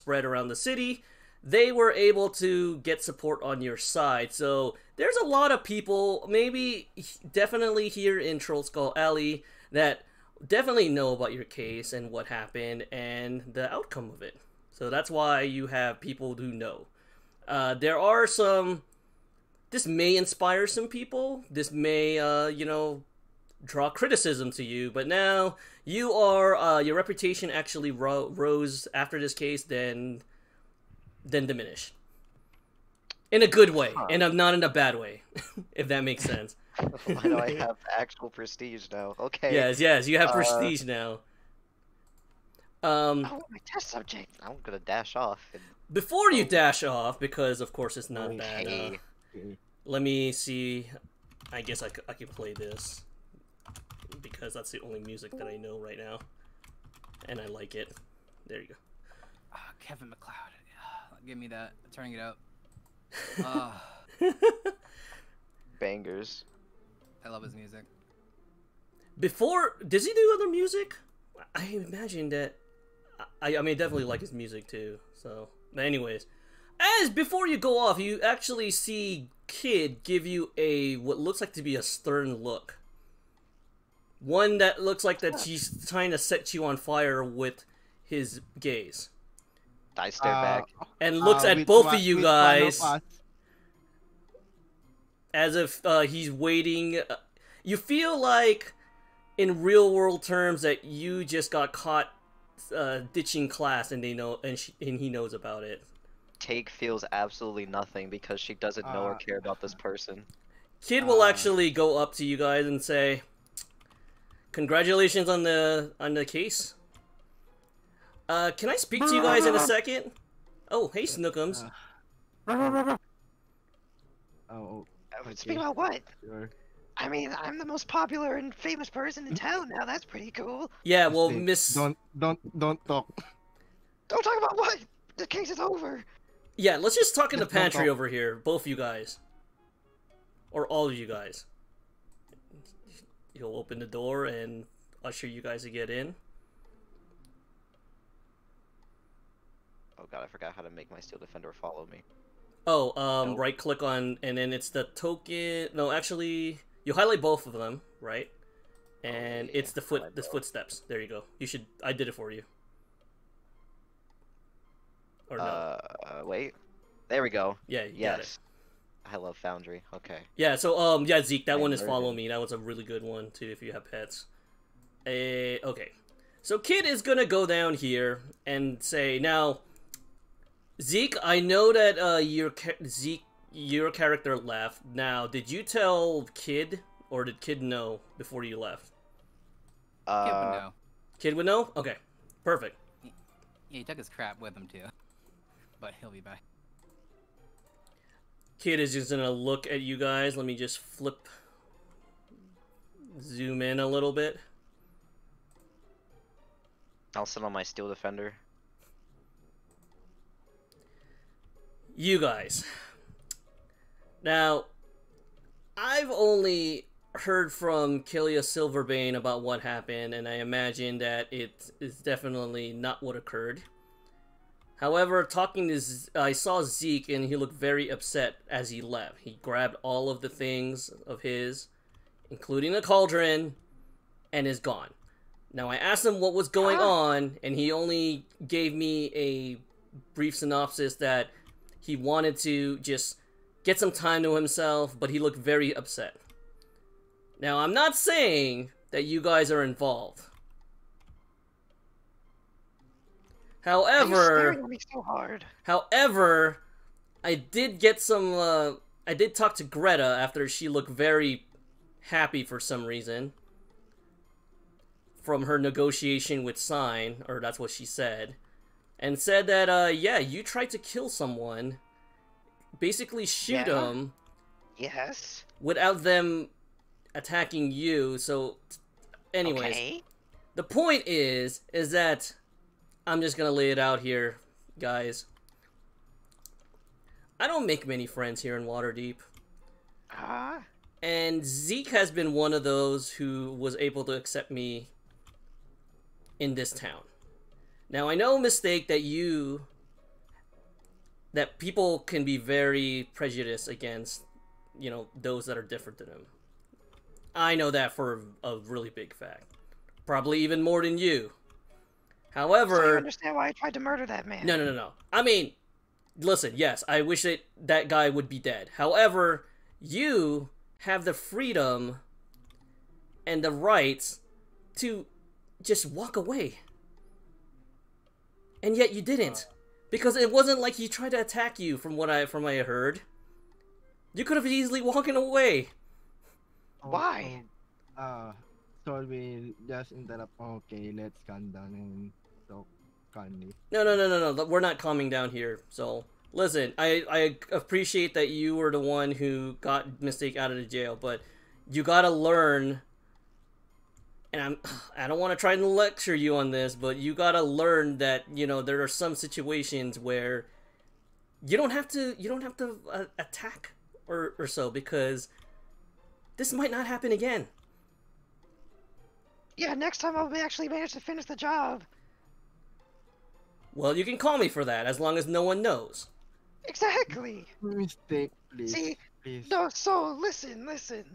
spread around the city, they were able to get support on your side. So there's a lot of people, maybe definitely here in Troll Skull Alley, that definitely know about your case and what happened and the outcome of it. So that's why you have people who know. There are some... This may inspire some people. This may, draw criticism to you. But now you are... your reputation actually rose after this case, then diminished. In a good way. Huh. And not in a bad way. If that makes sense. Why do I have actual prestige now? Okay. Yes, you have prestige now. Oh, my test subject. I'm gonna dash off. Before you dash off, because of course it's not that. Okay. Let me see. I guess I can play this because that's the only music that I know right now, and I like it. There you go. Kevin MacLeod, give me that. Turning it up. Bangers. I love his music. Before, does he do other music? I imagine that. I mean, definitely like his music too. So, but anyways, before you go off, you actually see Kid give you what looks like to be a stern look. One that looks like that she's trying to set you on fire with his gaze. I stare back. And looks at both of you guys as if he's waiting. You feel like, in real world terms, that you just got caught ditching class, and they know, and he knows about it. Take feels absolutely nothing because she doesn't know or care about this person. Kid will actually go up to you guys and say, "Congratulations on the case. Can I speak to you guys in a second?" Oh, hey, Snookums. Speak about what? Sure. I mean, I'm the most popular and famous person in town now. That's pretty cool. Yeah, well, Stay. Miss... Don't talk. Don't talk about what? The case is over. Yeah, let's just talk in the Just don't pantry talk. over here, both you guys. Or all of you guys. He'll open the door and usher you guys to get in. Oh god, I forgot how to make my Steel Defender follow me. Oh, Nope. right click on, and then it's the token... No, actually, you highlight both of them, right? And yeah, it's the highlight both. footsteps. There you go. You should... I did it for you. Or no. Wait. There we go. Yeah, you got it. Yes. I love Foundry. Okay. Yeah, so, yeah, Zeke, that I one is heard Follow it. Me. That was a really good one, too, if you have pets. Okay. So, Kid is gonna go down here and say, now, Zeke, I know that, your character left. Now, did you tell Kid, or did Kid know before you left? Kid would know. Kid would know? Okay. Perfect. Yeah, he took his crap with him too. But he'll be back. Kid is just gonna look at you guys. Let me just zoom in a little bit. I'll sit on my Steel Defender. You guys. Now, I've only heard from Killia Silverbane about what happened, and I imagine that it is definitely not what occurred. However, I saw Zeke, and he looked very upset as he left. He grabbed all of the things of his, including the cauldron, and is gone. Now, I asked him what was going on, and he only gave me a brief synopsis that he wanted to just get some time to himself, but he looked very upset. Now, I'm not saying that you guys are involved. However, You're me so hard. However, I did get some, I did talk to Greta after she looked very happy for some reason. From her negotiation with Sign, or that's what she said. And said that, yeah, you tried to kill someone. Basically shoot Yeah. them Yes. without them attacking you, so... Anyways, Okay. the point is that... I'm just gonna lay it out here, guys. I don't make many friends here in Waterdeep. And Zeke has been one of those who was able to accept me in this town. Now, I know, Mistake, that you that people can be very prejudiced against, those that are different than them. I know that for a really big fact. Probably even more than you. However... So you understand why I tried to murder that man? No. I mean, listen, yes, I wish that guy would be dead. However, you have the freedom and the rights to just walk away. And yet you didn't. Because it wasn't like he tried to attack you from what I heard. You could have easily walked away. Why? So we just interrupt. Okay, let's calm down and talk calmly. No. We're not calming down here. So, listen, I appreciate that you were the one who got Mistake out of the jail, but you gotta learn, and I don't want to try and lecture you on this, but you gotta learn that, there are some situations where you don't have to attack or so, because this might not happen again. Yeah, next time I'll actually manage to finish the job. Well, you can call me for that, as long as no one knows. Exactly. Mistake, please. See, please. no, so listen.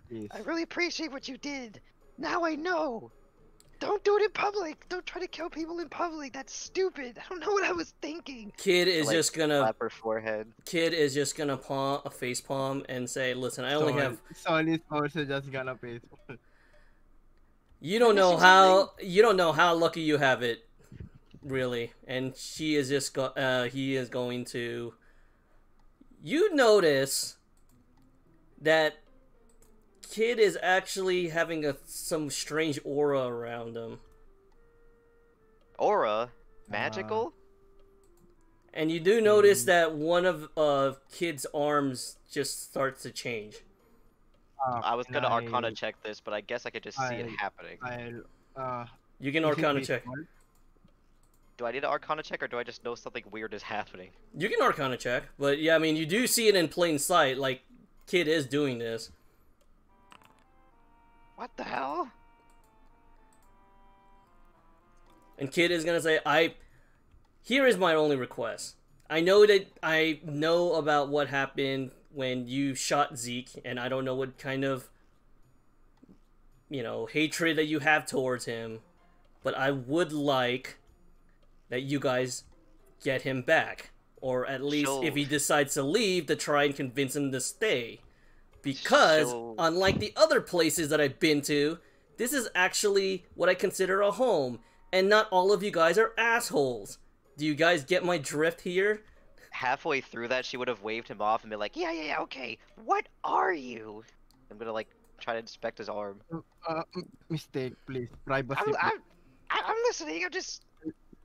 Please. I really appreciate what you did. Now I know. Don't do it in public. Don't try to kill people in public. That's stupid. I don't know what I was thinking. Kid is just gonna slap her forehead. Kid is just gonna face palm and say, "Listen, I only have." Solly's also just gonna face. You don't know how lucky you have it, really. And she is just he is going to. You notice that Kid is actually having some strange aura around him. Aura? Magical? And you do notice that one of Kid's arms just starts to change. I was gonna Arcana check this, but I guess I could just see it happening. You can Arcana check. Do I need an Arcana check, or do I just know something weird is happening? You can Arcana check, but yeah, I mean, you do see it in plain sight, like, Kid is doing this. What the hell? And Kid is gonna say, here is my only request. I know about what happened when you shot Zeke, and I don't know what kind of, hatred that you have towards him, but I would like that you guys get him back. Or at least, if he decides to leave, to try and convince him to stay. Because, unlike the other places that I've been to, this is actually what I consider a home, and not all of you guys are assholes. Do you guys get my drift here? Halfway through that, she would have waved him off and been like, yeah, okay. What are you? I'm gonna, try to inspect his arm. Mistake, please. Privacy. I'm listening. I'm just...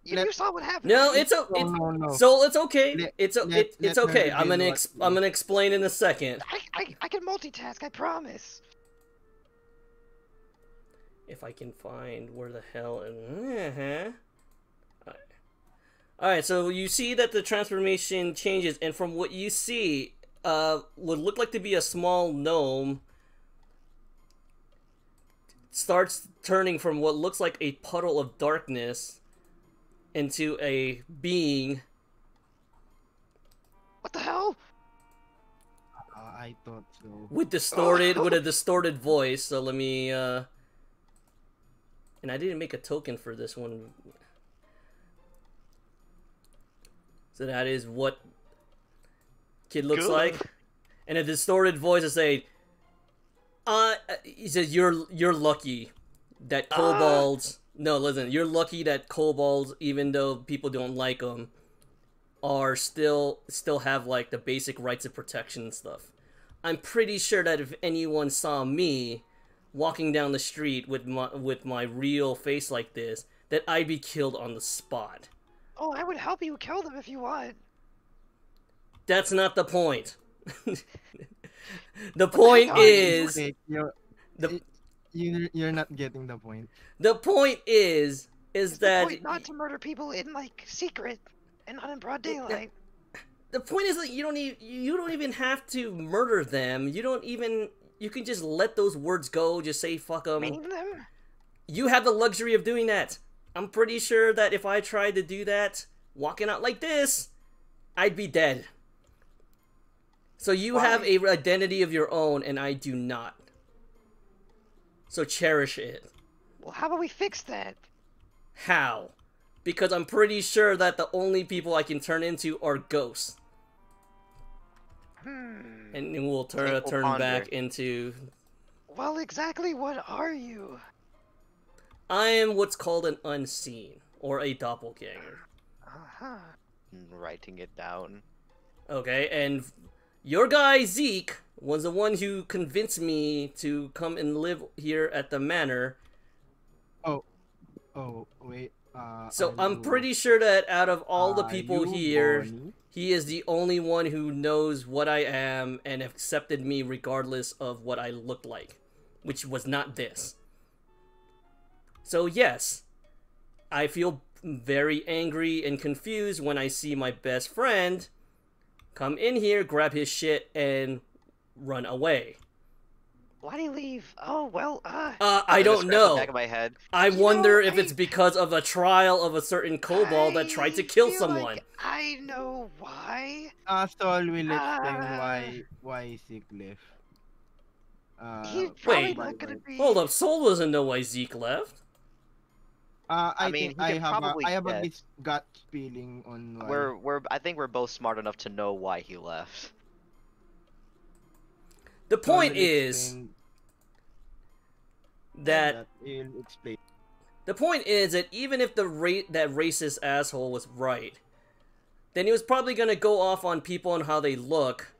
You saw what happened. No, right? it's okay. No. So it's okay. It's okay. I'm gonna explain in a second. I can multitask. I promise. If I can find where the hell. Alright, so you see that the transformation changes, and from what you see, would look like to be a small gnome starts turning from what looks like a puddle of darkness into a being. What the hell? I thought so. With a distorted voice. So let me, and I didn't make a token for this one. So that is what Kid looks like. And a distorted voice is saying, he says, you're lucky that kobolds, no, listen, you're lucky that kobolds, even though people don't like them, are still have, the basic rights of protection and stuff. I'm pretty sure that if anyone saw me walking down the street with my real face like this, that I'd be killed on the spot. Oh, I would help you kill them if you want. That's not the point. The point is... You're not getting the point. The point is it's that... the point not to murder people in, secret and not in broad daylight. The point is that you don't even have to murder them. You can just let those words go, just say fuck them. Maim them? You have the luxury of doing that. I'm pretty sure that if I tried to do that, walking out like this, I'd be dead. So you Why? have a identity of your own, and I do not. So cherish it. Well, how about we fix that? How? Because I'm pretty sure that the only people I can turn into are ghosts. Hmm. And then we'll turn Ponder. back into... Well, exactly what are you? I am what's called an unseen, or a doppelganger. Uh-huh. Writing it down. Okay, and your guy Zeke was the one who convinced me to come and live here at the manor. Oh, wait. So are I'm you- pretty sure that out of all the are people you here, Bonnie? he is the only one who knows what I am and accepted me regardless of what I looked like, which was not this. So yes, I feel very angry and confused when I see my best friend come in here, grab his shit, and run away. Why'd he leave? Oh, well, I just don't scratched know. The back of my head. I You wonder know, if it's because of a trial of a certain kobold that tried to kill feel someone. Like I know why. Sol will explain Ah. why Zeke left. He's probably wait. not gonna be. Hold up, Soul doesn't know why Zeke left. I mean, think he I can have probably a guess. gut feeling on why. I think we're both smart enough to know why he left. The Sol point will is explain that he'll explain. the point is that even if that racist asshole was right, then he was probably gonna go off on people and how they look,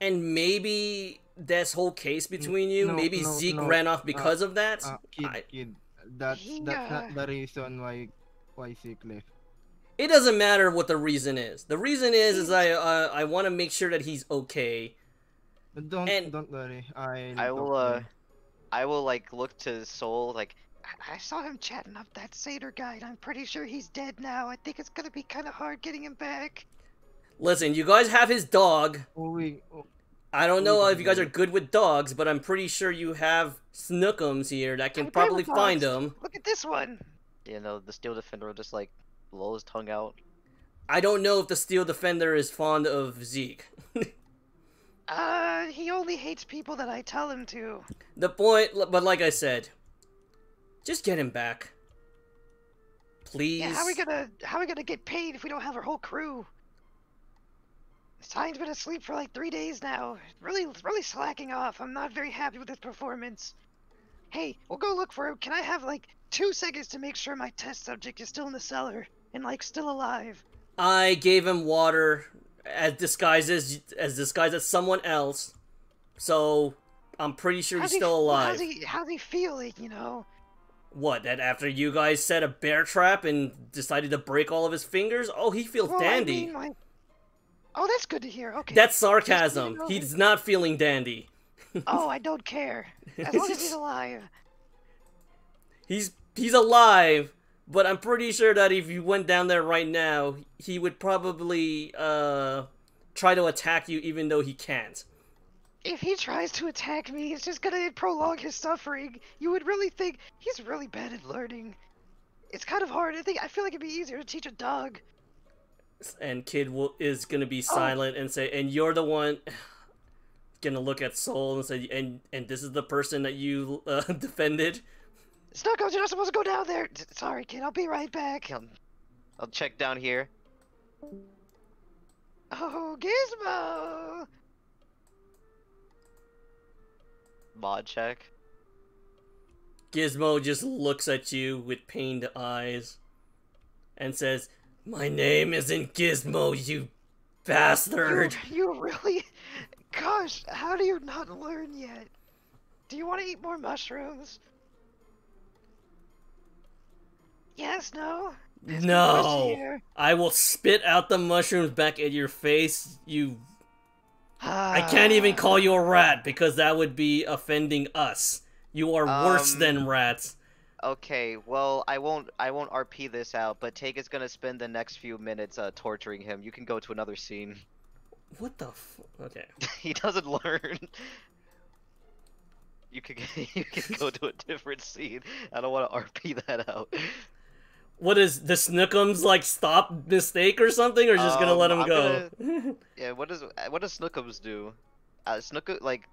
and maybe this whole case between you, maybe Zeke ran off because of that. Kid, that's not the reason why Zeke left. It doesn't matter what the reason is. The reason is I want to make sure that he's okay. But And- don't worry. I will like look to Soul like I saw him chatting up that satyr guy, and I'm pretty sure he's dead now. I think it's gonna be kind of hard getting him back. Listen, you guys have his dog. Oh, I don't know if you guys are wait. good with dogs, but I'm pretty sure you have Snookums here that can I'm great probably with find dogs. him. Look at this one. the Steel Defender will just like blow his tongue out. I don't know if the Steel Defender is fond of Zeke. He only hates people that I tell him to. The point, but like I said, just get him back. Please. Yeah, how are we gonna get paid if we don't have our whole crew? Sign's been asleep for like 3 days now. Really slacking off. I'm not very happy with his performance. Hey, we'll go look for him. Can I have like 2 seconds to make sure my test subject is still in the cellar and like still alive? I gave him water as disguised as someone else, so I'm pretty sure he's still alive. How's he feeling, you know? What, that after you guys set a bear trap and decided to break all of his fingers? Oh, he feels Well, dandy. I mean, like... Oh, that's good to hear. Okay. That's sarcasm. Just, you know- He's not feeling dandy. Oh, I don't care. As long as he's alive. He's alive, but I'm pretty sure that if you went down there right now, he would probably try to attack you even though he can't. If he tries to attack me, it's just gonna prolong his suffering. You would really think he's really bad at learning. It's kind of hard. I feel like it'd be easier to teach a dog. And Kid is gonna be silent and say, and you're the one gonna look at Soul and say, and this is the person that you defended. Snuggles, you're not supposed to go down there. Sorry, kid. I'll be right back. I'll check down here. Oh, Gizmo! Mod check. Gizmo just looks at you with pained eyes and says, "My name isn't Gizmo, you bastard." You really... Gosh, how do you not learn yet? Do you want to eat more mushrooms? Yes, no? No, Here. I will spit out the mushrooms back at your face. I can't even call you a rat because that would be offending us. You are worse than rats. Okay, well, I won't RP this out, but Take is gonna spend the next few minutes torturing him. You can go to another scene. What the okay. He doesn't learn. You can go to a different scene. I don't want to RP that out. What is the Snookums like? Stop mistake or something, or just gonna let him I'm go? Yeah, what does Snookums do?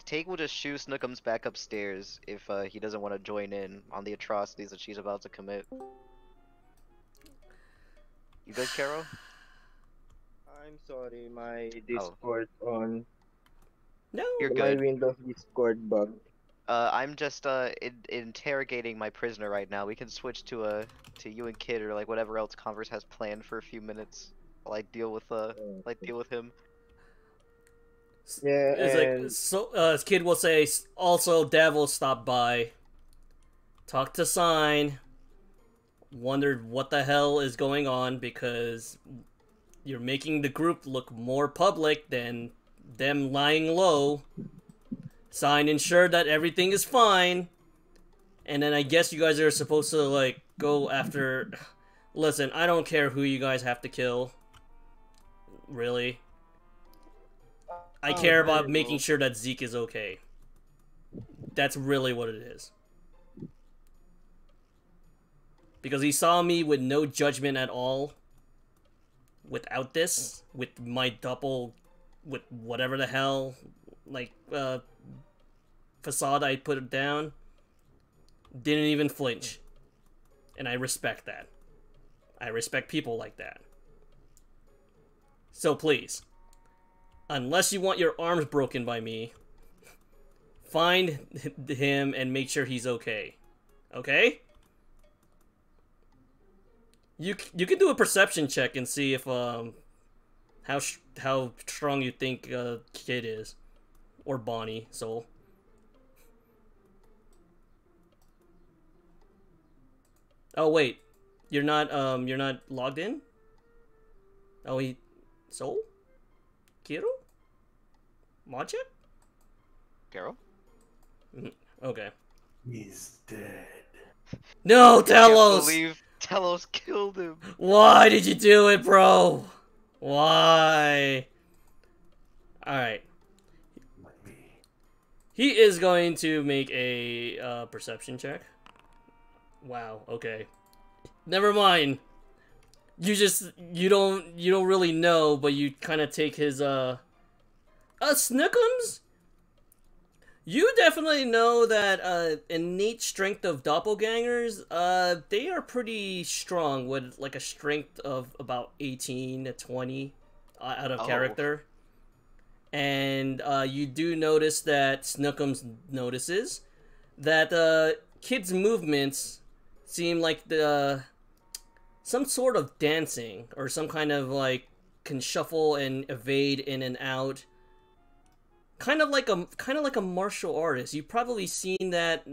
Take will just shoo Snookums back upstairs if he doesn't want to join in on the atrocities that she's about to commit. You good, Carol? I'm sorry, my Oh, Discord on No. you're my good. Windows Discord bug. I'm just interrogating my prisoner right now. We can switch to you and Kid or like whatever else Converse has planned for a few minutes while I deal with him. Yeah, It's like and so. Kid will say also. Devil stopped by. Talked to Sign. Wondered what the hell is going on because you're making the group look more public than them lying low. Sign ensured that everything is fine. And then I guess you guys are supposed to, like, go after... Listen, I don't care who you guys have to kill. Really. I care there about you making go. sure that Zeke is okay. That's really what it is. Because he saw me with no judgment at all. Without this. With my double... With whatever the hell... Like, facade I put it down. Didn't even flinch. And I respect that. I respect people like that. So please, unless you want your arms broken by me, find him and make sure he's okay. Okay? You can do a perception check and see if how strong you think Kid is, or Bonnie. Soul. Oh wait, you're not logged in. Oh, Soul? Kiro? Macha? Carol? Okay. He's dead. No, I can't Telos! believe Telos killed him. Why did you do it, bro? Why? Alright. He is going to make a perception check. Wow, okay. Never mind. You don't really know, but you kind of take his Snookums? You definitely know that innate strength of doppelgangers, they are pretty strong with like a strength of about 18 to 20 out of character. And you do notice that Snookums notices that kids' movements seem like some sort of dancing or some kind of like can shuffle and evade in and out. Kind of like a martial artist. You've probably seen that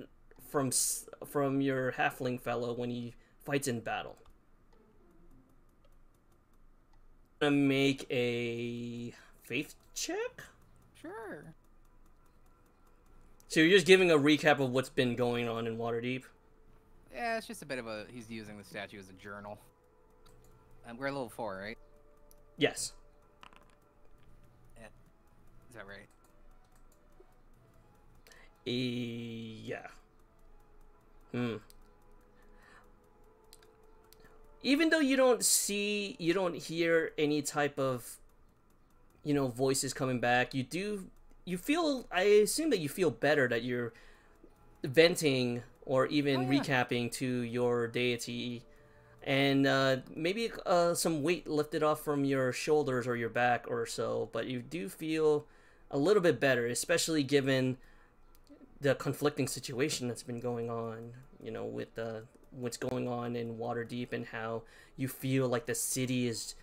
from your halfling fellow when he fights in battle. I'm gonna make a faith check. Sure. So you're just giving a recap of what's been going on in Waterdeep. Yeah, it's just a bit of a... He's using the statue as a journal. And we're level 4, right? Yes. Yeah. Is that right? Yeah. Even though you don't hear any type of, voices coming back, you feel, I assume that you feel better that you're venting or even recapping to your deity, and maybe some weight lifted off from your shoulders or your back or so, but you do feel a little bit better, especially given the conflicting situation that's been going on, with what's going on in Waterdeep and how you feel like the city is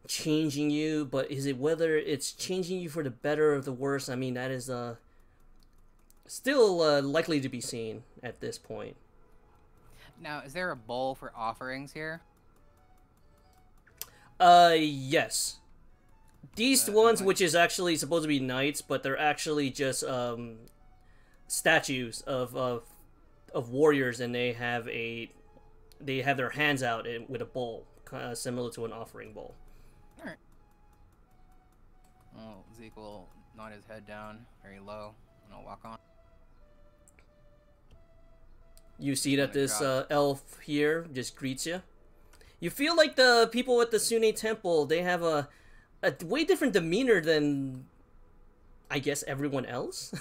changing you, but is it whether it's changing you for the better or the worse? I mean, that is still likely to be seen at this point. Now, is there a bowl for offerings here? Yes. These ones, which is actually supposed to be knights, but they're actually just statues of warriors, and they have their hands out with a bowl, similar to an offering bowl. All right. Well, Zeke will nod his head down very low, and I'll walk on. You see that this elf here just greets you. You feel like the people at the Sune Temple, they have a way different demeanor than, I guess, everyone else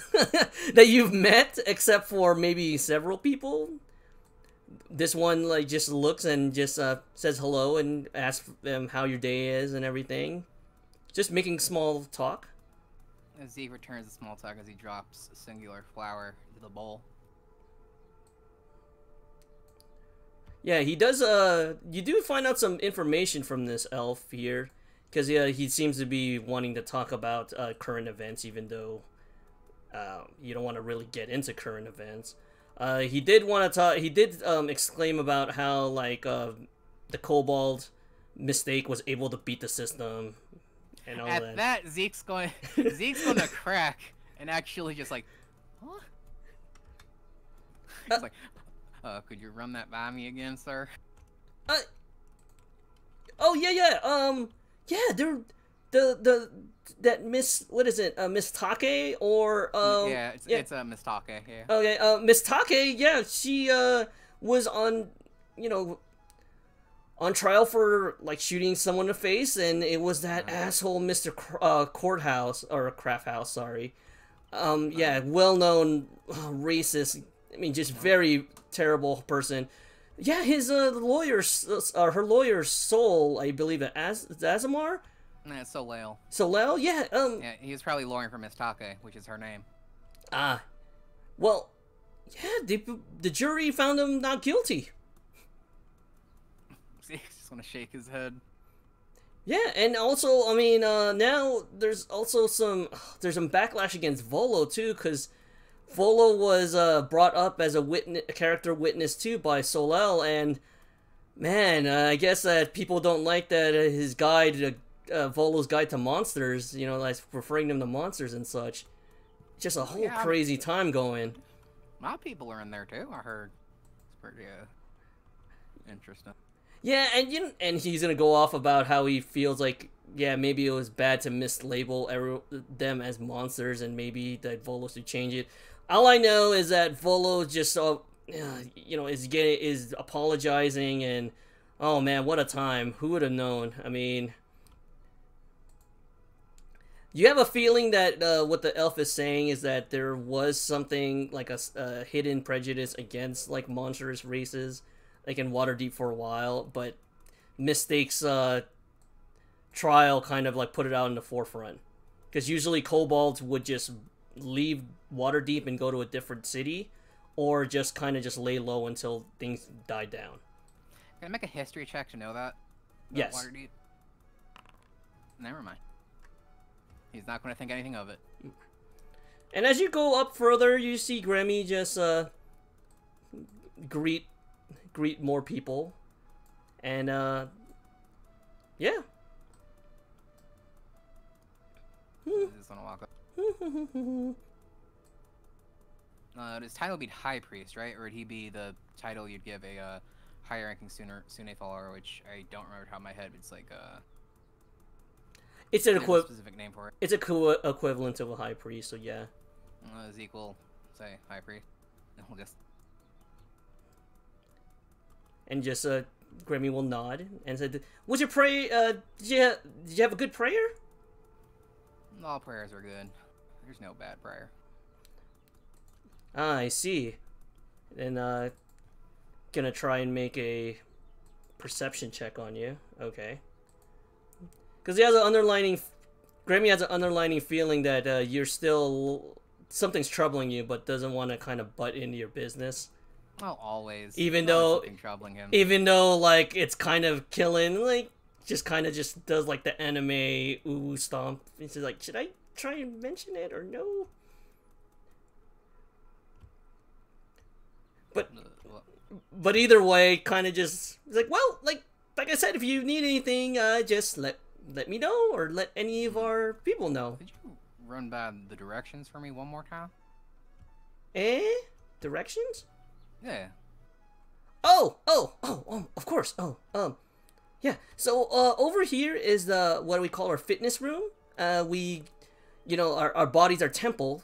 that you've met, except for maybe several people. This one, like, just looks and just says hello and asks them how your day is and everything. Just making small talk. Zeke returns the small talk as he drops a singular flower into the bowl. Yeah, he does, you do find out some information from this elf here, because he seems to be wanting to talk about current events, even though you don't want to really get into current events. He did want to talk, he did exclaim about how, like, the kobold mistake was able to beat the system, and all At that, Zeke's going to crack, and actually just like, huh? He's like, could you run that by me again, sir? Oh yeah, they're that Miss, what is it, Miss Take, or yeah, it's Miss Take, yeah. Okay, Miss Take, yeah, she was on, on trial for, like, shooting someone in the face, and it was that asshole Mr. Courthouse, or Crafthouse, sorry. Yeah, well-known racist, I mean, just very terrible person. Yeah, his her lawyer's soul, I believe, Azamar? Nah, it's Soleil. Soleil? Yeah, Yeah, he was probably lawyering for Miss Take, which is her name. Well, yeah, the jury found him not guilty. He's just gonna shake his head. Yeah, and also, I mean, now there's also some backlash against Volo too, because Volo was brought up as a character witness too by Soleil, and man, I guess that people don't like that his guide, Volo's Guide to Monsters, like referring them to monsters and such. Just a whole crazy time going. My people are in there too, I heard. It's pretty interesting. Yeah, and he's gonna go off about how he feels like, yeah, maybe it was bad to mislabel them as monsters, and maybe that Volo should change it. All I know is that Volo just, is apologizing, and oh man, what a time! Who would have known? I mean, you have a feeling that what the elf is saying is that there was something like a hidden prejudice against, like, monstrous races, like in Waterdeep for a while, but Mystake's trial kind of, like, put it out in the forefront. Because usually kobolds would just leave Waterdeep and go to a different city, or just kind of just lay low until things died down. Can I make a history check to know that? Yes. Waterdeep? Never mind. He's not going to think anything of it. And as you go up further, you see Grammy just greet more people, and yeah. He's just gonna walk up. His title would be High Priest, right? Or would he be the title you'd give a high-ranking Sune follower, which I don't remember how in my head. It's like it's an specific name for it. It's equivalent of a high priest, so yeah. Is equal, say, High Priest. We'll just. And just Grammy will nod and said, "Was your pray? Did you have a good prayer?" All prayers are good. There's no bad prayer. Ah, I see. And gonna try and make a perception check on you. Okay. Because he has an underlining. Grammy has an underlining feeling that you're still, something's troubling you, but doesn't want to kind of butt into your business. Well, always. Even always though, troubling him. even though, like, it's kind of killing, like, just kind of just does, like, the anime ooh stomp. It's just like, should I try and mention it or no? But either way, kind of just, it's like, well, like I said, if you need anything, just let me know, or let any of our people know. Could you run by the directions for me one more time? Directions? Yeah. Oh, of course. Yeah. So, over here is what we call our fitness room. We, our bodies are temple,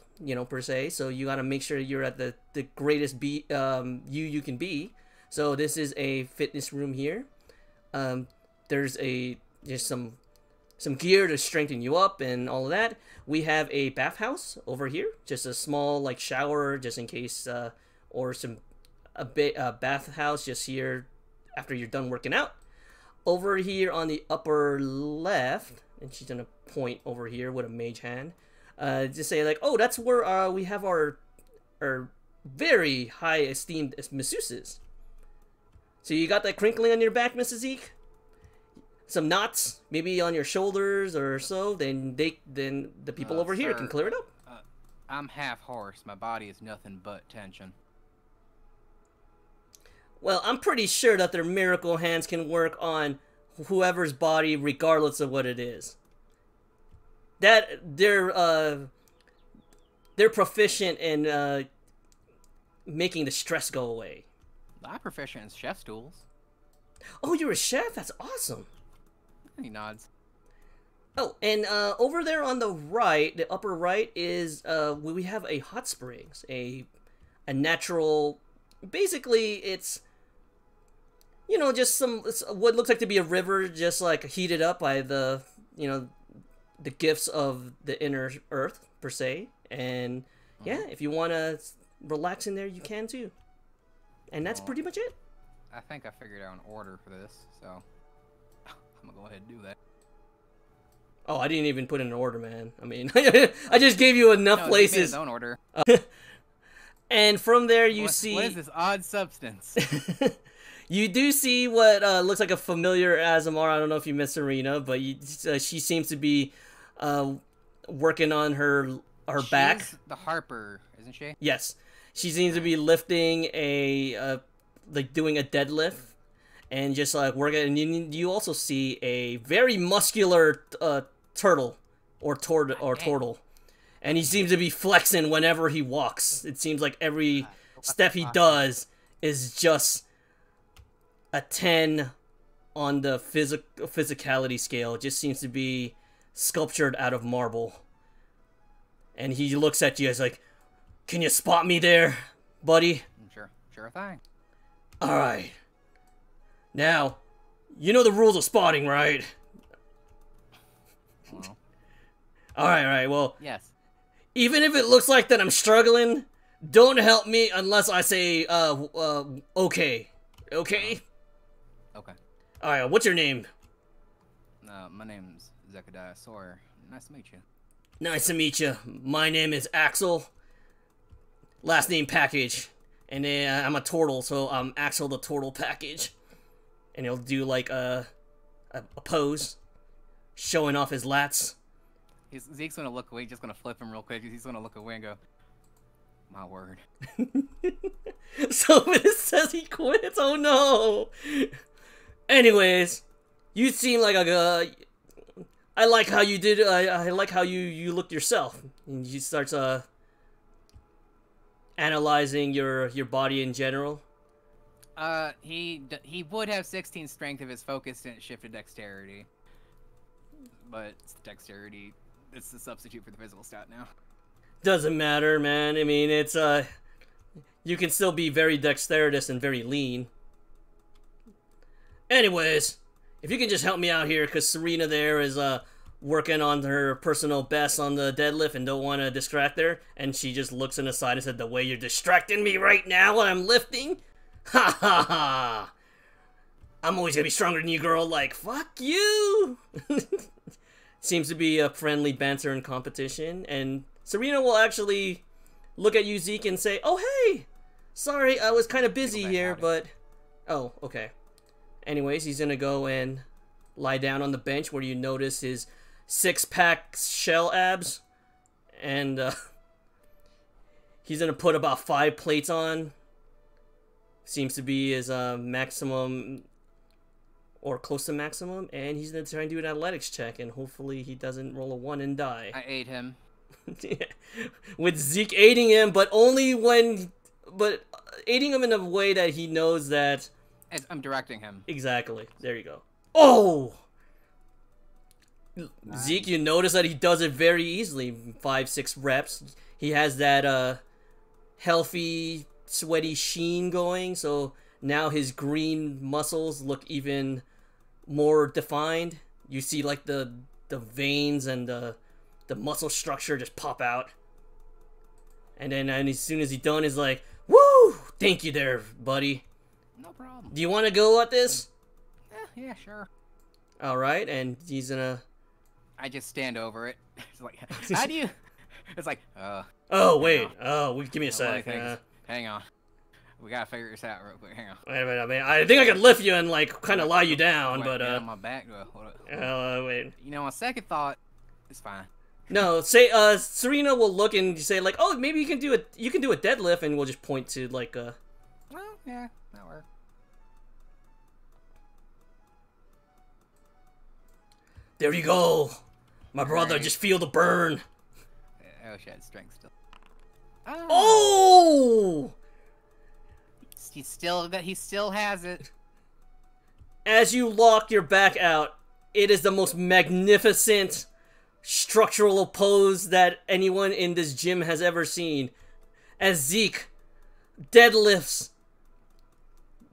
per se. So you gotta make sure you're at the greatest you can be. So this is a fitness room here. There's just some gear to strengthen you up and all of that. We have a bathhouse over here, just a small like shower just in case, or a bathhouse just here after you're done working out. Over here on the upper left, and she's gonna point over here with a mage hand, just say like, oh, that's where we have our very high esteemed masseuses. So you got that crinkling on your back, Mrs. Zeke? Some knots, maybe on your shoulders or so. Then the people over here can clear it up. I'm half horse. My body is nothing but tension. Well, I'm pretty sure that their miracle hands can work on whoever's body, regardless of what it is. That they're proficient in making the stress go away. I'm proficient in chef's tools. Oh, you're a chef? That's awesome. He nods. Oh, and over there on the right, the upper right, is we have a hot springs, a natural. Basically, it's just what looks like to be a river, just like heated up by the the gifts of the inner earth per se. And yeah, if you want to relax in there, you can too. And that's pretty much it. I think I figured out an order for this, so I'm gonna go ahead and do that. Oh, I didn't even put in an order, man. I mean, I just gave you enough places. He made his own order. And from there, you see. What is this odd substance? You do see what looks like a familiar Azamar. I don't know if you met Serena, but she seems to be working on her back. She's the Harper, isn't she? Yes, she seems to be lifting like doing a deadlift, and just like working. And you also see a very muscular turtle or turtle, and he seems to be flexing whenever he walks. It seems like every step he does is just a 10 on the physicality scale. It just seems to be sculptured out of marble. And he looks at you as like, can you spot me there, buddy? Sure thing. Alright. Now, you know the rules of spotting, right? Well. Alright, well. Yes. Even if it looks like that I'm struggling, don't help me unless I say, okay. Okay? Okay. Alright, what's your name? My name's Zechariah Sawyer. Nice to meet you. Nice to meet you. My name is Axel. Last name Package. And I'm a turtle, so I'm Axel the Turtle Package. And he'll do like a pose, showing off his lats. Zeke's gonna look away, just gonna flip him real quick. He's gonna look away and go, my word. So it says he quits. Oh no. Anyways, you seem like I like how you did. I like how you looked yourself. And he starts analyzing your body in general. He would have 16 strength if his focus didn't shift to dexterity. But dexterity, it's the substitute for the physical stat now. Doesn't matter, man. I mean, it's you can still be very dexterous and very lean. Anyways, if you can just help me out here, because Serena there is working on her personal best on the deadlift and don't want to distract her, and she just looks on the side and said, the way you're distracting me right now when I'm lifting? Ha ha ha! I'm always gonna be stronger than you, girl. Like, fuck you! Seems to be a friendly banter and competition, and Serena will actually look at you, Zeke, and say, oh, hey! Sorry, I was kind of busy here, but... Oh, okay. Anyways, he's gonna go and lie down on the bench where you notice his six-pack shell abs. And he's gonna put about 5 plates on. Seems to be his maximum or close to maximum. And he's gonna try and do an athletics check, and hopefully he doesn't roll a 1 and die. I ate him. With Zeke aiding him, but only when... But aiding him in a way that he knows that... I'm directing him. Exactly. There you go. Oh! Nice. Zeke, you notice that he does it very easily. 5-6 reps. He has that healthy, sweaty sheen going, so now his green muscles look even more defined. You see like the veins and the muscle structure just pop out. And then as soon as he's done, he's like, "Woo! Thank you there, buddy. No problem. Do you want to go at this?" Yeah, sure. All right, and he's gonna. I just stand over it. It's like, how do you? It's like, Oh wait. Oh, give me a one of sec. the things- hang on. We gotta figure this out real quick. Hang on. Wait a minute, man. I think I could lift you and like kind of lie you down, Wait, but get on my back. wait. You know, on second thought, it's fine. No, say Serena will look and say like, "Oh, maybe you can do a deadlift," and we'll just point to like Well, yeah, that works. There you go, my brother. Right. Just feel the burn. I wish I had strength still. Oh! He still has it. As you lock your back out, it is the most magnificent structural pose that anyone in this gym has ever seen. As Zeke deadlifts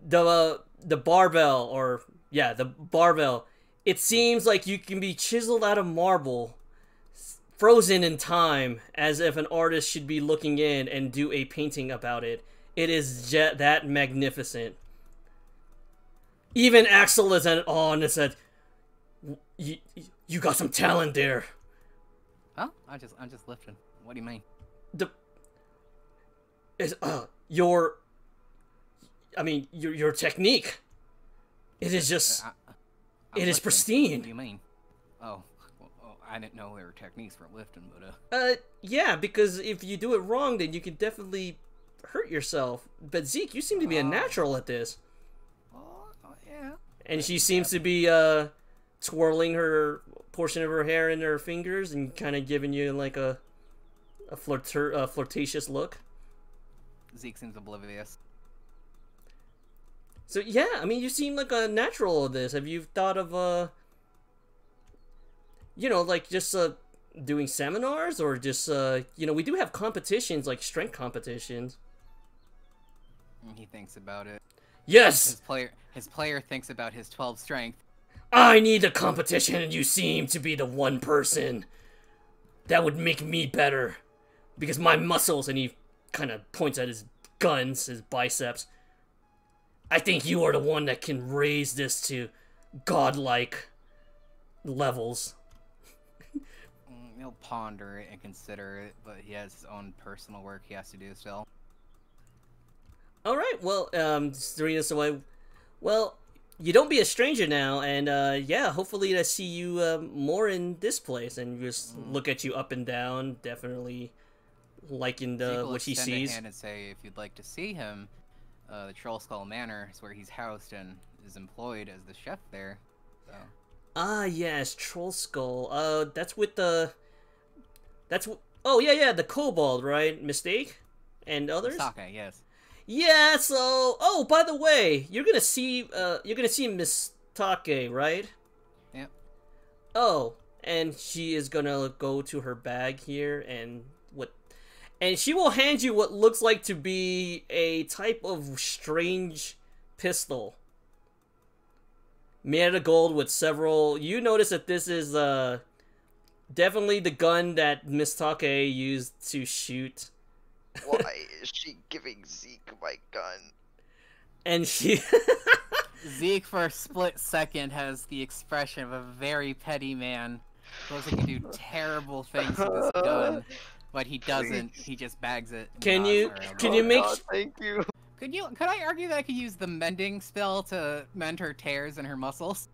the barbell, the barbell. It seems like you can be chiseled out of marble, frozen in time, as if an artist should be looking in and do a painting about it. It is that magnificent. Even Axel is at awe and said, "You got some talent there." Oh, I'm just lifting. What do you mean? Your technique. It is just. It is pristine. What do you mean? Oh, I didn't know there were techniques for lifting, but Yeah, because if you do it wrong, then you can definitely hurt yourself. But Zeke, you seem to be a natural at this. Oh, yeah. And she seems to be twirling her portion of her hair in her fingers and kind of giving you like a flirtatious look. Zeke seems oblivious. So yeah, I mean, you seem like a natural at this. Have you thought of like just doing seminars or just we do have competitions like strength competitions. He thinks about it. Yes. His player thinks about his 12 strength. I need a competition, and you seem to be the one person that would make me better, because my muscles, and he kind of points at his guns, his biceps. I think you are the one that can raise this to godlike levels. He'll ponder it and consider it, but he has his own personal work he has to do still. All right, well, Serena, well, you don't be a stranger now, and hopefully I see you more in this place, and just look at you up and down, definitely liking what he extend a sees. hand and say, if you'd like to see him, the Troll Skull Manor is where he's housed and is employed as the chef there. So. Ah, yes, Troll Skull. That's with the. Oh yeah, the Kobold, right? Mistake, and others. Misake, yes. Yeah. So, oh, by the way, you're gonna see Miss Take, right? Yep. Oh, and she is gonna go to her bag here and she will hand you what looks like to be a type of strange pistol. Made out of gold with several. You notice that this is definitely the gun that Miss Take used to shoot. Why is she giving Zeke my gun? And she Zeke, for a split second, has the expression of a very petty man. Looks like he can do terrible things with this gun, but he doesn't. He just bags it. and Can nods you- her can elbow. you make- God, thank you. Could I argue that I could use the mending spell to mend her tears in her muscles?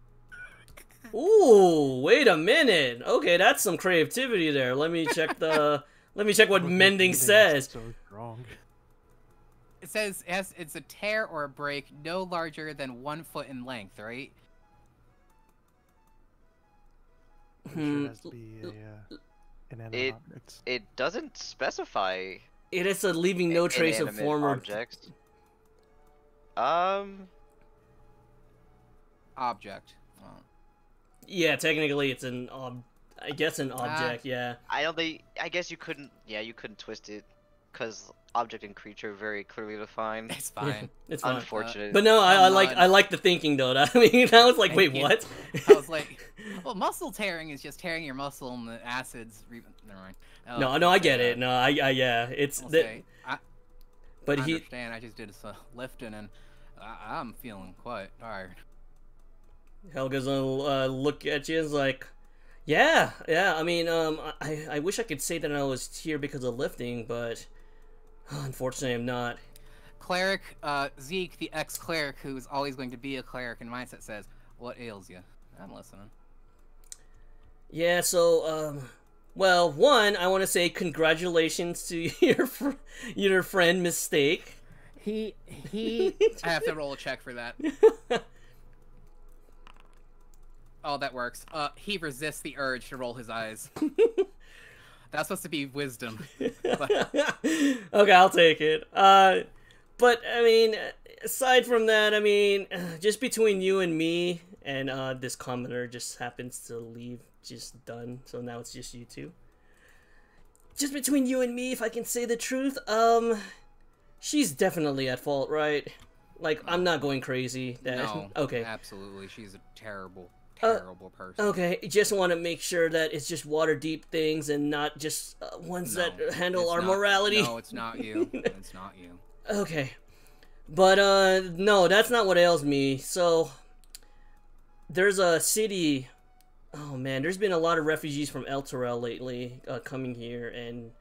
Ooh, wait a minute. Okay, that's some creativity there. Let me check what mending says. So strong. It says it's a tear or a break no larger than 1 foot in length, right? Sure has to be inanimate objects. It doesn't specify It is a leaving no trace of inanimate former. objects. Object. Oh. Yeah, technically it's I guess an object. Yeah. I don't think. I guess you couldn't. Yeah, you couldn't twist it. because object and creature very clearly defined. It's fine. It's fine. Unfortunate. But no, I I'm like not- I like the thinking though. I mean, I was like, wait, Thank you. what? I was like, well, muscle tearing is just tearing your muscle and the acids. Never mind. no, I get it. No, I yeah, it's I'll that. say, I But he, understand. I just did some lifting and I'm feeling quite tired. Helga's gonna look at you and is like, yeah. I mean, I wish I could say that I was here because of lifting, but unfortunately, I'm not. Cleric, Zeke, the ex-cleric who is always going to be a cleric in mindset, says, "What ails you?" I'm listening. Yeah. So, well, one, I want to say congratulations to your friend Mistake. I have to roll a check for that. Oh, that works. He resists the urge to roll his eyes. That's supposed to be wisdom. Okay, I'll take it. But I mean, aside from that, I mean, just between you and me, and this commoner just happens to leave just done, so now it's just you two. Just between you and me, if I can say the truth, she's definitely at fault, right? Like, I'm not going crazy. No, okay. absolutely. She's a terrible person. Okay, just want to make sure that it's just Waterdeep things and not just ones No, that handle it's our not- morality. No, it's not you. It's not you. Okay. But, no, that's not what ails me. So, there's a city... Oh, man, there's been a lot of refugees from Elturel lately coming here, and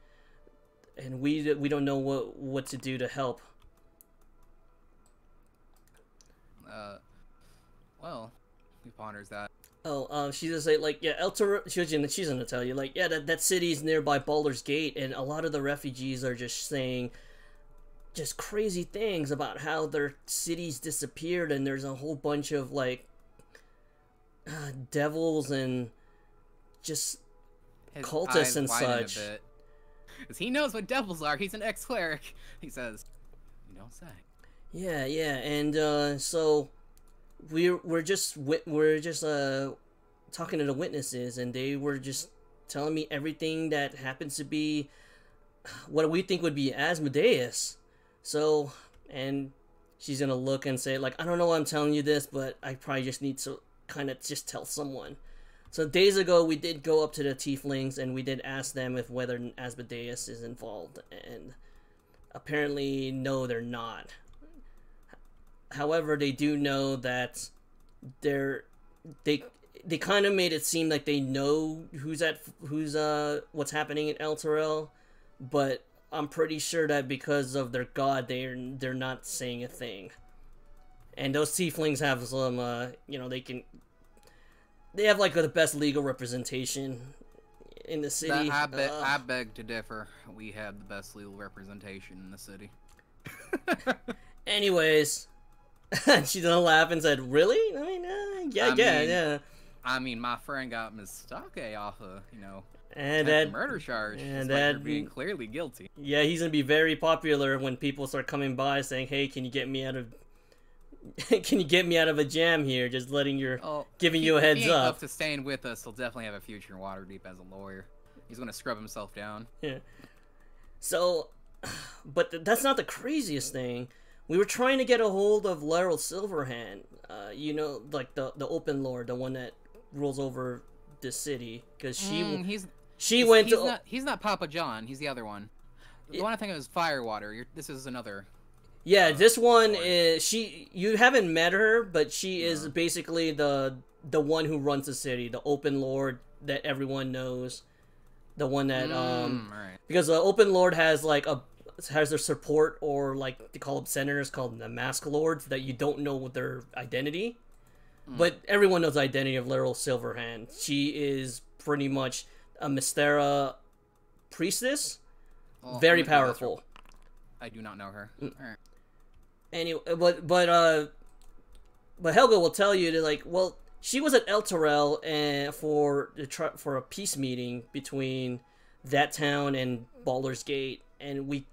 we don't know what to do to help. Well, he ponders that. Oh, she's gonna say, like, yeah, Elturel... She's gonna tell you, like, yeah, that city's nearby Baldur's Gate, and a lot of the refugees are just saying... just crazy things about how their cities disappeared, and there's a whole bunch of like devils and just His cultists eyes and widen such. a bit. 'Cause he knows what devils are. He's an ex-cleric. He says, "You don't say." Yeah, and so we're just talking to the witnesses, and they were just telling me everything that happens to be what we think would be Asmodeus. So, and she's gonna look and say, like, I don't know why I'm telling you this, but I probably just need to kind of just tell someone. So days ago, we did go up to the tieflings, and we did ask them if whether Asmodeus is involved, and apparently, no, they're not. However, they do know that they kind of made it seem like they know what's happening in Elturel, but I'm pretty sure that because of their god, they're not saying a thing. And those tieflings have some, they have like the best legal representation in the city. I beg to differ. We have the best legal representation in the city. Anyways, she's gonna laugh and said, "Really? I mean, yeah." I mean, my friend got Mistake off of, And attempted murder charge, and despite her that being clearly guilty. Yeah, he's gonna be very popular when people start coming by saying, "Hey, can you get me out of a jam here?" Just giving you a heads if he ain't up. up to staying with us, he'll definitely have a future in Waterdeep as a lawyer. He's gonna scrub himself down. Yeah. So, but that's not the craziest thing. We were trying to get a hold of Laryl Silverhand. Like the Open Lord, the one that rules over the city, because He's not Papa John. He's the other one. The one I think of is Firewater. This is another. Yeah, this one is you haven't met her, but she is basically the one who runs the city, the Open Lord that everyone knows, the one that right. because the Open Lord has their support, or like they call them senators, called the Mask Lords, that you don't know what their identity, but everyone knows the identity of Laryl Silverhand. She is pretty much a Mystera priestess, very powerful. I do not know her. Alright. Anyway, but Helga will tell you that she was at Elturel and for a peace meeting between that town and Baldur's Gate, and we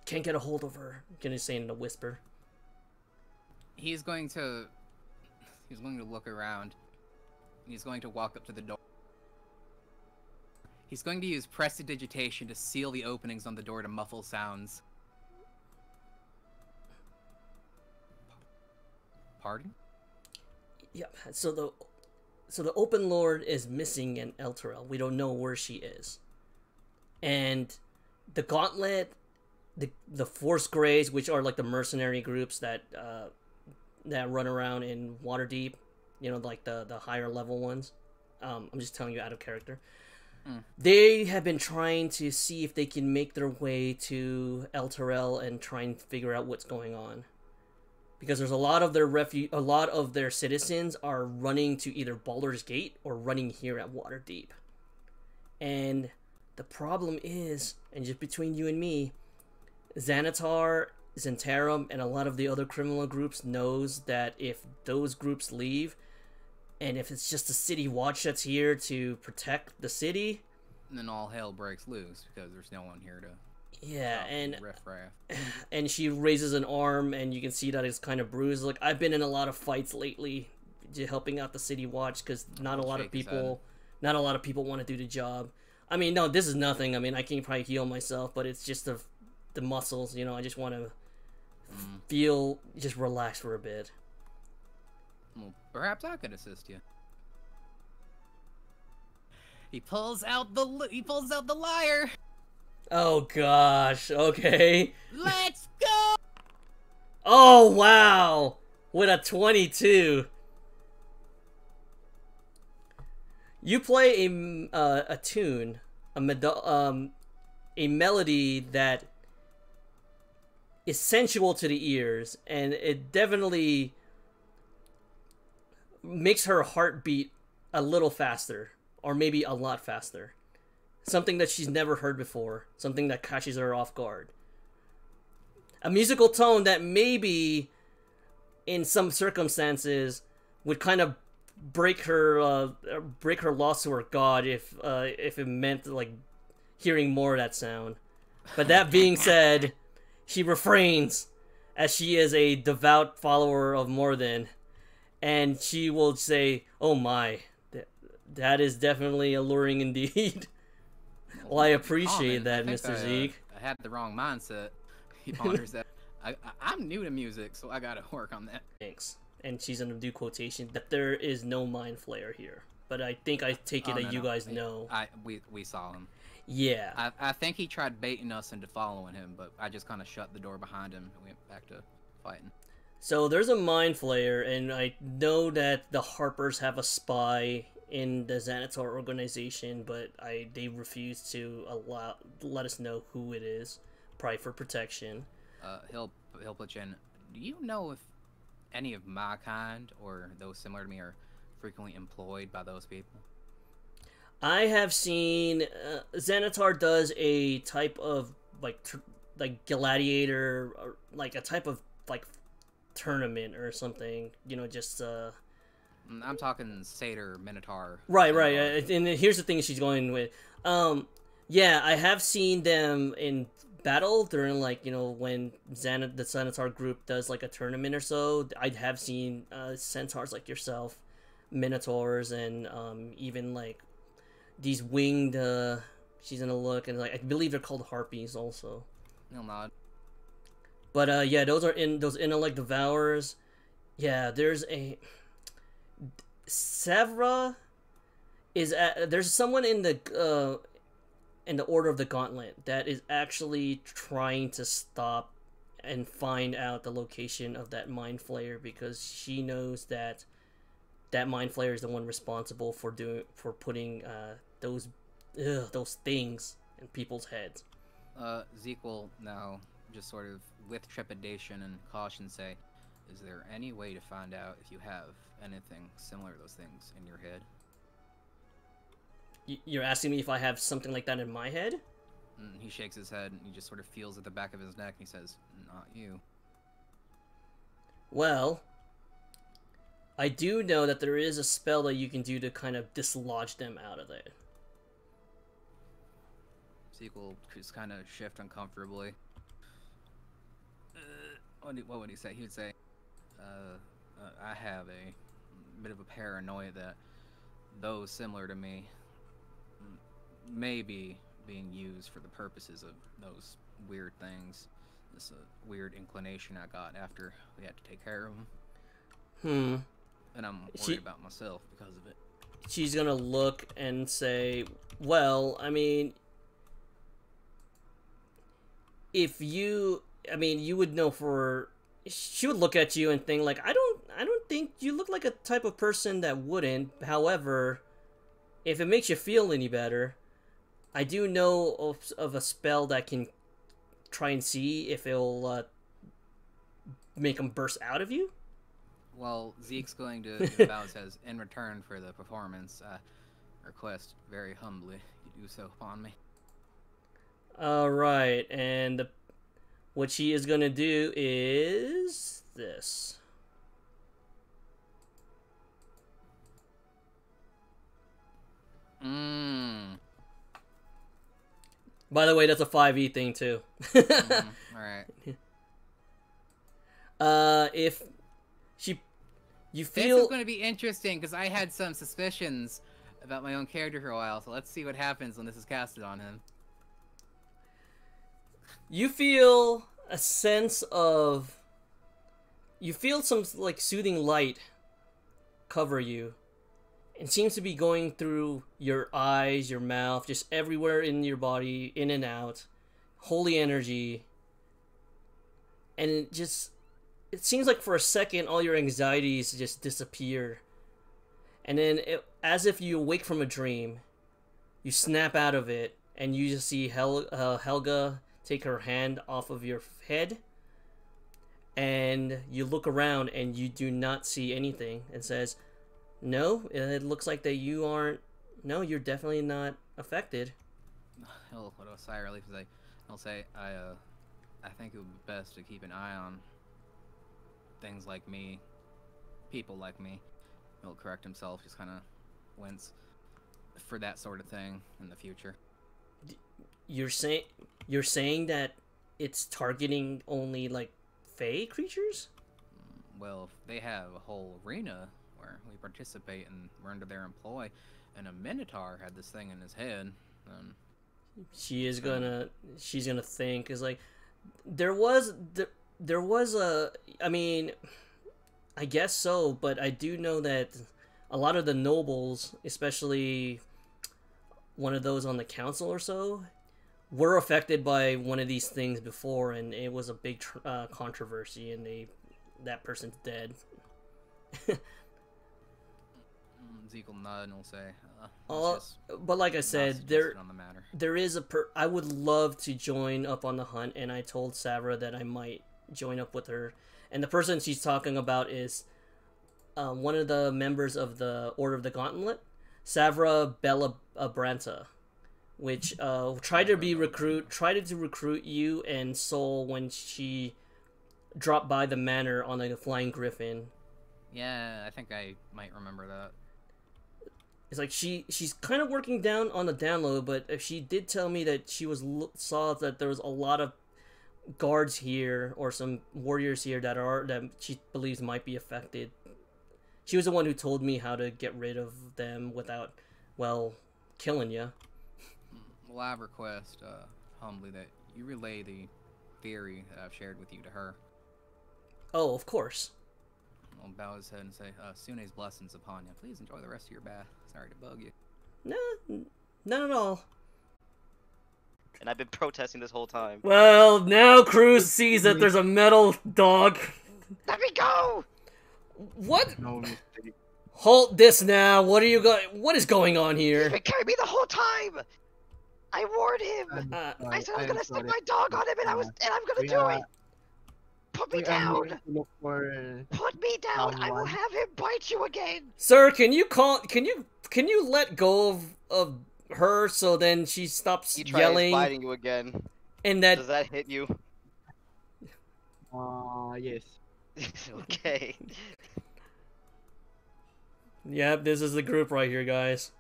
can't get a hold of her. I'm gonna say in a whisper. He's going to look around. He's going to walk up to the door. He's going to use prestidigitation to seal the openings on the door to muffle sounds. Pardon? Yeah. So the Open Lord is missing in Elturel. We don't know where she is. And the Gauntlet, the Force Greys, which are like the mercenary groups that run around in Waterdeep, like the higher level ones. I'm just telling you out of character. They have been trying to see if they can make their way to Elturel and try and figure out what's going on. Because there's a lot of their citizens are running to either Baldur's Gate or running here at Waterdeep. And the problem is, and just between you and me, Xanatar, Zentarum, and a lot of the other criminal groups knows that if those groups leave, and if it's just the city watch that's here to protect the city, and then all hell breaks loose because there's no one here to. Yeah, and riffraff. And she raises an arm, and you can see that it's kind of bruised. Like, I've been in a lot of fights lately, helping out the city watch because not a lot of people want to do the job. I mean, no, this is nothing. I mean, I can probably heal myself, but it's just the muscles. I just want to just relax for a bit. Well, perhaps I could assist you. He pulls out the lyre. Oh gosh. Okay. Let's go. Oh wow! With a 22. You play a tune, a melody that is sensual to the ears, and it definitely makes her heart beat a little faster, or maybe a lot faster. Something that she's never heard before, something that catches her off guard. A musical tone that maybe, in some circumstances, would kind of break her loss to her god if it meant like hearing more of that sound. But that being said, she refrains, as she is a devout follower of Morden, and she will say, "Oh my, that is definitely alluring indeed." Well, I appreciate that, Mr. Zeke. I had the wrong mindset. He ponders that. I'm new to music, so I gotta work on that. Thanks. And she's gonna do quotation that there is no mind flayer here. But I think I take it that you guys know. We saw him. Yeah. I think he tried baiting us into following him, but I just kind of shut the door behind him and went back to fighting. So there's a mind flayer, and I know that the Harpers have a spy in the Xanatar organization, but they refuse to let us know who it is, probably for protection. He'll put you in. Do you know if any of my kind or those similar to me are frequently employed by those people? I have seen Xanatar does a type of like gladiator, or like a type of like tournament or something. Just I'm talking Satyr, Minotaur. Right. And here's the thing she's going with. Yeah, I have seen them in battle during when the Xanatar group does like a tournament or so. I have seen centaurs like yourself, Minotaurs, and even like these winged. She's gonna look, and like I believe they're called harpies also. He'll nod. But yeah, those intellect devourers. Yeah, there's a Sevra there's someone in the Order of the Gauntlet that is actually trying to stop and find out the location of that mind flayer, because she knows that mind flayer is the one responsible for putting those things in people's heads. Zeke will now just sort of with trepidation and caution say, is there any way to find out if you have anything similar to those things in your head? You're asking me if I have something like that in my head? He shakes his head and he just sort of feels at the back of his neck and he says, not you. Well, I do know that there is a spell that you can do to kind of dislodge them out of it. Zeke will just kind of shift uncomfortably. What would he say? He would say, I have a bit of a paranoia that those similar to me may be being used for the purposes of those weird things. This weird inclination I got after we had to take care of him. And I'm worried about myself because of it. She's gonna look and say, well, I mean, you would know for... She would look at you and think, like, I don't think you look like a type of person that wouldn't. However, if it makes you feel any better, I do know of a spell that can try and see if it'll make them burst out of you. Well, Zeke's going to give Bao says, in return for the performance, request very humbly you do so upon me. Alright, and what she is going to do is this. By the way, that's a 5e thing, too. Alright. If you This feel... is going to be interesting, because I had some suspicions about my own character for a while, so let's see what happens when this is casted on him. You feel a sense of... You feel some, like, soothing light cover you. It seems to be going through your eyes, your mouth, just everywhere in your body, in and out. Holy energy. And it seems like for a second, all your anxieties just disappear. And then, as if you awake from a dream, you snap out of it, and you just see Helga take her hand off of your head. And you look around, and you do not see anything. And says, no, it looks like that you aren't... No, you're definitely not affected. He'll put a sigh of relief. He'll say, I think it would be best to keep an eye on things like me, people like me. He'll correct himself, just kind of wince for that sort of thing in the future. You're saying that it's targeting only, like, Fey creatures? Well, they have a whole arena where we participate and we're under their employ, and a Minotaur had this thing in his head. She's gonna think, is like, there was a, I mean, I guess so, but I do know that a lot of the nobles, especially one of those on the council or so, were affected by one of these things before, and it was a big controversy, and that person's dead. Zeke will nod and will say, but like I said, there is I would love to join up on the hunt, and I told Savra that I might join up with her. And the person she's talking about is one of the members of the Order of the Gauntlet, Savra Bella Branta, which tried to recruit you and Soul when she dropped by the manor on the Flying Griffin. Yeah, I think I might remember that. It's like she's kind of working down on the download, but she did tell me that she saw that there was a lot of guards here or some warriors here that she believes might be affected. She was the one who told me how to get rid of them without, well, killing you. Well, I request humbly that you relay the theory that I've shared with you to her. Oh, of course. I'll bow his head and say, Sune's blessings upon you. Please enjoy the rest of your bath. Sorry to bug you. No, not at all. And I've been protesting this whole time. Well, now Cruz sees that there's a metal dog. Let me go! What? No mistake. Halt this now. What is going on here? He's been carrying me the whole time! I warned him! I said I was gonna stick my dog on him and I'm gonna do it! Put me down! Put me down! I will have him bite you again! Sir, can you let go of her so then she stops yelling? He tries biting you again. And that... Does that hit you? Yes. Okay. Yep, this is the group right here, guys.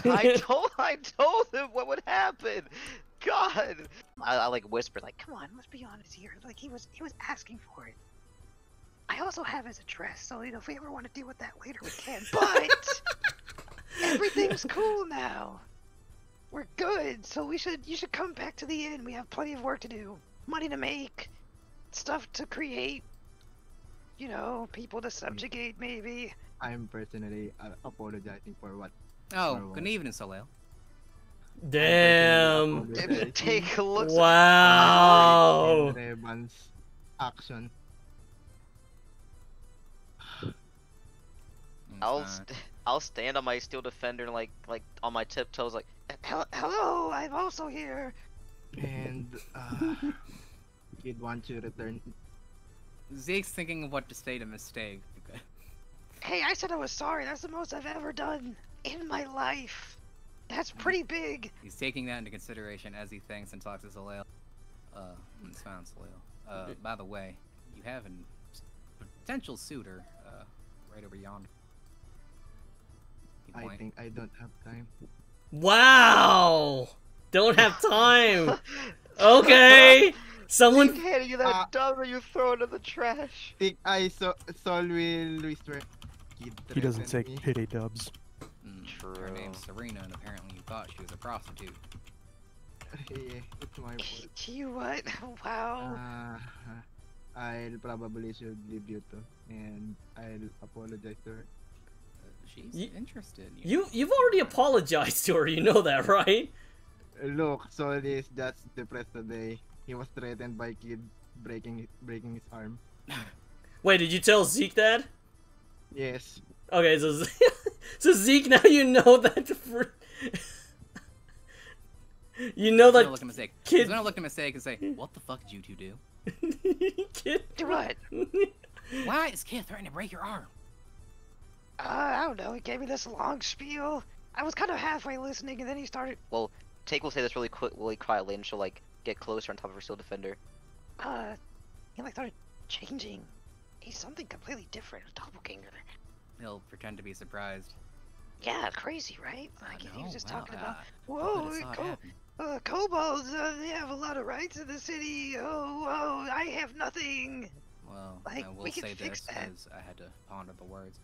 I told him what would happen. God. I like whisper, like, Come on, let's be honest here. Like, he was asking for it. I also have his address, so, if we ever want to deal with that later, we can. But everything's cool now. we're good. So you should come back to the inn. We have plenty of work to do, money to make, stuff to create. You know, people to subjugate, maybe. I'm personally apologizing for what. Oh, good evening, Soleil. Damn. Take a look. Wow. Revan's action. I'll stand on my steel defender and like on my tiptoes like. Hello, I'm also here. And he'd want to return. Zeke's thinking of what to say to mistake. Hey, I said I was sorry. That's the most I've ever done in my life. That's pretty big. He's taking that into consideration as he thinks and talks to Soleil. It's fine, Soleil. By the way, you have a potential suitor, right over yonder. I think I don't have time. Wow. Don't have time. Okay. Someone. Keep handing you that dumb and you throw it in the trash. Think Sol will restore. He doesn't take pity dubs. True. Her name's Serena, and apparently you thought she was a prostitute. Yeah, it's my fault. You what? Wow. I'll probably should leave you too, and I'll apologize to her. She's interested. You've already apologized to her. You know that, right? Look, Sol is just depressed today. He was threatened by kid breaking his arm. Wait, did you tell Zeke that? Yes. Okay, so so Zeke, now you know that. You know that. He's gonna look at mistake and say, "What the fuck did you two do?" Kid. Do what? Why is Kid threatening to break your arm? I don't know. He gave me this long spiel. I was kind of halfway listening, and then he started. Well, Take will say this really quietly, and she'll like get closer on top of her steel defender. He like started changing. He's something completely different. A doppelganger. He'll pretend to be surprised. Yeah, crazy, right? Like he was just talking about. Whoa, kobolds. They have a lot of rights in the city. Oh, I have nothing. Well, like, I will we can say fix this that. as I had to ponder the words.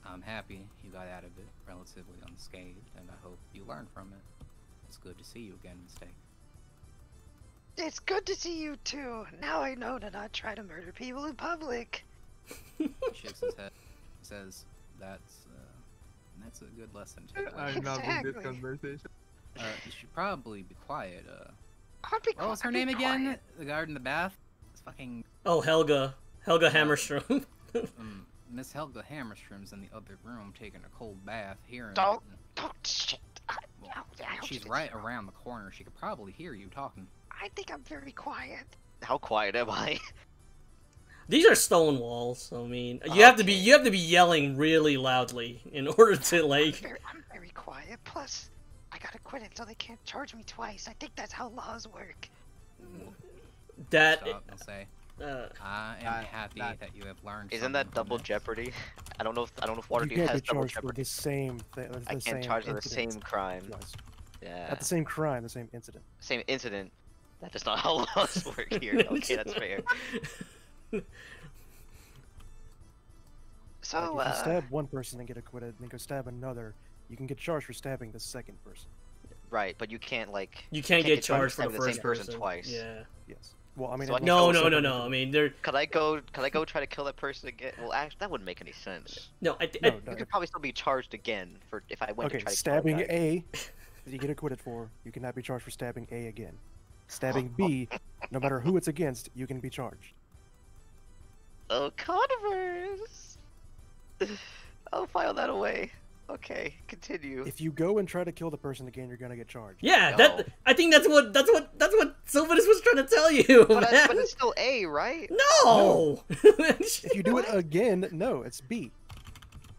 I'm happy you got out of it relatively unscathed, and I hope you learned from it. It's good to see you again, Mistake. It's good to see you too. Now I know to not try to murder people in public. He shakes his head, says, "That's a good lesson to take away." I'm loving this Exactly. conversation. You should probably be quiet. I'll be What was her I'll be name again? quiet. The guard in the bath? It's fucking Oh, Helga Hammerstrom. Miss Helga Hammerstrom's in the other room taking a cold bath. Hearing Don't shit. Well, I hope she's she right doesn't- around the corner. She could probably hear you talking. I think I'm very quiet. How quiet am I? These are stone walls. I mean, you have to be yelling really loudly in order to like. I'm very quiet. Plus, I got acquitted, so they can't charge me twice. I think that's how laws work. That. Stop and say, I am happy that you have learned. Isn't that something double from this." jeopardy? I don't know if You Waterdeep can't has be double charged for jeopardy. the same thing. I can't charge for the same crime. Twice. Yeah. At the same crime, the same incident. Same incident. That's just not how laws work here. Okay, that's fair. So, Like if you stab one person and get acquitted, and then go stab another, you can get charged for stabbing the second person. Right, but you can't like. You can't get charged for stabbing the first same person person twice. Yeah. Yes. Well, I mean, So I it can No, was no, no, second no. I incident. mean, there. Could I go try to kill that person again? Well, actually, that wouldn't make any sense. No, No, You could probably still be charged again for if I went okay, to try to stabbing kill that guy. A that you get acquitted for, you cannot be charged for stabbing A again. Stabbing B, no matter who it's against, you can be charged. Oh, converse. I'll file that away. Okay, continue. If you go and try to kill the person again, you're gonna get charged. Yeah, No. I think that's what Sylvanus was trying to tell you, But man. it's still A, right? No. If you do it again, no, it's B.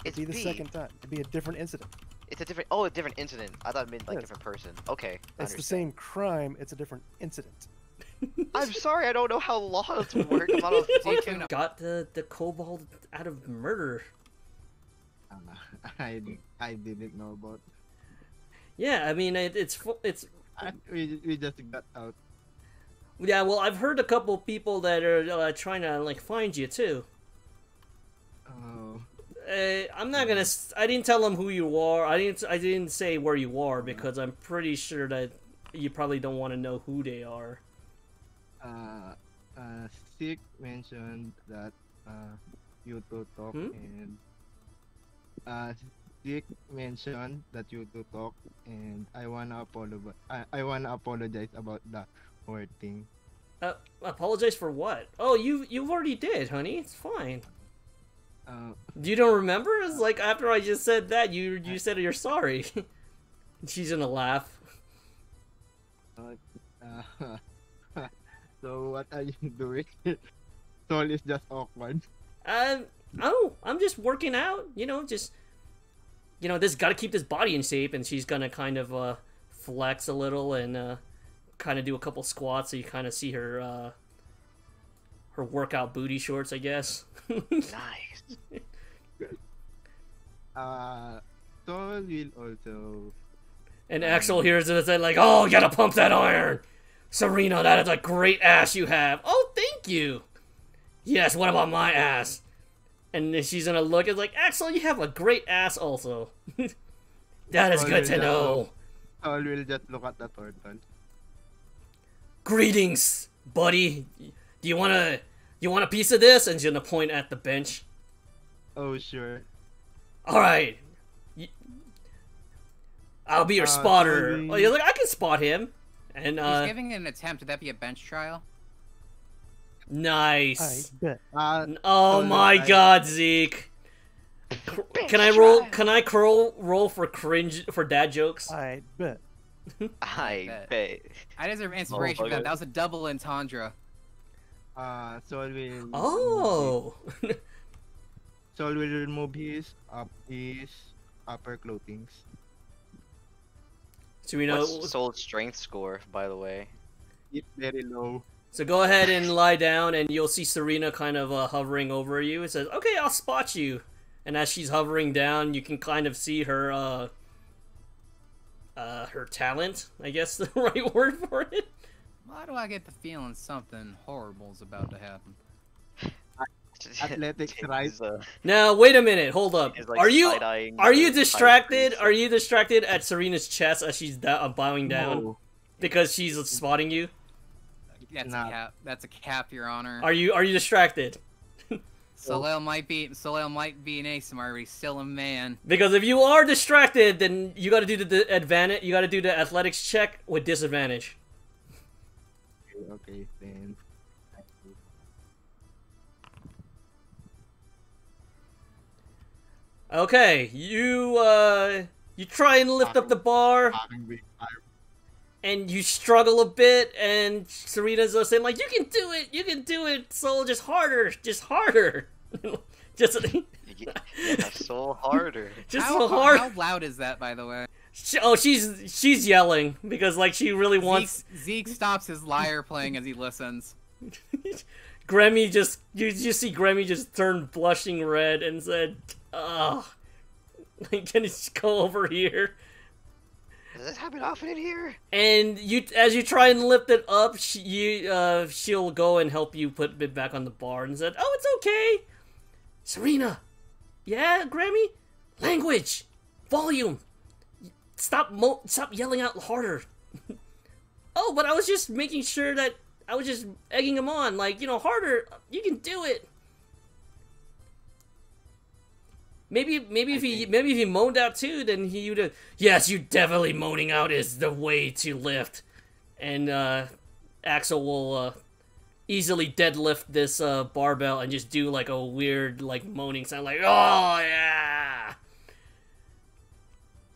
It's It'd be the B. second time. It'd be a different incident. It's a different. a different incident. I thought it meant like Yes. different person. Okay. I It's the understand. same crime. It's a different incident. I'm sorry, I don't know how laws work. I'm not a fucking. Got the kobold out of murder. I didn't know about. Yeah, I mean it's We just got out. yeah. Well, I've heard a couple people that are trying to like find you too. Oh. I'm not gonna. I didn't tell him who you are. I didn't say where you are because I'm pretty sure that you probably don't want to know who they are. Sick mentioned that you two talk and Sick mentioned that you two talk and I wanna apologize about the whole thing. Apologize for what? Oh, you've already did, honey. It's fine. You don't remember? It's like after I just said that, you said you're sorry. She's gonna laugh. So what are you doing? Soul is just awkward. Oh, I'm just working out. This gotta keep this body in shape, and she's gonna kind of flex a little and kind of do a couple squats, so you kind of see her workout booty shorts, I guess. Nice. Soul will also. And Axel hears it and said, like, "Oh, you gotta pump that iron, Serena. That is a great ass you have. Oh, thank you. Yes. What about my ass?" And then she's gonna look and like, "Axel, you have a great ass also." That is good to know. Soul will just look at the turtle. Greetings, buddy. Do you want a piece of this? And she's gonna point at the bench. Oh, sure. All right. I'll be your spotter. Oh, you're like, I can spot him. And He's giving it an attempt. Would that be a bench trial? Nice. I bet. Oh my God, Zeke. Can I roll? Can I roll for cringe for dad jokes? I bet. I bet. I deserve inspiration for that. That was a double entendre. Soul will. Oh. Soul will remove his upper clothing. So we know. What's Soul's strength score, by the way? It's very low. So go ahead and lie down, and you'll see Serena kind of hovering over you. It says, "Okay, I'll spot you." And as she's hovering down, you can kind of see her talent. I guess the right word for it. Why do I get the feeling something horrible is about to happen? Athletics, right? Now wait a minute. Hold up. He's, like, Are you side-eyeing distracted? the Are you distracted at Serena's chest as she's bowing down No. because she's spotting you? That's Nah. a cap. That's a cap, Your Honor. Are you distracted? Soleil might be an ASMR, but he's still a man. Because if you are distracted, then you got to do the advantage. You got to do the athletics check with disadvantage. Okay, then. Okay, you try and lift up the bar, and you struggle a bit, and Serena's saying like, you can do it, Soul, just harder, just Yeah, Soul harder. just How so hard. How loud is that, by the way? She's yelling because like she really wants. Zeke stops his lyre playing as he listens. Grammy just you see Grammy just turned blushing red and said, "Ugh, can you just go over here?" Does this happen often in here? And as you try and lift it up, she'll go and help you put it back on the bar and said, "Oh, it's okay." Serena, yeah, Grammy, language, volume, stop yelling out harder. Oh, but I was just making sure that I was just egging him on, like, harder. You can do it. Maybe if he moaned out too, then he would have. Yes, you definitely moaning out is the way to lift. And Axel will easily deadlift this barbell and just do like a weird like moaning sound, like, "Oh yeah."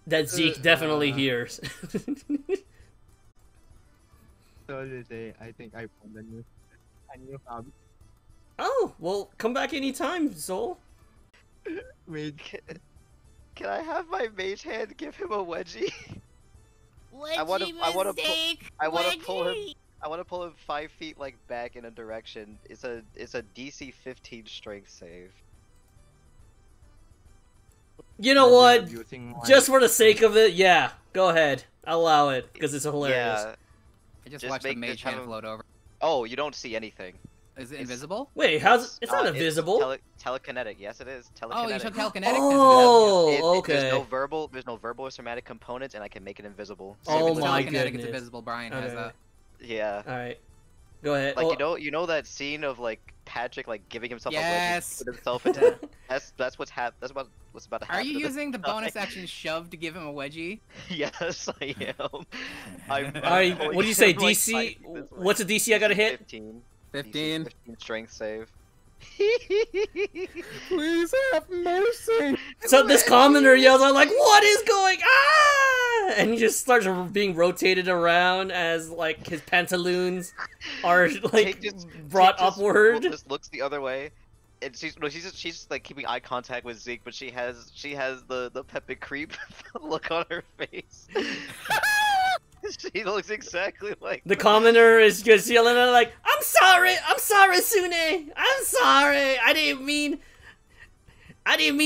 That Zeke definitely hears. So you say, I think I found a new hobby. Oh, well, come back anytime, Soul. Wait, Can I have my mage hand give him a wedgie? Wedgie I wanna mistake! I want to pull him 5 feet like back in a direction. It's a DC 15 strength save. You know what? using my- Just for the sake of it, yeah. Go ahead. I'll allow it, because it's hilarious. Yeah. I just Just watched the make mage the hand kind of- float over. Oh, you don't see anything. Is it invisible? Wait, how's it's not invisible? Telekinetic. Yes, it is. Telekinetic. Oh, you took telekinetic. Oh, okay. There's no verbal or somatic components, and I can make it invisible. Oh It's my telekinetic, goodness. It's invisible. Brian has that. Yeah. All right, go ahead. Like you know that scene of like Patrick like giving himself a Yes. wedgie with himself into that's what's about to happen. Are you to this using the guy. bonus action shove to give him a wedgie? Yes, I am. All right, what do you say, DC? What's the DC I gotta hit? 15. 15. 15 strength save. Please have mercy. So this commoner yells out like, "What is going on?" And he just starts being rotated around as like his pantaloons are like brought upward. Just looks the other way. And she's just like keeping eye contact with Zeke, but she has the Pepe creep look on her face. She looks exactly like The commoner is just yelling at her like, I'm sorry, Sune, I'm sorry, I didn't mean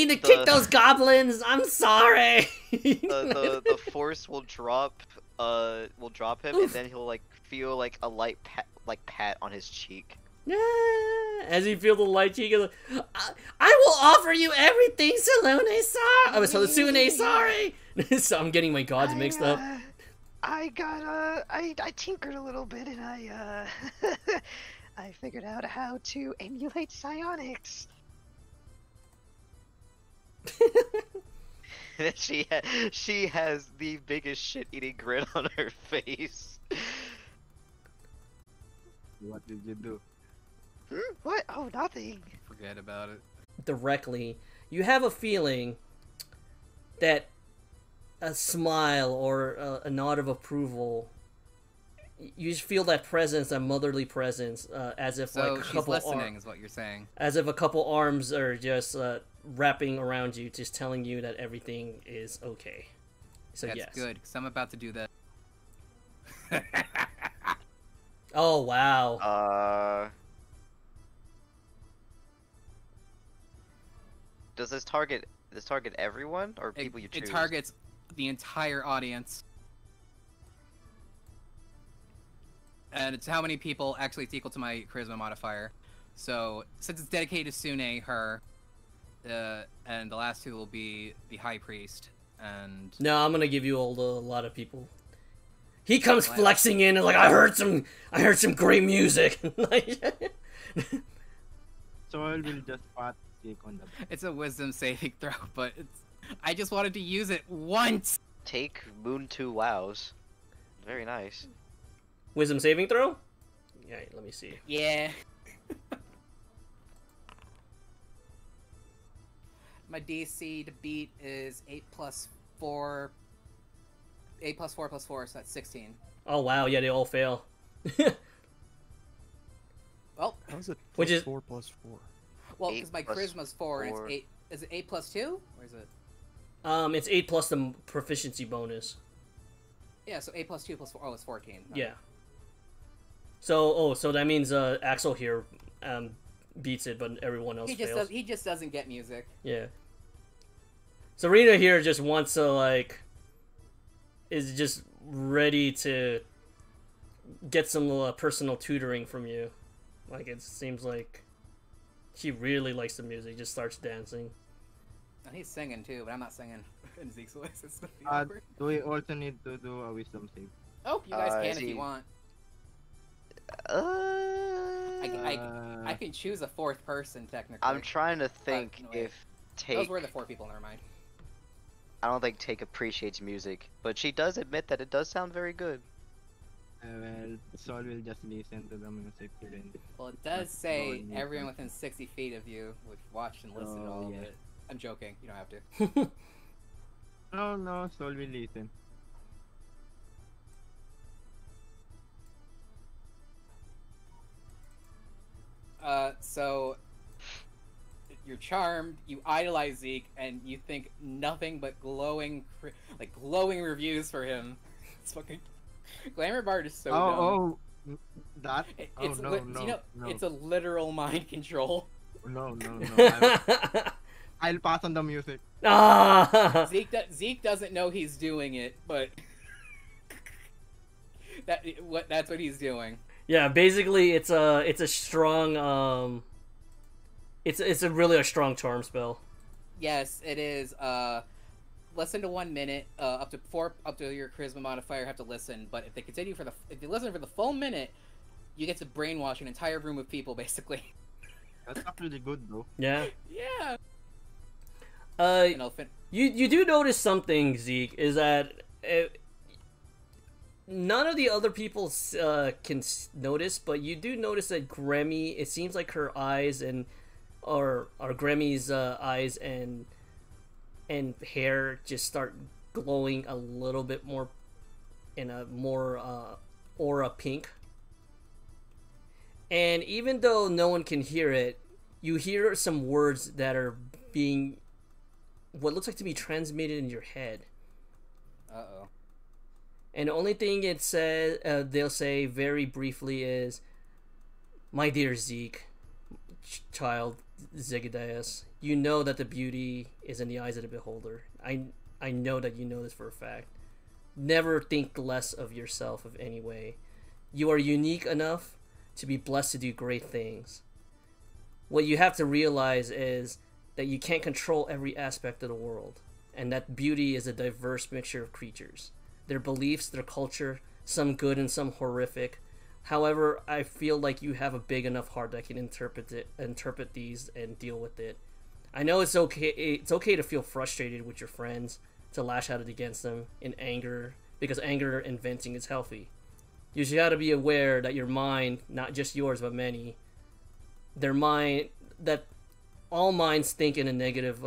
to kick those goblins, I'm sorry." the force will drop him, and then he'll like feel like a light pat on his cheek. Yeah, as you feel the light cheek, like, I will offer you everything, Salune, sorry. Oh, so Sune, sorry. So I'm getting my gods mixed up. I tinkered a little bit and I I figured out how to emulate psionics. She has the biggest shit-eating grin on her face. What did you do? What? Oh, nothing. Forget about it. Directly, you have a feeling that a smile or a nod of approval, you just feel that presence, that motherly presence, as if So like a she's couple listening, is what you're saying. as if a couple arms are just wrapping around you, just telling you that everything is okay. So That's yes. good, because I'm about to do that. Oh wow. Does this target everyone or people you choose? It targets the entire audience. And it's how many people, actually it's equal to my charisma modifier. So, since it's dedicated to Sune, her, and the last two will be the High Priest, and... No, I'm gonna give you a lot of people. He comes flexing in and like, I heard some great music. So I will just pat Zeke on the back. It's a wisdom saving throw, but I just wanted to use it once! Take Moon 2 wows. Very nice. Wisdom saving throw? Yeah, let me see. Yeah. My DC to beat is 8 plus 4, so that's 16. Oh wow, yeah, they all fail. Well, How's it Which plus is- 4 plus 4? well, 8 because my plus charisma's 4 and 4. it's 8. Is it 8 plus 2? Or is it? It's 8 plus the proficiency bonus. Yeah, so 8 plus 2 plus 4. Oh, it's 14. No. Yeah. So that means Axel here beats it, but everyone else fails. He just doesn't get music. Yeah. So Rita here just wants to like is just ready to get some personal tutoring from you. Like it seems like she really likes the music, just starts dancing. And he's singing too, but I'm not singing in Zeke's voice. It's gonna be Uh, awkward. do we also need to do a wisdom save? Oh, you guys can is if he- you want. Uh, I can choose a fourth person technically. I'm trying to think no, wait. if Those Take. were the 4 people. Never mind. I don't think Take appreciates music, but she does admit that it does sound very good. Well, Sol will just listen to the music then. Well, it does That's say going everyone with within 60 feet of you would watch and listen to Oh, all of yeah. it. I'm joking. You don't have to. No, Sol will listen. So you're charmed, you idolize Zeke, and you think nothing but glowing reviews for him. It's fucking Glamour Bard is so dumb. That? It's no, you know, no. it's a literal mind control. No. I'll pass on the music. Ah! Zeke doesn't know he's doing it, but that's what he's doing. Yeah, basically it's a strong it's a really a strong charm spell. Yes, it is. Listen to 1 minute. Up to your charisma modifier have to listen. But if they listen for the full minute, you get to brainwash an entire room of people, basically. That's not really good though. Yeah. Yeah. Uh, you do notice something, Zeke, is that none of the other people can notice, but you do notice that Gremmy, it seems like her eyes or Gremmy's eyes and hair just start glowing a little bit more in a more aura pink. And even though no one can hear it, you hear some words that are being what looks like to be transmitted in your head. Uh-oh. And the only thing it says, they'll say very briefly is, "My dear Zeke, child Zigadias, you know that the beauty is in the eyes of the beholder. I know that you know this for a fact. Never think less of yourself of any way. You are unique enough to be blessed to do great things. What you have to realize is that you can't control every aspect of the world, and that beauty is a diverse mixture of creatures. Their beliefs, their culture, some good and some horrific. However, I feel like you have a big enough heart that can interpret these and deal with it. I know it's okay to feel frustrated with your friends, to lash out against them in anger, because anger and venting is healthy. You should gotta be aware that your mind, not just yours but many, that all minds think in a negative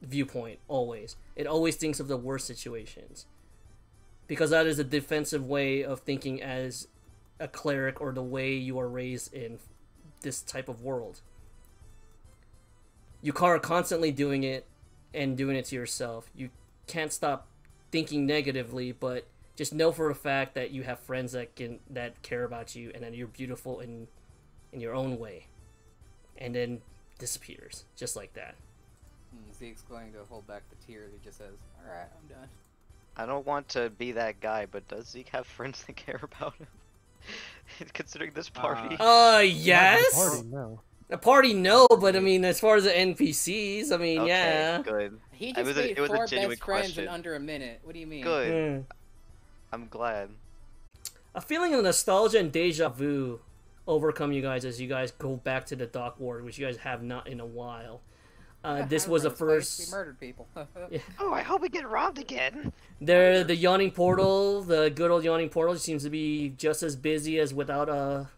viewpoint, always. It always thinks of the worst situations. Because that is a defensive way of thinking as a cleric, or the way you are raised in this type of world. You are constantly doing it and doing it to yourself. You can't stop thinking negatively, but just know for a fact that you have friends that care about you, and that you're beautiful in your own way. And then disappears just like that. Zeke's going to hold back the tears. He just says, "Alright, I'm done." I don't want to be that guy, but does Zeke have friends that care about him? Considering this party. Yes. Party, no. A party, no, but I mean, as far as the NPCs, I mean, Okay, yeah. good. He It just was made a 4 genuine best friends question. in under a minute. What do you mean? Good. I'm glad. A feeling of nostalgia and deja vu overcome you guys as you guys go back to the dock ward, which you guys have not in a while. This was the first. We murdered people. Yeah. Oh, I hope we get robbed again. The Yawning Portal, the good old Yawning Portal, seems to be just as busy as without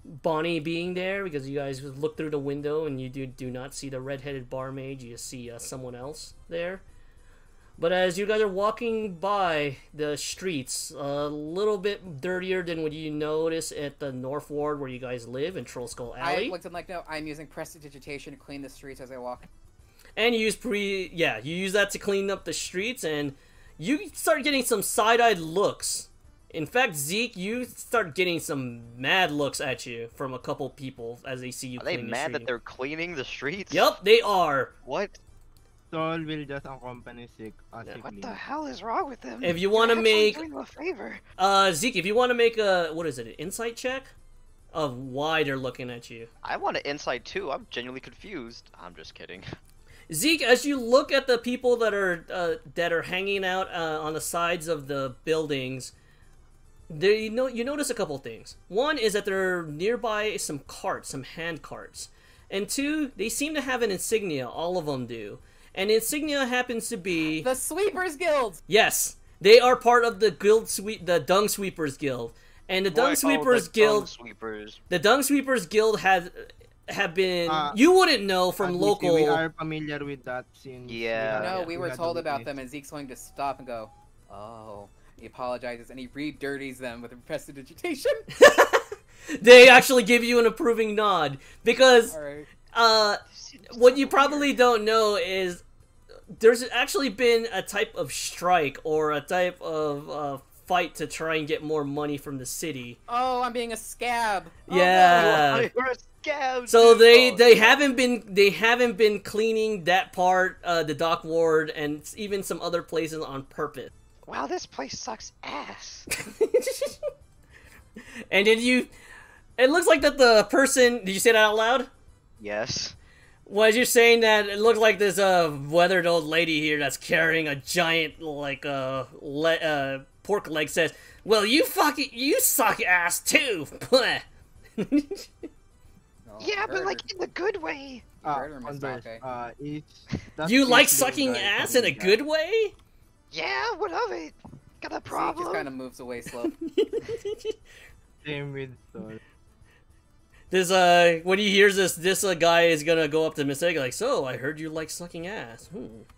Bonnie being there, because you guys look through the window and you do not see the red-headed barmaid. You see someone else there. But as you guys are walking by the streets, a little bit dirtier than what you notice at the North Ward where you guys live in Troll Skull Alley. I looked at him like, no, I'm using prestidigitation to clean the streets as I walk. And you use that to clean up the streets, and you start getting some side-eyed looks. In fact, Zeke, you start getting some mad looks at you from a couple people as they see you Are they clean the mad street. that they're cleaning the streets? Yep, they are. What? Sol will just accompany Sick as he What cleans. the hell is wrong with them? If you want to You're actually make doing them a favor. Zeke, if you want to make a an insight check of why they're looking at you. I want an insight too. I'm genuinely confused. I'm just kidding. Zeke, as you look at the people that are hanging out on the sides of the buildings, you notice a couple things. One is that they're nearby some carts, some hand carts, and two, they seem to have an insignia. All of them do, and the insignia happens to be The Sweepers Guild! yes, they are part of the the Dung Sweepers Guild, and the Dung Sweepers Guild. The Dung Sweepers Guild have been you wouldn't know from local. We are familiar with that since. Yeah. No, we were had told the about witness. them, and Zeke's going to stop and go, oh. He apologizes, and he re-dirties them with prestidigitation. They actually give you an approving nod, because Alright. what you probably don't know is there's actually been a type of strike or a type of fight to try and get more money from the city. Oh, I'm being a scab. Yeah. You're a scab, So dude. they haven't been cleaning that part, the dock ward, and even some other places on purpose. Wow, this place sucks ass. And did you? It looks like that the person. Did you say that out loud? Yes. Was you saying that it looks like this weathered old lady here that's carrying a giant like pork leg says, "Well, you suck ass too." No, Yeah, but like in the good way. You heard her, Miss Thunder, Take. You like sucking ass in a good way? Yeah, what of it? Got a Zeke problem? just kind of moves away slow. Same with Thor. This when he hears this guy is gonna go up to Mistake like, so I heard you like sucking ass.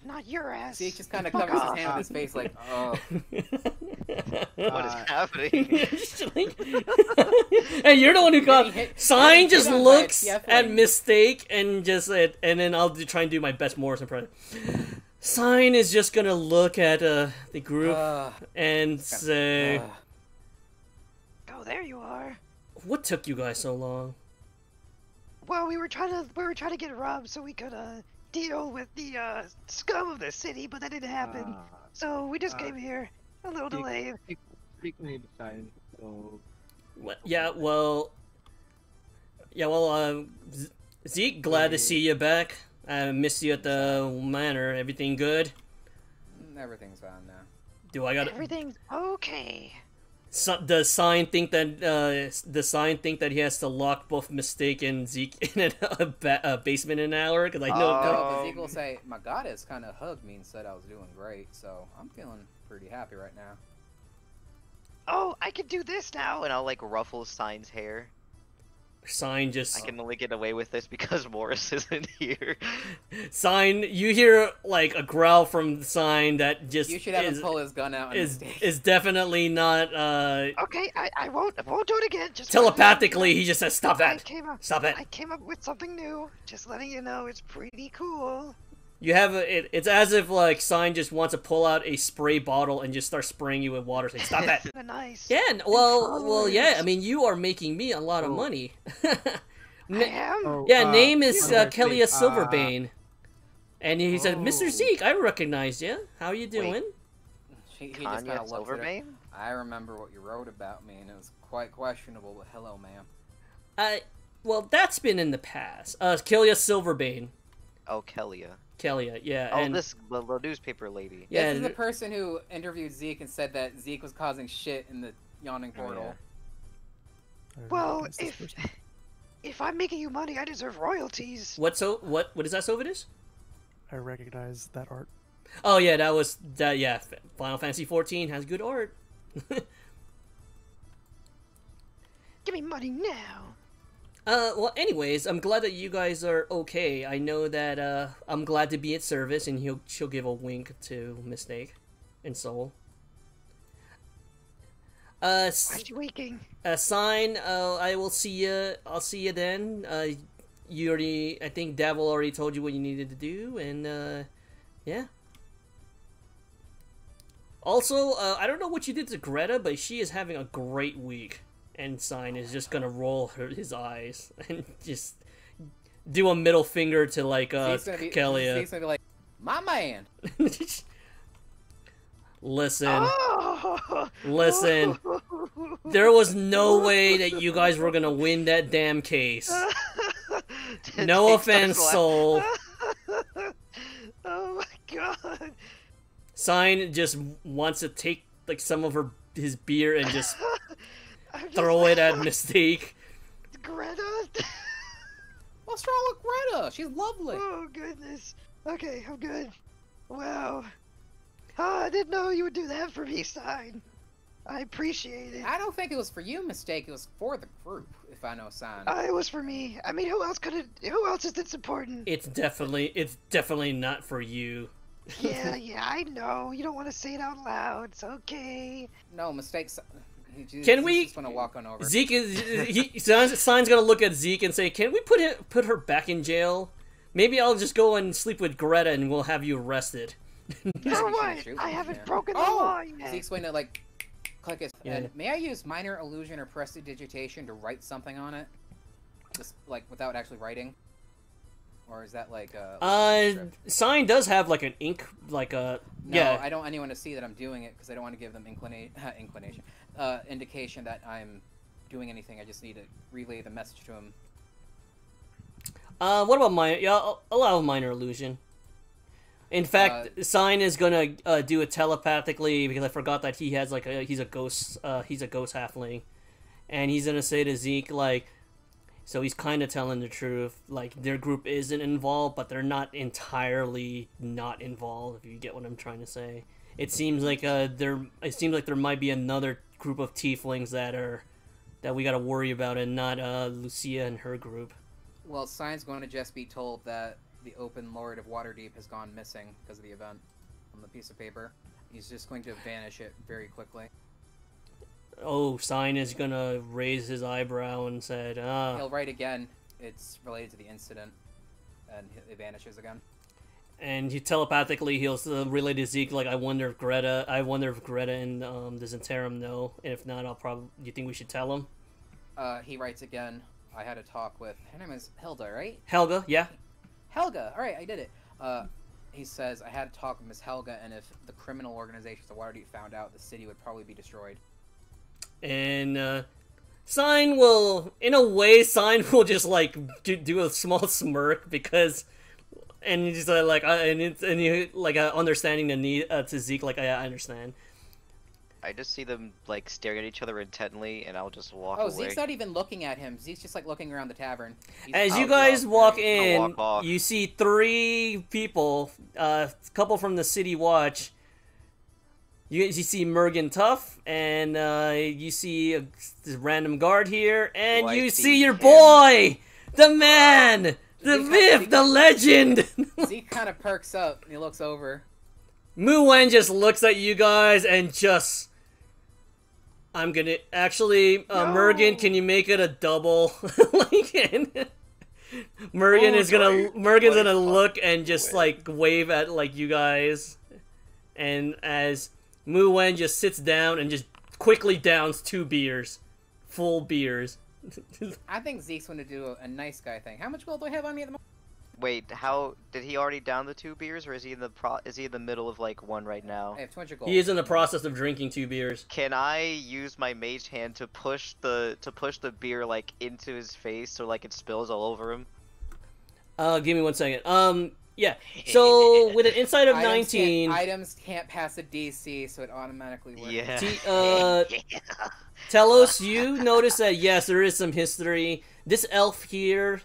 Not your ass. Zeke just kind of Fuck covers off. his hand with his face like, oh. What is happening? Hey, you're the one who got. Sign hit just on my looks TF at ring. Mistake and and then I'll try and do my best Morris impression. Sign is just gonna look at the group and say, Oh, there you are. "What took you guys so long?" Well, we were trying to get robbed so we could deal with the scum of the city, but that didn't happen. So we just came here. A little delayed. Speak me time, so Zeke, glad to see you back. I missed you at the manor. Everything good? Everything's fine now. Do I got? Everything's okay. Does Sign think that he has to lock both Mistake and Zeke in a basement in an hour? Because I know. No, but Zeke will say, my goddess kind of hugged me and said I was doing great, so I'm feeling pretty happy right now. Oh, I can do this now. And I'll like ruffle Sign's hair. Sign just. I can only get away with this because Morris isn't here. Sign, you hear like a growl from Sign that just You should have him pull his gun out on the stage. is definitely not Okay, I won't do it again. Just telepathically. He just says, "Stop that! Stop it!" I came up with something new. Just letting you know, it's pretty cool. You have it's as if like Sign just wants to pull out a spray bottle and just start spraying you with water. Saying, "Stop that!" Nice. Yeah, well, yeah. I mean, you are making me a lot of money. I am. Yeah, name is Kellia Silverbane, and he said, "Mr. Zeke, I recognize you. How you doing?" He just kind Kanye of looks at her. Silverbane? I remember what you wrote about me, and it was quite questionable, but hello, ma'am. Well, that's been in the past. Kellia Silverbane. Oh, Kellia. Kellia, yeah. Oh, and, the newspaper lady. Yeah, This is the person who interviewed Zeke and said that Zeke was causing shit in the Yawning Portal. Well, if I'm making you money, I deserve royalties. What is that, Sovidus? I recognize that art. Oh yeah, that was that. Yeah, Final Fantasy 14 has good art. Give me money now. Well, anyways, I'm glad that you guys are okay. I know that I'm glad to be at service, and she'll give a wink to Mistake and Soul. Why are you waking? Sign. I will see you. I'll see you then. You already. I think Devil already told you what you needed to do, and yeah. Also, I don't know what you did to Greta, but she is having a great week. And Sign is just gonna roll his eyes and just do a middle finger to like Kellia. Zeke's gonna be like, my man. Listen, listen. There was no way that you guys were gonna win that damn case. No offense, Soul. Oh my god. Sign just wants to take like some of his beer and just throw it at Mystique. Greta? What's wrong with Greta? She's lovely. Oh goodness. Okay, I'm good. Wow. Oh, I didn't know you would do that for me, Sign. I appreciate it. I don't think it was for you, Mistake. It was for the group, if I know Sign. It was for me. I mean, who else is this important? It's definitely not for you. Yeah, I know. You don't want to say it out loud. It's okay. No, Mistake. Can we? Just gonna walk on over. Zeke Sign's gonna look at Zeke and say, "Can we put her back in jail? Maybe I'll just go and sleep with Greta and we'll have you arrested." For what? I haven't broken the law yet. Zeke's going to like click his. Yeah. And may I use minor illusion or prestidigitation to write something on it? Just like without actually writing. Or is that like Sign does have like an ink, like a No, I don't want anyone to see that I'm doing it because I don't want to give them indication that I'm doing anything. I just need to relay the message to him. What about minor? Yeah, I'll allow minor illusion. In fact, Sign is gonna do it telepathically because I forgot that he has like he's a ghost halfling, and he's gonna say to Zeke like, so he's kind of telling the truth. Like their group isn't involved, but they're not entirely not involved. If you get what I'm trying to say, it seems like there might be another group of tieflings that we gotta worry about, and not Lucia and her group. Well, Sign's going to just be told that the Open Lord of Waterdeep has gone missing because of the event on the piece of paper. He's just going to vanish it very quickly. Oh, Sign is gonna raise his eyebrow and said, He'll write again. It's related to the incident, and it vanishes again. And he telepathically he'll relay to Zeke like, I wonder if Greta and the Zentarum know, and if not, do you think we should tell him? He writes again. I had a talk with, her name is Hilda, right? Helga, yeah. Helga! Alright, I did it. He says, I had a talk with Miss Helga, and if the criminal organizations of Waterdeep found out, the city would probably be destroyed. And, Sign will just, like, do a small smirk, because, and he's like, understanding the need, to Zeke, like, I understand. I just see them like staring at each other intently, and I'll just walk away. Oh, Zeke's not even looking at him. Zeke's just like looking around the tavern. As you guys walk in, you see 3 people, a couple from the City Watch. You see Mergen Tuff, and you see a random guard here, and you see your boy, the man, the myth, the legend. Zeke kind of perks up, and he looks over. Mu Wen just looks at you guys and just... I'm gonna... Actually, Mergen, can you make it a double? Mergen's gonna look and just, like, wave at, like, you guys. And as Mu Wen just sits down and just quickly downs 2 beers. Full beers. I think Zeke's gonna do a nice guy thing. How much gold do I have on me at the moment? Wait, how did he already down the 2 beers, or is he in the middle of like one right now? I have 200 gold. He is in the process of drinking 2 beers. Can I use my mage hand to push the beer like into his face so like it spills all over him? Give me 1 second. Yeah. So with an insight of 19, items can't pass a DC, so it automatically works. Yeah. Telos, you notice that yes, there is some history. This elf here,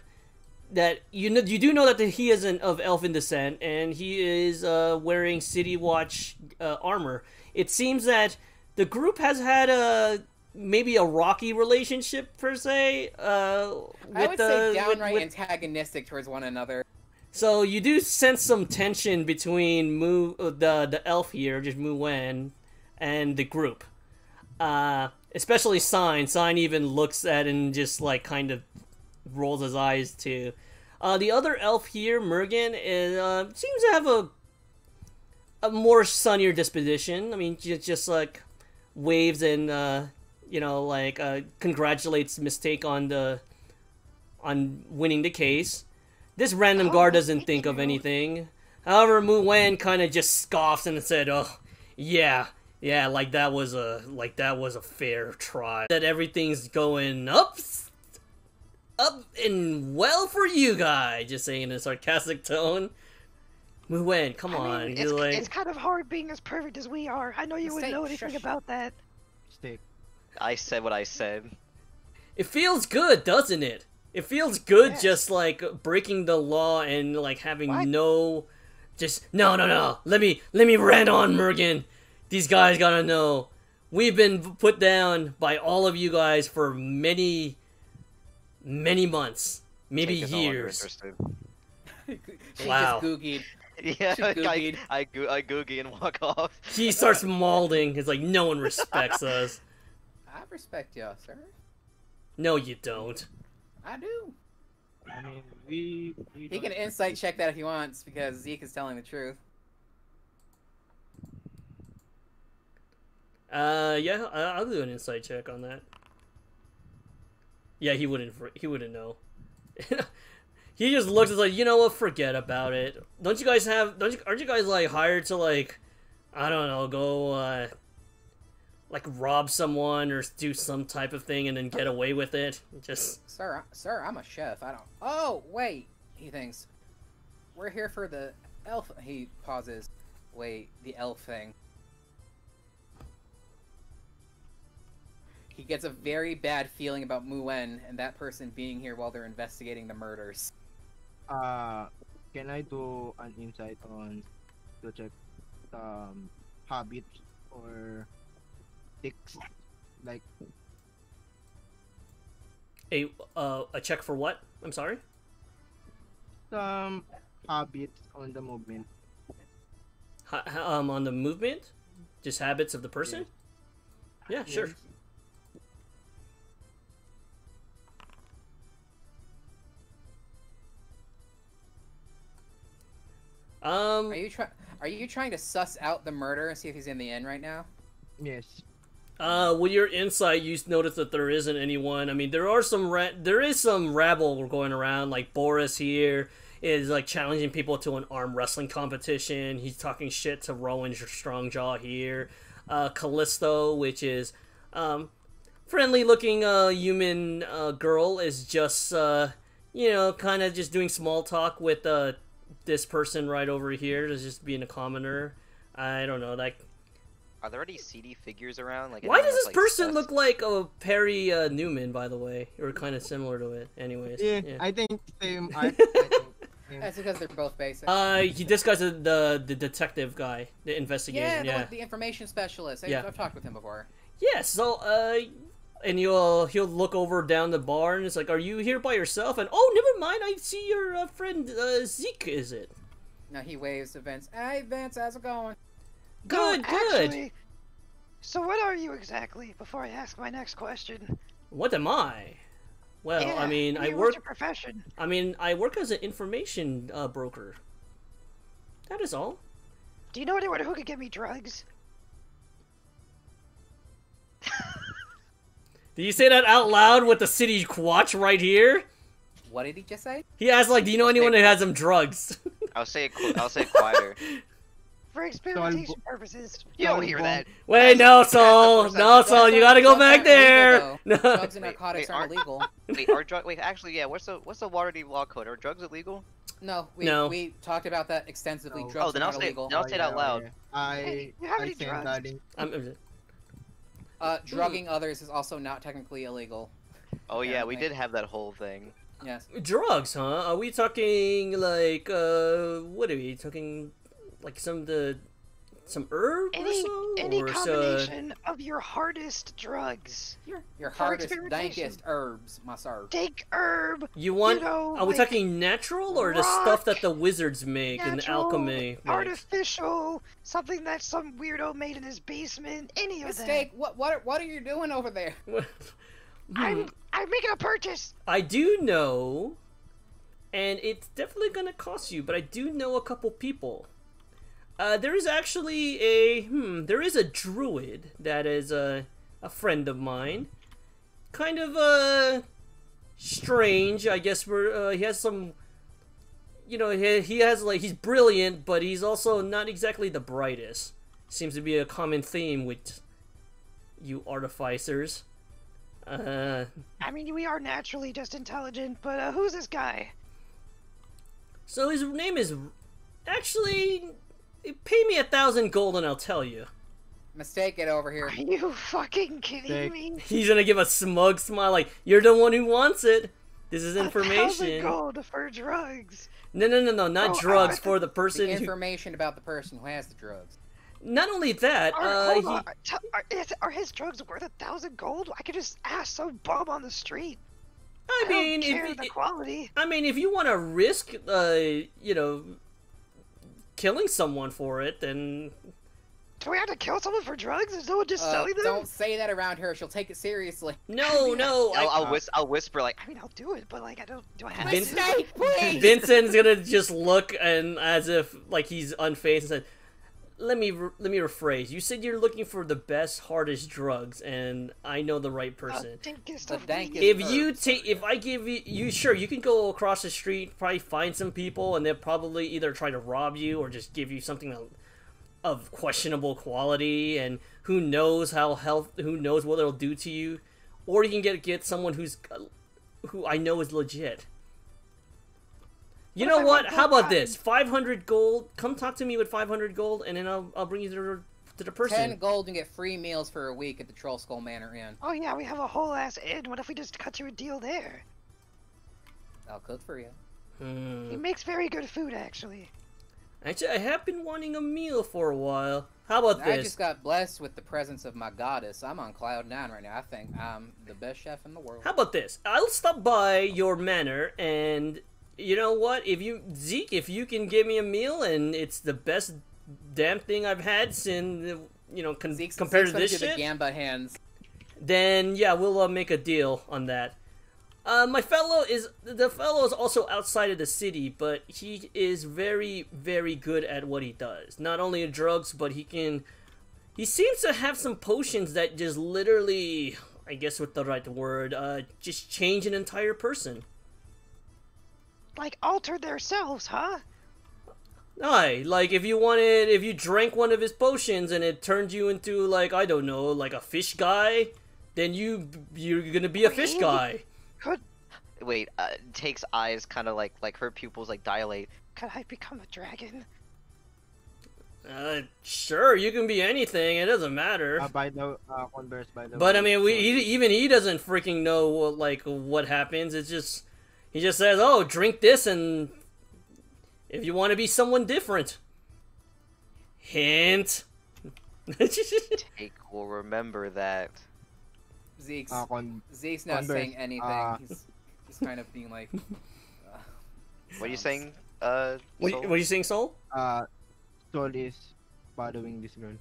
that you do know that he is of elfin descent, and he is wearing City Watch armor. It seems that the group has had maybe a rocky relationship per se. I would say downright antagonistic towards one another. So you do sense some tension between the elf here, just Mu Wen, and the group. Especially Sign. Sign even looks at it and just like kind of rolls his eyes too. The other elf here, Mergen, seems to have a more sunnier disposition. I mean, just like waves and congratulates Mistake on winning the case. This random guard doesn't think of anything. However, Mu Wen kind of just scoffs and said, "Oh, yeah, like that was a fair try. That everything's going up and well for you guys." Just saying in a sarcastic tone. Mu Wen, come on. It's kind of hard being as perfect as we are. I know you wouldn't know anything about that. Stick. I said what I said. It feels good, doesn't it? It feels good just like breaking the law and like having no. Let me rant on, Mergen. These guys gotta know. We've been put down by all of you guys for many months, maybe years. Wow. Googied. Yeah, I googie and walk off. He starts mauling. It's like no one respects us. I respect y'all, sir. No, you don't. I do. I mean, we He can insight check that if he wants, because Zeke is telling the truth. Yeah, I'll do an insight check on that. Yeah, he wouldn't know. He just looks at like, you know what, forget about it. Aren't you guys like hired to like, I don't know, go like rob someone or do some type of thing and then get away with it. Just Sir, I'm a chef. I don't. Oh, wait. He thinks we're here for the elf. He pauses. Wait, the elf thing. He gets a very bad feeling about Muen and that person being here while they're investigating the murders. Can I do an insight on to check habits or ticks, like a check for what? I'm sorry. some habits on the movement? On the movement, just habits of the person. Yeah, sure. Yes. Are you trying to suss out the murder and see if he's in the inn right now? Yes. With your insight, you notice that there isn't anyone. I mean, there is some rabble going around. Like Boris here is like challenging people to an arm wrestling competition. He's talking shit to Rowan Strongjaw here. Callisto, which is friendly-looking human girl, is just kind of just doing small talk with this person right over here, just being a commoner. I don't know, like. Are there any seedy figures around? Like, Why does this like, person look like a Perry Newman, by the way? Or kind of similar to it, anyways. Yeah, Yeah. I think same art. I think same. That's because they're both basic. This guy's the detective guy, the investigator. Yeah. The information specialist. I've talked with him before. Yeah. So and he'll look over down the bar and it's like, "Are you here by yourself?" And oh, never mind. I see your friend Zeke. Is it? No, he waves to Vince. Hey, Vince, how's it going? Good. Actually, so what are you exactly, before I ask my next question? What am I? Well, Yeah, I mean, I what's work. your profession? I mean, I work as an information broker. That is all. Do you know anyone who could get me drugs? Did you say that out loud with the city watch right here? What did he just say? He asked, like, do you know anyone who has some drugs? I'll say it quieter. For experimentation purposes. You don't hear that. Wait, no, Saul. No, Saul, you gotta go back there. No. Drugs and narcotics Wait, aren't illegal. Wait, actually, yeah. What's the Waterdeep law code? Are drugs illegal? No, No. we talked about that extensively. Oh. Drugs Oh, then are I'll not say illegal. then I'll say it out loud. Hey, you have I any sent drugs? that link. Drugging others is also not technically illegal. Oh yeah, we Apparently. did have that whole thing. Yes. Drugs, huh? Are we talking, like, what are we talking? Like some herb or so? Any Or combination of your hardest drugs. Your For hardest, experimentation. dankest herbs, my sir. Dank herb. You want? know, are we like talking natural or the rock, stuff that the wizards make and Natural, alchemy makes? artificial, something that some weirdo made in his basement. Any of Mistake. What are you doing over there? that. I'm making a purchase. I do know, and it's definitely gonna cost you, but I do know a couple people. There is actually there is a druid that is a friend of mine. Kind of, strange, I guess, he has some, he has, like, he's brilliant, but he's also not exactly the brightest. Seems to be a common theme with you artificers. I mean, we are naturally just intelligent, but who's this guy? So his name is, actually, pay me 1,000 gold and I'll tell you. Mistake, get over here. Are you fucking kidding me? He's gonna give a smug smile like, you're the one who wants it. This is 1,000 information. gold for drugs. No, not Oh, drugs, I- for the person The who... information about the person who has the drugs. Not only that, Hold on. Are his drugs worth 1,000 gold? I could just ask some bum on the street. I mean, don't care the quality. if you want to risk, killing someone for it, then... Do we have to kill someone for drugs? Is no one just selling them? Don't say that around her. She'll take it seriously. No, I'll whisper like, I mean, I'll do it, but like, I don't. Do I have Vince- to? Mistake, please. Vincent's gonna just look and as if like he's unfazed and said, "Let me rephrase. You said you're looking for the best, hardest drugs, and I know the right person. Dankest The of dankest- weed. If I give you, sure, you can go across the street, probably find some people, and they'll probably either try to rob you or just give you something of questionable quality, and who knows who knows what it'll do to you, or you can get someone who I know is legit. You know what? How about this? 500 gold. Come talk to me with 500 gold, and then I'll bring you to the person. 10 gold and get free meals for a week at the Troll Skull Manor Inn. Oh yeah, we have a whole ass inn. What if we just cut you a deal there? I'll cook for you. He makes very good food, actually. Actually, I have been wanting a meal for a while. How about I this? just got blessed with the presence of my goddess. I'm on cloud 9 right now. I think I'm the best chef in the world. How about this? I'll stop by your manor, and you know what? Zeke, if you can give me a meal, and it's the best damn thing I've had since compared to this shit, the Gamba hands. then yeah, we'll make a deal on that. The fellow is also outside of the city, but he is very, very good at what he does. Not only in drugs, but he seems to have some potions that just literally, I guess with the right word, just change an entire person. Like alter themselves, huh? Aye, like if you drank one of his potions and it turned you into, like, I don't know, like a fish guy, then you're gonna be a fish guy. Could Wait, Take's eyes kind of like her pupils like dilate. could I become a dragon? Sure, you can be anything. It doesn't matter. Converse by the But way, I mean, even he doesn't freaking know what happens. It's just he just says, "Oh, drink this, and if you want to be someone different." Hint. Take will remember that. Zeke's Converse, not saying anything. He's kind of being like. What are you saying? What are you saying, Soul? Soul is following this girl.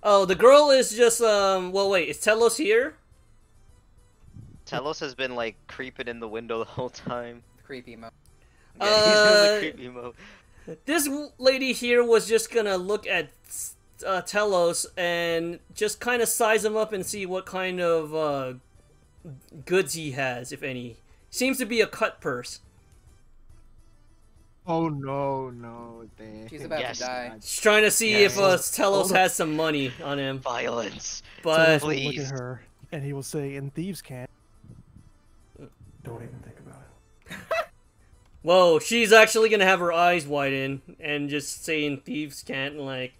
Oh, the girl is just Well, wait, is Telos here? Telos has been like creeping in the window the whole time. Creepy mo. Yeah, he's doing the creepy mode. This lady here was just gonna look at Telos and just kind of size him up and see what kind of goods he has, if any. Seems to be a cut purse. Oh no, She's about Yes. to die. She's trying to see Yes. if Telos has some money on him. Violence. But Telos will look please. at her, and he will say, "And thieves can't." Don't even think about it. whoa, she's actually gonna have her eyes widen and just saying thieves can't, like.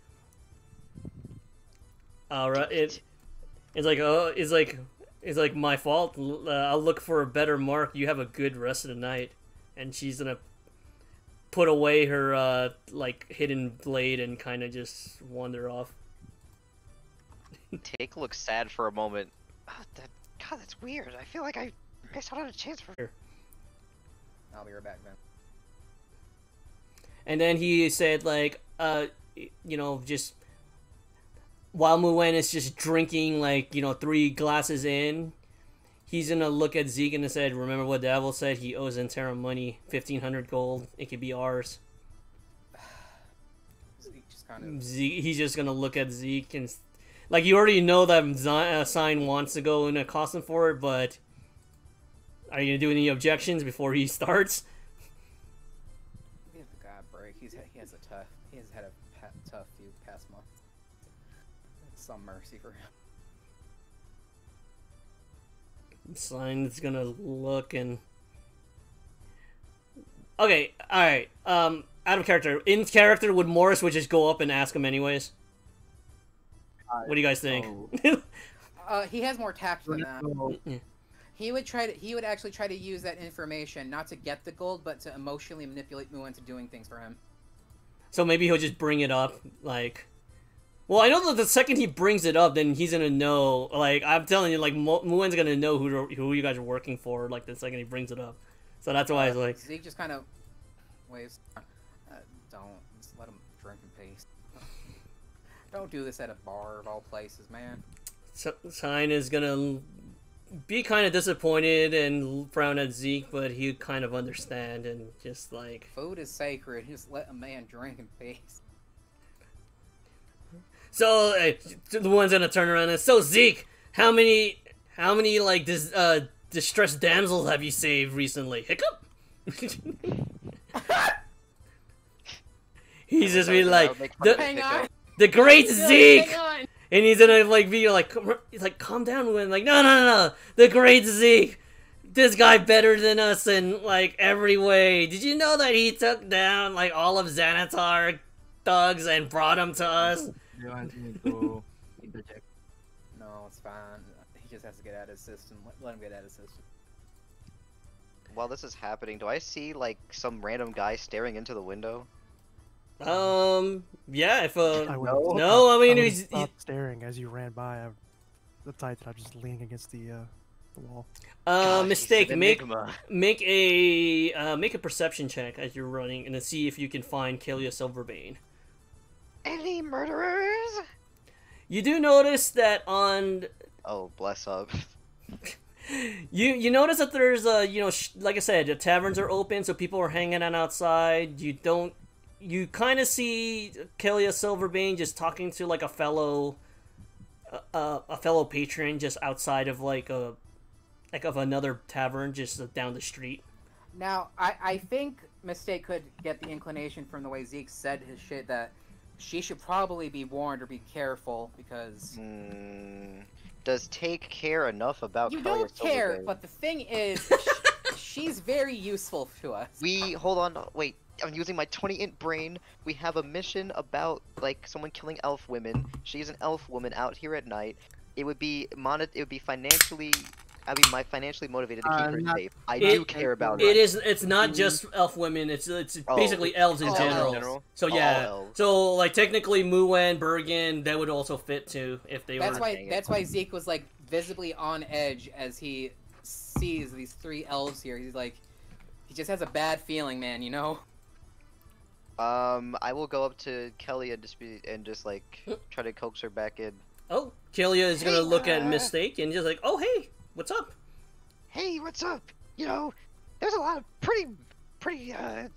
Alright, it's like my fault. I'll look for a better mark. You have a good rest of the night. And she's gonna put away her like hidden blade and kind of just wander off. Take looks sad for a moment. Oh, God, that's weird. I feel like I missed out on a chance for. I'll be right back, man. And then he said, like, just while Muen is just drinking, like, 3 glasses in, he's gonna look at Zeke and said, "Remember what Devil said? He owes Intera money, 1,500 gold. It could be ours." Zeke just kind of. He's just gonna look at Zeke and, like, you already know that Sign wants to go in a costume for it, but are you gonna do any objections before he starts? Give the guy a break. He has had a tough few past months. Some mercy for him. Sign's gonna look and. Okay, alright. Out of character. In character, would Morris would just go up and ask him anyways? What do you guys think? He has more tact than that. Yeah. He would actually try to use that information not to get the gold, but to emotionally manipulate Mu into doing things for him. So maybe he'll just bring it up, like. Well, I know that the second he brings it up, then he's gonna know. Like, I'm telling you, like, Muen's gonna know who you guys are working for. Like, the second he brings it up. So that's why it's like. Zeke just kind of waves. Don't just let him drink in peace. Don't do this at a bar of all places, man. Sign is gonna be kind of disappointed and frown at Zeke, but he kind of understand and just like. Food is sacred. Just let a man drink in peace. So the one's gonna turn around and so Zeke, how many like distressed damsels have you saved recently? Hiccup. He's just be like, Hang on. The great Good, Zeke! hang on. And he's gonna like be like, he's like, calm down, Win. Like, no. The great Zeke. This guy better than us in like every way. Did you know that he took down like all of Xanatar thugs and brought them to us? Do you want me to interject? No, it's fine. He just has to get out of his system. Let him get out of his system. While this is happening, do I see like some random guy staring into the window? Yeah. If I would have no, I mean he's stopped staring as you ran by. The tight that I'm just leaning against the wall. Gosh, mistake. he's an Make enigma. a perception check as you're running, and then see if you can find Kalia Silverbane. Any murderers? You do notice that on Oh, bless up. you notice that there's like I said, the taverns are open, so people are hanging out outside. You kind of see Kalia Silverbane just talking to like a fellow patron just outside of of another tavern just down the street. Now, I think Mistake could get the inclination from the way Zeke said his shit that she should probably be warned or be careful because... Does take care enough about You Kalia don't care, Silverbane? but the thing is, she's very useful to us. Hold on, wait. I'm using my 20-int brain. We have a mission about like someone killing elf women. She's an elf woman out here at night. It would be financially. I'd be financially motivated to keep her safe. I do care about her. It's not just elf women. It's basically elves in general. So yeah. Elves. So like technically Muwen, Bergen, that would also fit too if they That's were. that's why Zeke was like visibly on edge as he sees these three elves here. He's like, he just has a bad feeling, man. You know. I will go up to Kelly and just like try to coax her back in. Oh, Kalia is gonna Hey, look at Mistake and just like, oh hey, what's up? Hey, what's up? You know, there's a lot of pretty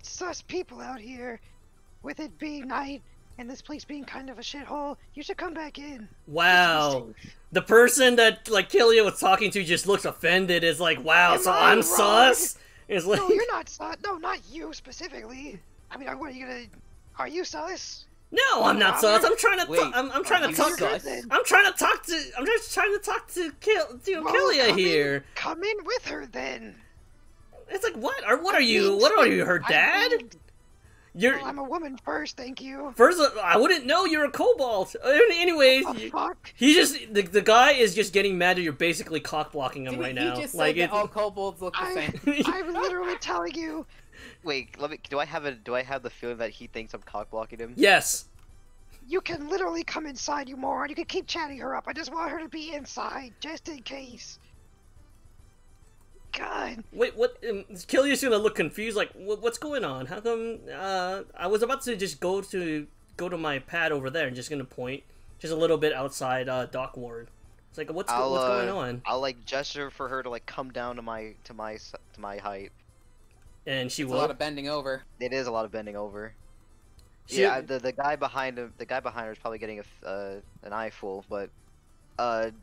sus people out here. With it being night and this place being kind of a shithole, you should come back in. Wow. The person that like Kalia was talking to just looks offended. Is like, wow, Am so I I'm wrong? sus. It's like, No, you're not sus. No, not you specifically. I mean, what are you gonna? Are you sus? no, I'm not sus. I'm trying to. Wait, I'm trying to you talk. sus? I'm trying to talk to. I'm just trying to talk to Well, Kalia come here. In, come in with her then. It's like, what? Or what are you? What are you, her dad? You're. Well, I'm a woman first, thank you. First, I wouldn't know you're a kobold. Anyways, What the fuck? he just the guy is just getting mad that you're basically cock blocking him right now. He just Like said that all kobolds look the same. I'm literally telling you. Wait, do I have the feeling that he thinks I'm cock blocking him? Yes. You can literally come inside, you moron. You can keep chatting her up. I just want her to be inside, just in case. God. Wait, what? Kilia's gonna look confused. Like, what's going on? How come? I was about to just go to my pad over there and just gonna point just a little bit outside Dock Ward. It's like, what's going on? I'll like gesture for her to like come down to my height. And she It's will. a lot of bending over. It is a lot of bending over. She- Yeah, the guy behind him, the guy behind her is probably getting an eyeful, but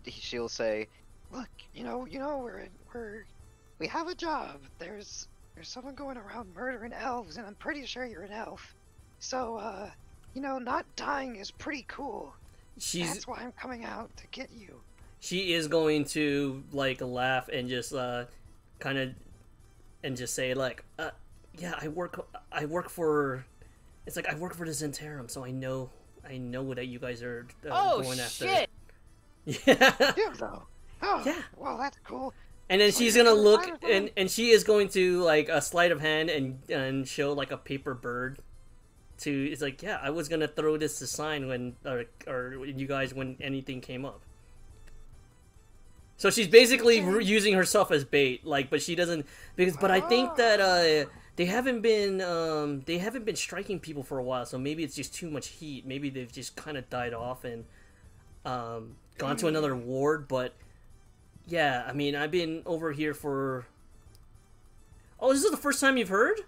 she'll say, Look, you know, we have a job. There's someone going around murdering elves, and I'm pretty sure you're an elf. So, not dying is pretty cool. That's why I'm coming out to get you. She is going to like laugh and just kind of and just say like, yeah, I work for. It's like I work for the Zentarum, so I know that you guys are going after. shit! Yeah. You though. Oh, Yeah. Well, that's cool. And then So she's you're gonna gonna look find a woman? and she is going to like a sleight of hand and show like a paper bird. To it's like, yeah, I was gonna throw this to sign when or you guys when anything came up. So she's basically using herself as bait, like, but she doesn't but I think that they haven't been striking people for a while, so maybe it's just too much heat. Maybe they've just kind of died off and gone to another ward. But yeah, I mean, I've been over here for. Oh, this is the first time you've heard?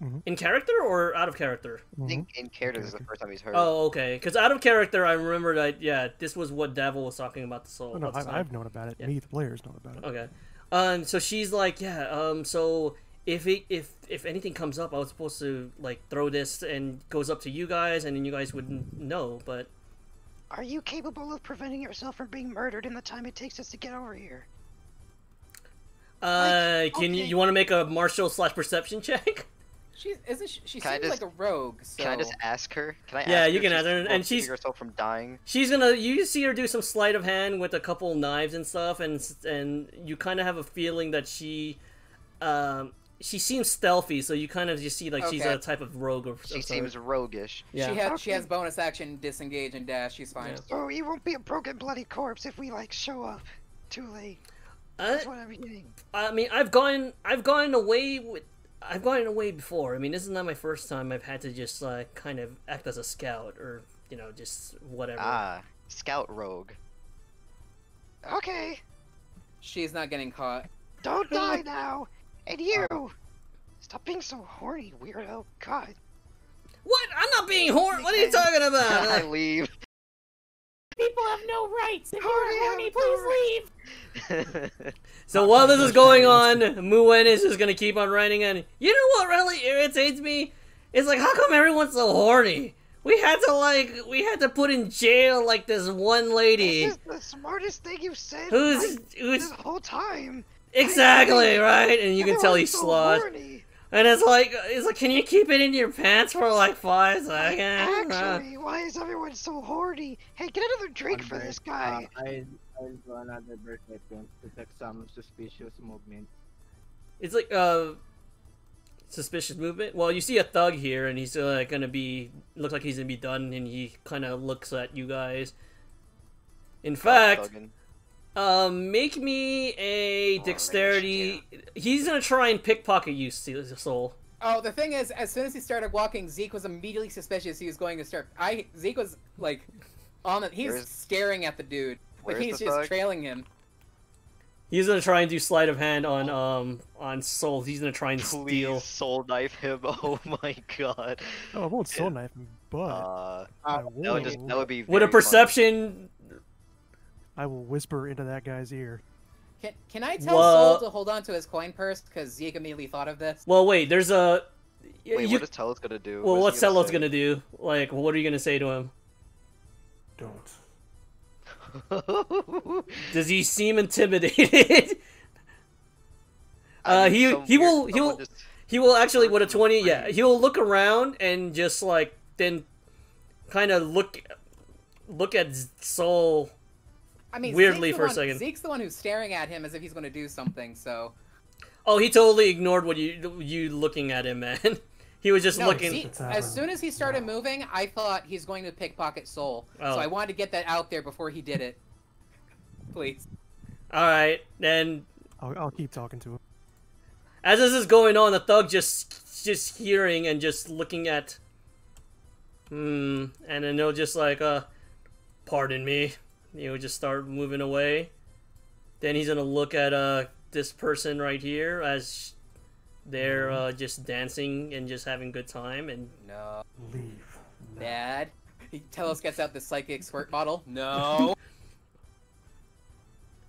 Mhm. In character or out of character? I think in character this is the first time he's heard. Oh, okay. Because out of character, I remember that. Yeah, this was what Davil was talking about. Oh, no, I've known about it. Yeah. Me, the players, know about it. Okay. So she's like, yeah. So if anything comes up, I was supposed to like throw this and goes up to you guys, and then you guys wouldn't know. But Are you capable of preventing yourself from being murdered in the time it takes us to get over here? can you want to make a martial/perception check? She seems Can I just- like a rogue. So Can I just ask her? Can I ask Yeah, her you can if ask her, she's and able to she's- keep herself from dying. She's gonna. You see her do some sleight of hand with a couple knives and stuff, and you kind of have a feeling that she seems stealthy. So you kind of just see like she's Okay. a type of rogue or She sort. seems roguish. Yeah. she has bonus action, disengage, and dash. She's fine. Yeah. So he won't be a broken bloody corpse if we like show up too late. Uh, That's what I'm getting. I mean, I've gone away before. I mean, this is not my first time I've had to just kind of act as a scout or just whatever. Ah, scout rogue. Okay, She's not getting caught. don't die now. And you, stop being so horny, weirdo. God. What? I'm not being horny. What are you talking I about? leave. People have no rights. If Horny you're horny, have no please leave. So while this is going on, Muen is just gonna keep on writing, and you know what really irritates me? It's like, how come everyone's so horny? We had to put in jail like this one lady. This is the smartest thing you've said Who's this whole time. exactly right? And you can tell he's Everyone's so sloshed. horny. And it's like, can you keep it in your pants for like 5 seconds? Actually, why is everyone so horny? Hey, get another drink for this guy. I'll do another birth attempt to detect some suspicious movement. It's like suspicious movement. Well, you see a thug here, and he's looks like he's gonna be done, and he kind of looks at you guys. In fact, make me a dexterity. He's gonna try and pickpocket you, Soul. Oh, the thing is, as soon as he started walking, Zeke was immediately suspicious he was going to start. Zeke was like, he's staring at the dude, but he's just trailing him. He's gonna try and do sleight of hand on Soul. He's gonna try and steal. Please soul knife him. Oh my god. Oh, I won't soul knife him, but I will. That would be With a very perception. I will whisper into that guy's ear. Can I tell Soul to hold on to his coin purse? Because Zeke immediately thought of this. Well, wait. There's a. Wait, what is Telos gonna do? Well, what's Telos say? gonna do? Like, what are you gonna say to him? Don't. Does he seem intimidated? He will actually with a 20. Yeah, he'll look around and just like then kind of look at Soul. I mean, weirdly for a second. Zeke's the one who's staring at him as if he's going to do something. So. Oh, he totally ignored what you looking at him, man. He was just looking. Zeke, as soon as he started moving, I thought he's going to pickpocket Soul. Oh. So I wanted to get that out there before he did it. Please. All right, then. I'll keep talking to him. As this is going on, the thug just hearing and just looking at. And then they'll just like, pardon me. He'll just start moving away. Then he's gonna look at this person right here as they're just dancing and just having a good time and. No. Leave. Dad. Telos gets out the psychic squirt bottle. No.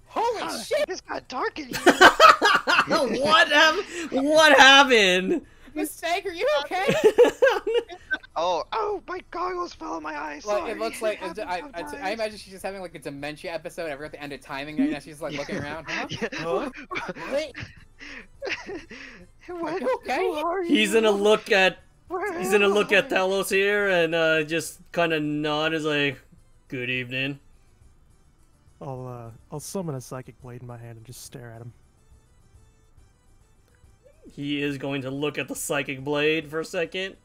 Holy shit! This got dark in here. What happened? Mistake, are you okay? Oh, my goggles fell on my eyes. Well, Sorry. it looks like happens I sometimes. imagine she's just having like a dementia episode. We're at the end of timing right now. She's like looking around. Huh? Wait, What? okay? Who are you? He's gonna look at Where He's gonna am look I? at Telos here and just kind of nod as like, good evening. I'll summon a psychic blade in my hand and just stare at him. He is going to look at the psychic blade for a second.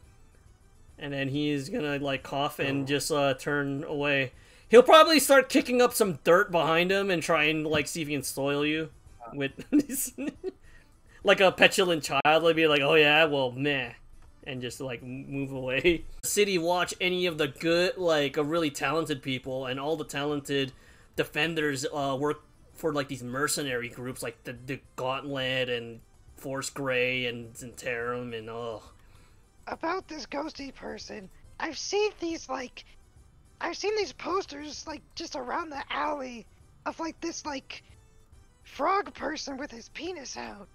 And then he's gonna like cough and just turn away. He'll probably start kicking up some dirt behind him and try and like see if he can soil you with like a petulant child. Like be like, oh yeah, well meh. And just like move away. City watch any of the good, like really talented people, and all the talented defenders work for like these mercenary groups, like the Gauntlet and Force Grey and Zentarum and About this ghosty person, I've seen these posters like just around the alley of like this like frog person with his penis out.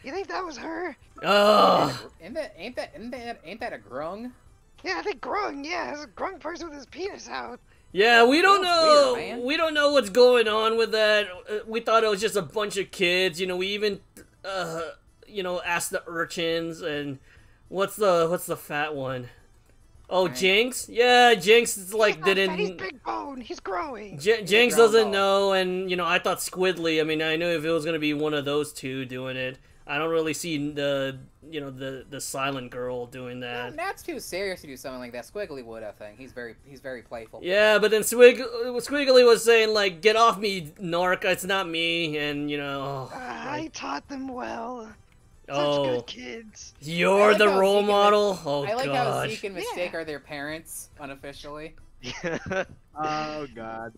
You think that was her? Oh, Ain't that a grung? Yeah, I think Grung. Yeah, it's a Grung person with his penis out. yeah. We don't Feels know. weird, man. We don't know what's going on with that. We thought it was just a bunch of kids. You know, we even, asked the urchins and what's the fat one? Oh, Right. Jinx. Yeah, Jinx is like He's not fat, he's didn't. big bone. He's growing. Jinx grown doesn't dog. know, and I thought Squidly. I mean, I knew if it was gonna be one of those two doing it. I don't really see the silent girl doing that. Nat's too serious to do something like that. Squiggly would, I think. He's very playful. Yeah, but then Squiggly was saying like, "Get off me, Narc! It's not me." And I taught them well. Such oh, good kids. you're like the how role Zeke and model. Oh I like how gosh. Zeke and Mistake Yeah. are their parents, unofficially. Oh god.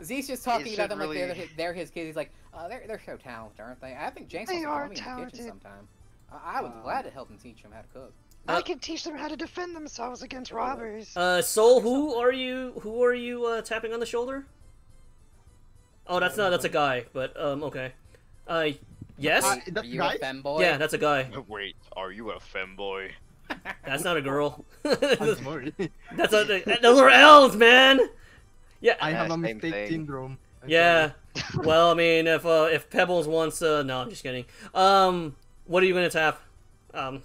Zeke's just talking He about should them like really- they're his kids. He's like, they're so talented, aren't they? I think Jenks They wants to are join me in the talented. kitchen sometime. I would glad to help them teach them how to cook. I can teach them how to defend themselves against robbers. Soul, who are you tapping on the shoulder? Oh, that's a guy, but okay. Yes? That Are you guy? a femboy? Yeah, that's a guy. Wait, are you a femboy? That's not a girl. I'm sorry. Those are elves, man. Yeah, I have a same mistake thing. syndrome. I'm yeah. Well, I mean, if Pebbles wants, no, I'm just kidding. What are you gonna tap? sorry.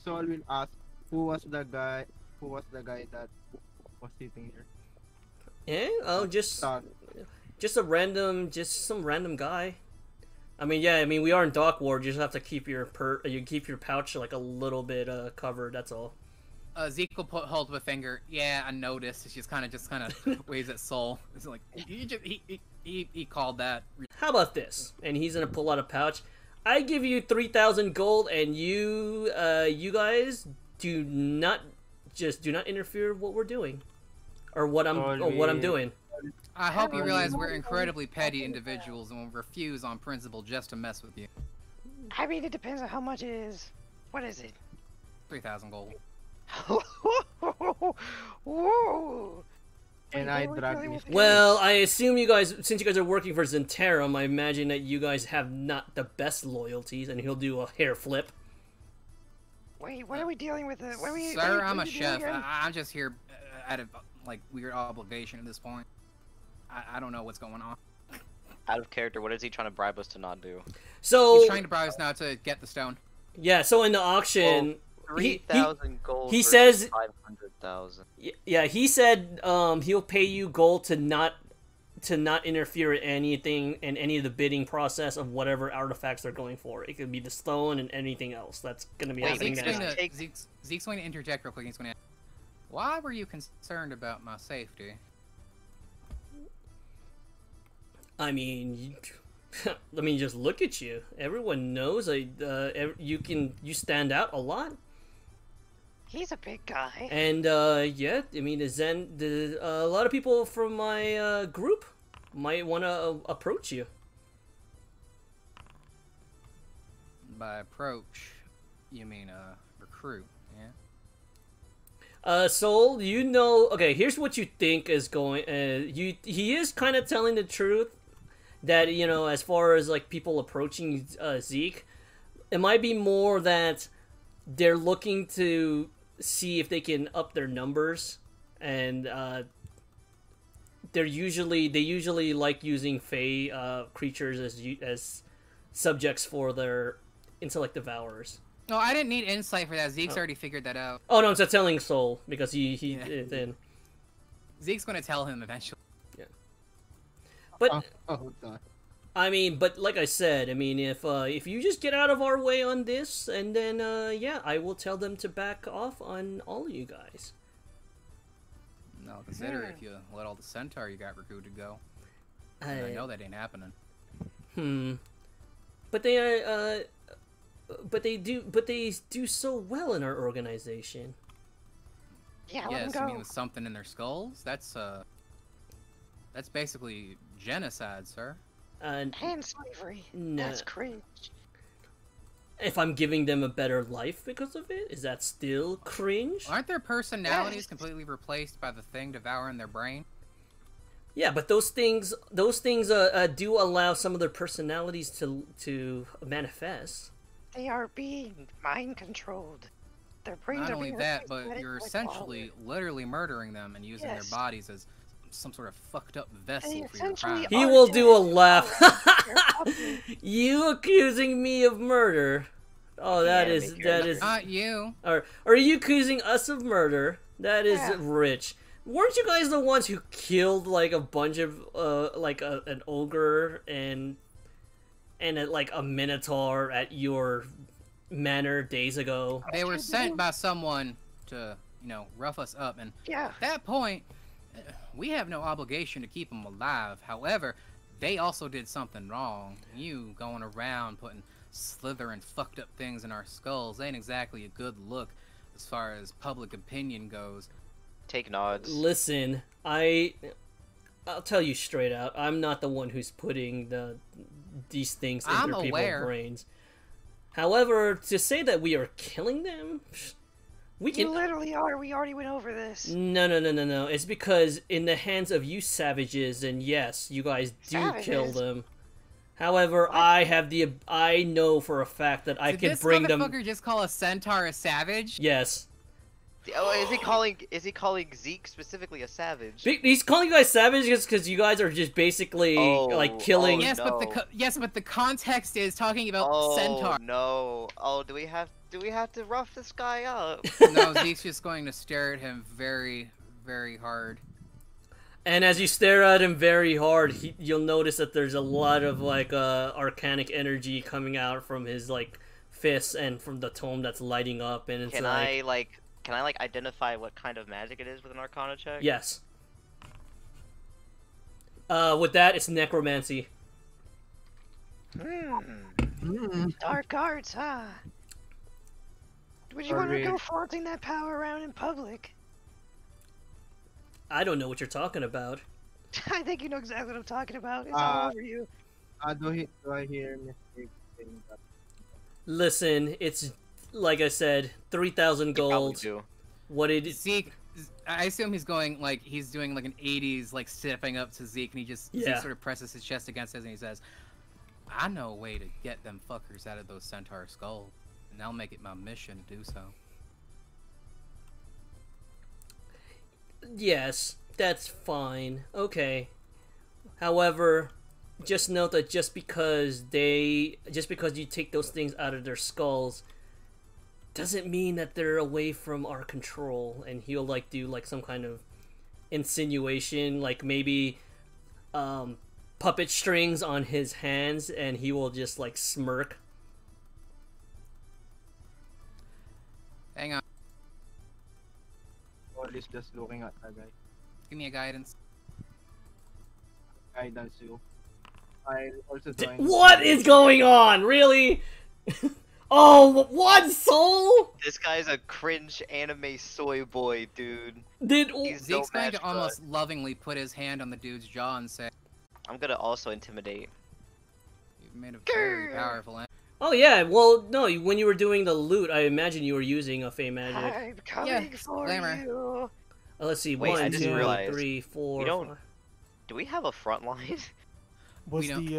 Saul will ask who was the guy that was sitting here. Yeah. Oh, just Start. some random guy. I mean, yeah. I mean, we are in Dock Ward. You just have to keep your pouch like a little bit covered. That's all. Zeke will hold up a finger. Yeah, I noticed. She just kind of waves at Soul. It's like he called that. How about this? And he's gonna pull out a pouch. I give you 3,000 gold, and you guys do not interfere with what we're doing, or what I'm doing. I hope you realize we're incredibly petty individuals and will refuse on principle just to mess with you. I mean, it depends on how much it is. What is it? 3,000 gold. Whoa! And I drag me. Well, I assume since you guys are working for Zentarum, I imagine that you guys have not the best loyalties, and he'll do a hair flip. Wait, what are we dealing with? What are we, Sir, what I'm are a you doing chef. again? I'm just here out of like weird obligation at this point. I don't know what's going on. Out of character, what is he trying to bribe us to not do? So He's trying to bribe us now to get the stone. yeah, so in the auction, he 3,000 gold. he versus says- 500,000. yeah, he said he'll pay you gold to not interfere in anything in any of the bidding process of whatever artifacts they're going for. It could be the stone and anything else that's going to be Wait, happening Zeke's next. going, to, Zeke's going to interject real quick. He's going to ask, why were you concerned about my safety? I mean, I mean, just look at you. Everyone knows you stand out a lot. He's a big guy. And yeah, I mean, a lot of people from my group might want to approach you. By approach, you mean recruit, yeah? Soul, you know, okay, here's what you think is going, he is kind of telling the truth that, you know, as far as, like, people approaching, Zeke, it might be more that they're looking to see if they can up their numbers, and, they usually like using Fey, creatures as subjects for their intellect devourers. No, I didn't need insight for that. Zeke's already figured that out. Oh, no, it's telling Soul, because he Yeah. then. Zeke's going to tell him eventually. But, Oh god. I mean, but like I said, I mean, if you just get out of our way on this, and then, yeah, I will tell them to back off on all of you guys. No, consider if you let all the centaur you got recruited go. And I know that ain't happening. But they do so well in our organization. Yeah, let Yes, him I go. mean with something in their skulls? That's basically genocide, sir. And And slavery. No. That's cringe. if I'm giving them a better life because of it, is that still cringe? Aren't their personalities Yes. completely replaced by the thing devouring their brain? Yeah, but those things do allow some of their personalities to manifest. They are being mind controlled. Their brains Not are only being that, replaced but by you're like essentially literally murdering them and using Yes. their bodies as some sort of fucked up vessel for your essentially crime. He are will dead. do a laugh. They're puppets. You accusing me of murder? Oh, that Yeah, is make that your- is. Not you. Or are you accusing us of murder? That is Yeah. rich. Weren't you guys the ones who killed like a bunch of an ogre and like a minotaur at your manor days ago? They were sent by someone to, rough us up, and Yeah. at that point, we have no obligation to keep them alive. However, they also did something wrong. You going around putting slither and fucked up things in our skulls ain't exactly a good look as far as public opinion goes. Take nods. Listen, I'll tell you straight out. I'm not the one who's putting these things into I'm people's aware. brains. However, to say that we are killing them, we You can. literally are. We already went over this. No. It's because in the hands of you savages, and yes, you guys do kill Savages? them. However, I know for a fact that I Did can this bring them. motherfucker just call a centaur a savage? Yes. Oh, is he calling Zeke specifically a savage? He's calling you guys savages because you guys are just basically like killing. Yes, no. but the context is talking about centaur. No. Oh, do we have to rough this guy up? No, Zeke's just going to stare at him very, very hard. And as you stare at him very hard, you'll notice that there's a lot of like arcanic energy coming out from his like fists and from the tome that's lighting up, and it's Can I identify what kind of magic it is with an Arcana check? Yes. With that, it's necromancy. Dark arts, huh? Would you want to go flaunting that power around in public? I don't know what you're talking about. I think you know exactly what I'm talking about. It's all over you. Do I hear mistakes saying that? Listen, it's like I said, 3,000 gold. Do. What it is? Zeke, I assume he's doing like an 80s like stepping up to Zeke, and Zeke sort of presses his chest against his and he says, "I know a way to get them fuckers out of those centaur skulls, and I'll make it my mission to do so." Yes, that's fine. Okay. However, just note that just because you take those things out of their skulls doesn't mean that they're away from our control. And he'll like do like some kind of insinuation, like maybe puppet strings on his hands, and he will just like smirk. Hang on, Or is just looking at the guy. give me a guidance. Guidance you. I also What is going on? Really? Oh, what soul? This guy's a cringe anime soy boy, dude. Did He's Zeke's no going match to for almost us. lovingly put his hand on the dude's jaw and say, I'm gonna also intimidate. "You've made a very powerful." Oh yeah, well no, when you were doing the loot, I imagine you were using a Fey magic. I'm coming for glamour. you. Let's see, Wait, I 1, just 2, realized 3, 4. we don't- 5. Do we have a front line? Was We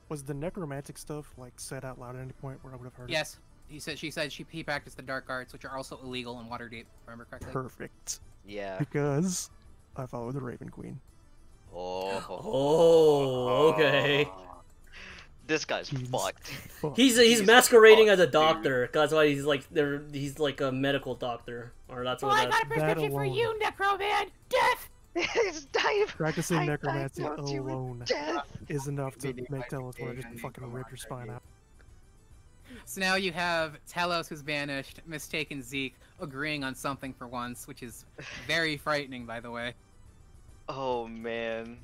was the necromantic stuff like said out loud at any point where I would have heard Yes, she said he practiced the dark arts, which are also illegal in Waterdeep. Remember it? correctly? Perfect. Yeah. Because I follow the Raven Queen. Oh, okay. This guy's He's fucked. fucked. He's masquerading as a doctor. That's why he's like a medical doctor, or that's Well, what. I got a prescription for alone. you, Necroman. Death. Practicing I necromancy diagnosed you with alone death. is enough to Really, make I Telos want to think just I fucking need rip to your spine out. So now you have Telos, who's vanished, mistaken Zeke, agreeing on something for once, which is very frightening, by the way. Oh man.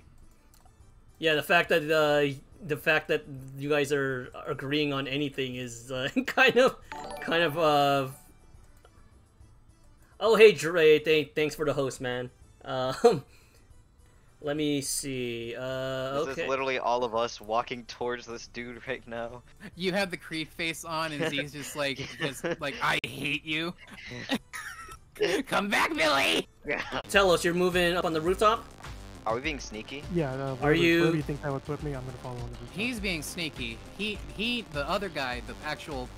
Yeah, the fact that you guys are agreeing on anything is kind of. Oh hey Dre, thanks for the host, man. Let me see. This Okay. is literally all of us walking towards this dude right now. You have the creep face on, and Zeke's just like, I hate you. Come back, Billy! Tell us, you're moving up on the rooftop. Are we being sneaky? Yeah. Are you- Wherever you think that would put me, I'm gonna follow on the rooftop. He's being sneaky. The other guy, the actual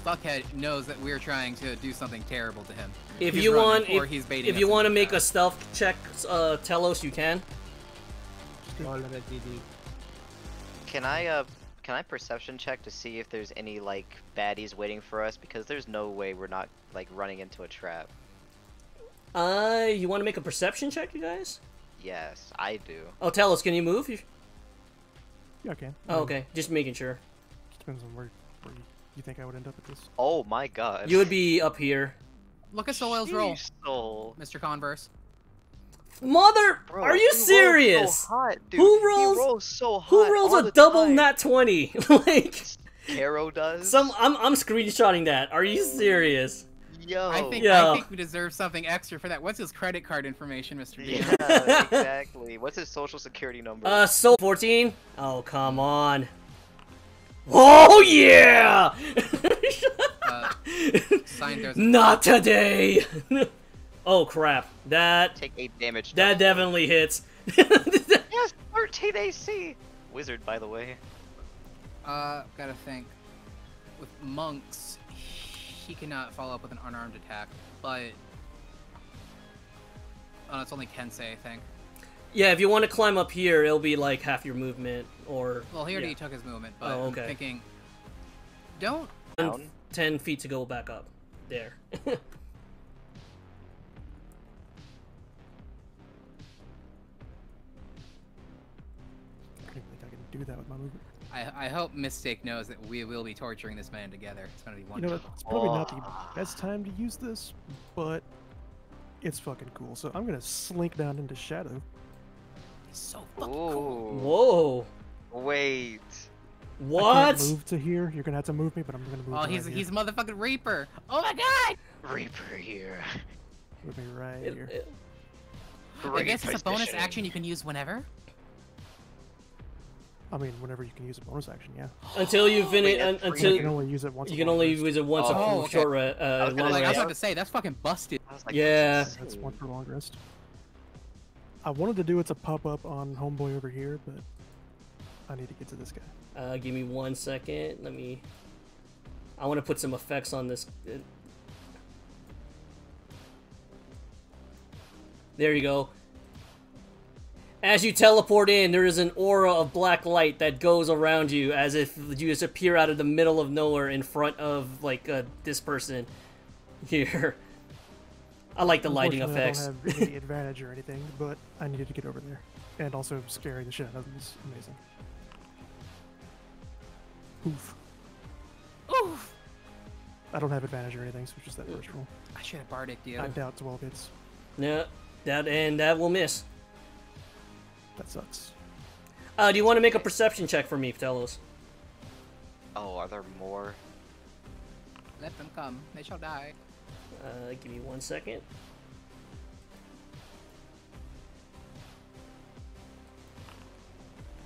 fuckhead, knows that we're trying to do something terrible to him. If He's you running, want, or he's baiting if us you into want to the make a trap. stealth check, Telos, you can. Already did. Can I perception check to see if there's any like baddies waiting for us? Because there's no way we're not like running into a trap. You want to make a perception check, you guys? Yes, I do. Oh, Telos, can you move? Yeah, I can. Oh, okay. Just making sure. Just depends on where you think I would end up at this. Oh my god. You would be up here. Look at Soel's roll, Jeez, Soul. Mr. Converse. Mother, Bro, are you he rolls serious? So hot, dude. Who He rolls- rolls so hot Who rolls all a the double time. nat 20? Like, Caro does. I'm screenshotting that. Are you serious? Yo. I think Yeah. I think we deserve something extra for that. What's his credit card information, Mr. D? Yeah, exactly. What's his social security number? So 14? Oh, come on. Oh, yeah! Sign there's Not today! Oh, crap. That Take 8 damage. that definitely hits. Yes, 13 AC. Wizard, by the way. Gotta think. With monks, he cannot follow up with an unarmed attack, but oh, it's only Kensei, I think. Yeah, if you want to climb up here, it'll be like half your movement, or... Well, he already yeah. took his movement, but Oh, okay. I'm thinking, don't. Down. 10 feet to go back up. There. I don't think I can do that with my movement. I hope Mistake knows that we will be torturing this man together. It's gonna be You wonderful. know what? It's probably not the best time to use this, but it's fucking cool. So I'm gonna slink down into shadow. It's so fucking cool. Ooh. Whoa. Wait. I What? can't move to here. You're gonna have to move me, but I'm gonna move. Oh, to he's right he's a here. motherfucking Reaper. Oh my god! Reaper here. Move me right It- here. it- I guess it's a bonus positioning. action you can use whenever. I mean, whenever you can use a bonus action, yeah. until you finish, Wait, that's You until can only use it once. you a can long only rest. use it once Oh, a okay. short was long gonna Like, I was rest. about to say, that's fucking busted. I was like, Yeah. that's That's insane. one for long rest. I wanted to do it to pop up on homeboy over here, but I need to get to this guy. Give me 1 second. I want to put some effects on this. There you go. As you teleport in, there is an aura of black light that goes around you, as if you just appear out of the middle of nowhere in front of like this person here. I like the lighting Unfortunately, effects. I don't have any advantage or anything, but I needed to get over there. And also scaring the shit out of them is amazing. Oof. Oof! I don't have advantage or anything, so it's just that first roll. I should have bardic you. I doubt 12 hits. No, that will miss. That sucks. Do you want to make a perception check for me, Telos? Oh, are there more? Let them come. They shall die. Give me 1 second.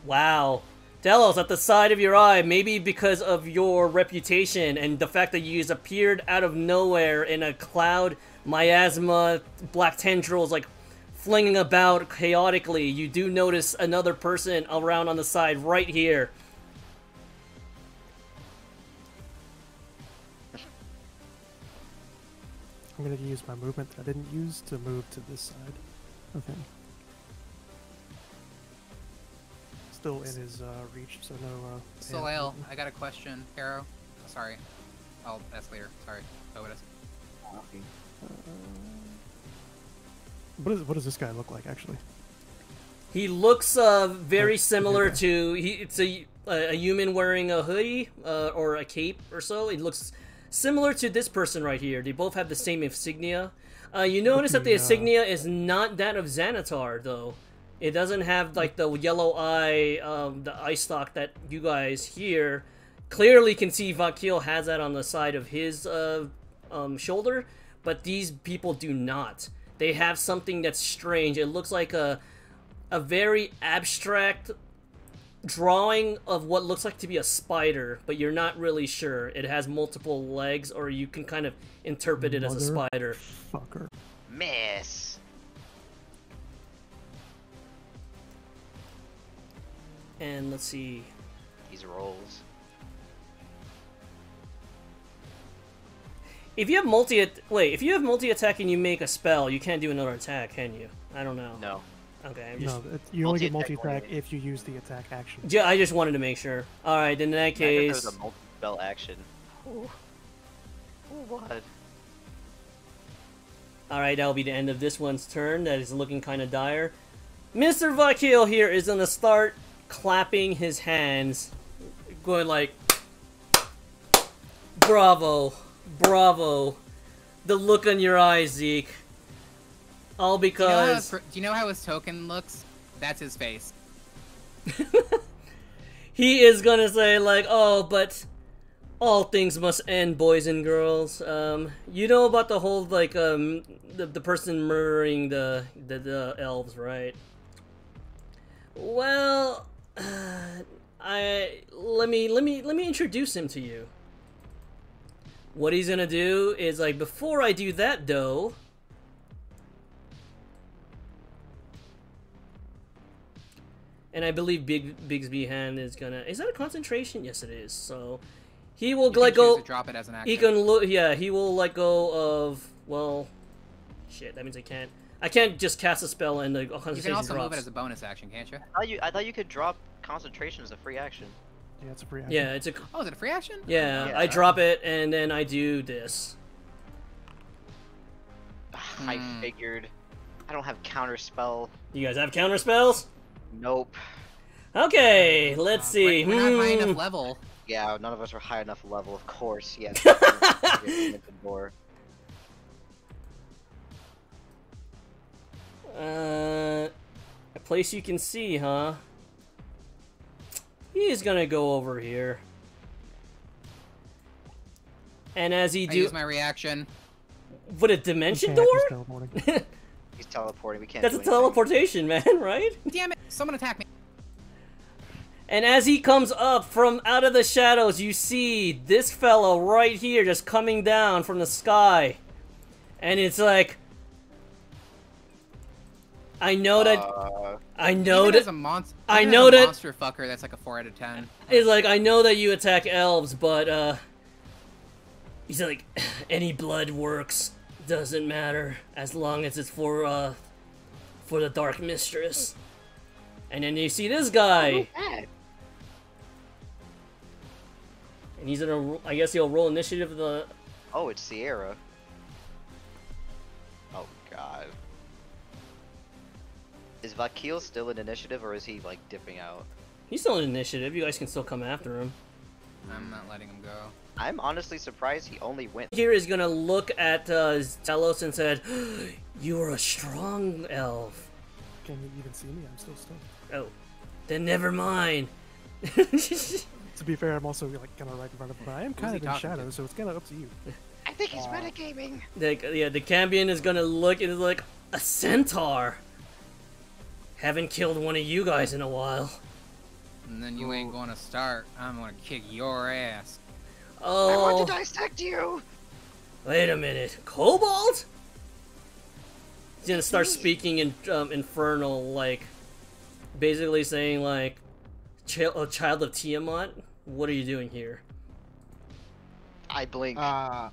Wow. Delos, at the side of your eye, maybe because of your reputation and the fact that you just appeared out of nowhere in a cloud, miasma, black tendrils, like flinging about chaotically, you do notice another person around on the side right here. I'm gonna use my movement that I didn't use to move to this side of him. Still in his reach, so no. Soel, I got a question. Arrow. Sorry. I'll ask later. Sorry. Oh, it is. What does this guy look like actually? He looks very Okay, similar okay. to it's a human wearing a hoodie or a cape or so. It looks similar to this person right here. They both have the same insignia. You notice that the insignia is not that of Xanatar though. It doesn't have like the yellow eye, the eye stalk that you guys here clearly can see. Vakil has that on the side of his shoulder, but these people do not. They have something that's strange. It looks like a very abstract drawing of what looks like to be a spider, but you're not really sure. It has multiple legs, or you can kind of interpret it as a spider. Fucker. Miss. And let's see. These rolls. If you have if you have multi-attack and you make a spell, you can't do another attack, can you? I don't know. No. Okay, I'm just... No, you only get Multi-attack multi-attack only. if you use the attack action. Yeah, I just wanted to make sure. Alright, in that Imagine if case... there was a multi-spell action. Ooh. Ooh, what? Alright, that'll be the end of this one's turn. That is looking kind of dire. Mr. Vakil here is gonna start clapping his hands. Going like... Bravo. Bravo. The look on your eyes, Zeke. All because... Do you know how his token looks? That's his face. He is gonna say like, oh, but all things must end, boys and girls. You know about the whole like the person murdering the elves, right? Well, let me introduce him to you. What he's gonna do is like, before I do that though. And I believe Bigsby hand is gonna... Is that a concentration? Yes, it is. So he will let go. To drop it as an action. He can look. Yeah, he will let go of. Well, shit. That means I can't. I can't just cast a spell and the concentration You can also drops. move it as a bonus action, can't you? I thought you could drop concentration as a free action. Yeah, it's a free action. Yeah, it's a. Oh, is it a free action? Yeah, Yeah. I drop it and then I do this. I figured. I don't have counter spell. You guys have counter spells? Nope. Okay, let's see. We're not high enough level. Yeah, none of us are high enough level, of course. Yes. More. A place you can see, huh? He's gonna go over here. And as he I do, use my reaction. what, a dimension You door? can't, he's teleporting. He's teleporting. We can't. That's a do anything. teleportation, man, right? Damn it! Someone attack me. And as he comes up from out of the shadows, you see this fellow right here just coming down from the sky. And it's like, I know that, I know Even that, as a monster, I know that- monster fucker. That's like a 4 out of 10. it's like, I know that you attack elves, but, he's like, any blood works, doesn't matter, as long as it's for the Dark Mistress. And then you see this guy. And he's gonna, I guess he'll roll initiative the... Oh, it's Sierra. Oh God. Is Vakil still in initiative, or is he like dipping out? He's still in initiative, you guys can still come after him. I'm not letting him go. I'm honestly surprised he only went. Here is gonna look at Telos and said, you are a strong elf. Can you even see me? I'm still stuck. Oh, then never mind. To be fair, I'm also like kind of right in front of him. But I am kind he of in talking shadow, to? so it's kind of up to you. I think he's metagaming. The Cambion is gonna look and is like, a centaur. Haven't killed one of you guys in a while. And then you ain't gonna start. I'm gonna kick your ass. I want Oh, to dissect you. wait a minute. Kobold? He's gonna start speaking in infernal, like, basically saying like, a child of Tiamat? What are you doing here? I blink. Uh,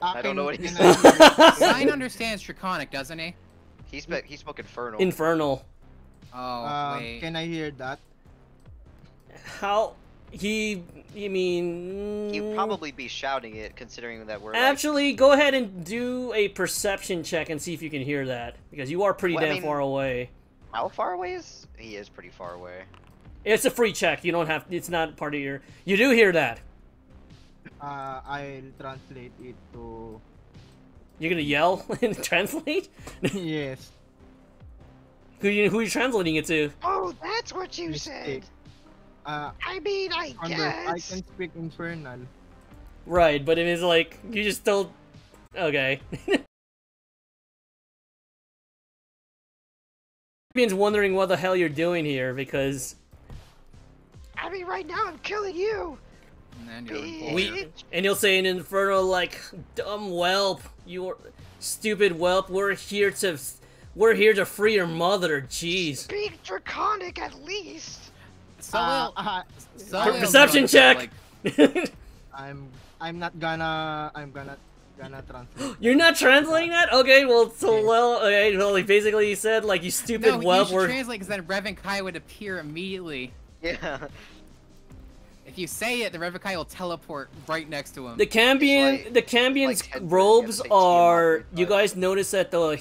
I don't know what he's can saying. Sign understands Draconic, doesn't he? He spoke infernal. Infernal. Oh, wait. Can I hear that? How you mean? He'd probably be shouting it, considering that we're. Actually, go ahead and do a perception check and see if you can hear that, because you are pretty Well, I damn mean- far away. Like, how far away is he? Is pretty far away. It's a free check. You don't have. It's not part of your. You do hear that. I'll translate it to. You're gonna yell and translate. Yes. Who are you translating it to? Oh, that's what you Mistake. said. Uh, I mean, I I guess. can speak infernal. Right, but it is like you just told. Okay. Champions wondering what the hell you're doing here because I mean, right now I'm killing you. And then you're We- bullshit. and you'll say in Inferno like, dumb whelp, you stupid whelp, we're here to We're here to free your mother. Jeez. Speak Draconic at least. So Perception check. I'm not gonna translate. You're not translating that? Okay, well, so Yes. well, okay, well, he basically said like you stupid No, you should we're translate because then Revan Kai would appear immediately. Yeah. If you say it, the Revan Kai will teleport right next to him. the Cambion. It's like- The Cambion's like 10 robes yeah, the big are. TMI, You but- guys notice that the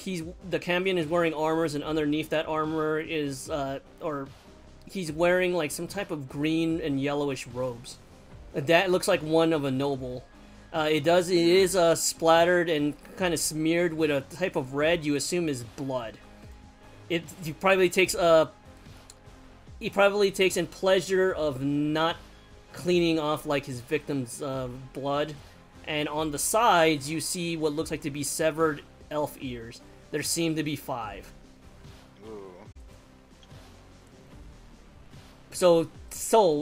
Cambion is wearing armors, and underneath that armor is or he's wearing like some type of green and yellowish robes. That looks like one of a noble. It is splattered and kind of smeared with a type of red you assume is blood. He probably takes in pleasure of not cleaning off like his victim's blood. And on the sides you see what looks like to be severed elf ears. There seem to be 5. Ooh. So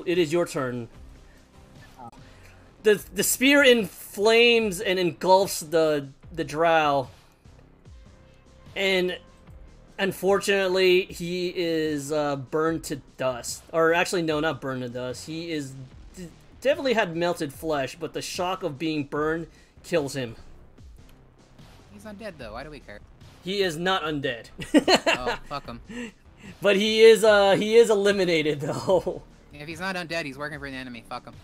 it is your turn. The spear inflames and engulfs the drow, and unfortunately he is burned to dust. Or actually, no, not burned to dust. He is definitely had melted flesh, but the shock of being burned kills him. He's undead though. Why do we care? He is not undead, Oh, fuck him. but he is eliminated though. If he's not undead, he's working for an enemy. Fuck him.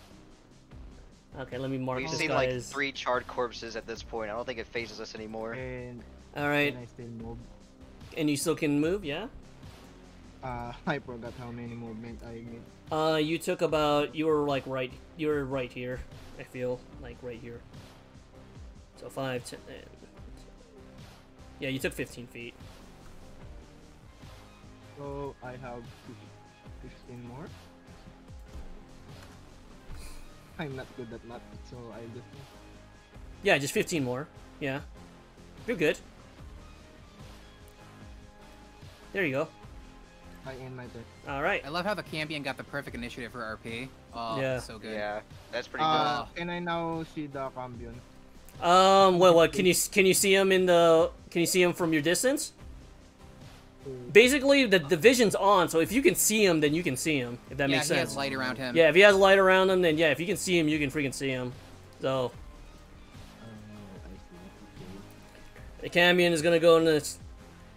Okay, let me mark We've this seen like guy's. 3 charred corpses at this point. I don't think it phases us anymore. And All right, can I still move? and you still can move, yeah? I forgot how many movement I need. You took about you were right here. I feel like right here. So 5, 10. Yeah, you took 15 feet. So I have 15 more. I'm not good at math, so I just. Yeah, just 15 more. Yeah, you're good. There you go. I end my turn. All right. I love how the Cambion got the perfect initiative for RP. Oh, Yeah. so good. Yeah, that's pretty Can I now see the Cambion? What? Can you see him Can you see him from your distance? Basically, the vision's on, so if you can see him, then you can see him. If that Yeah, makes he sense. has light around him. Yeah, if he has light around him, then yeah, if you can see him, you can freaking see him. So the Cambion is gonna go in this.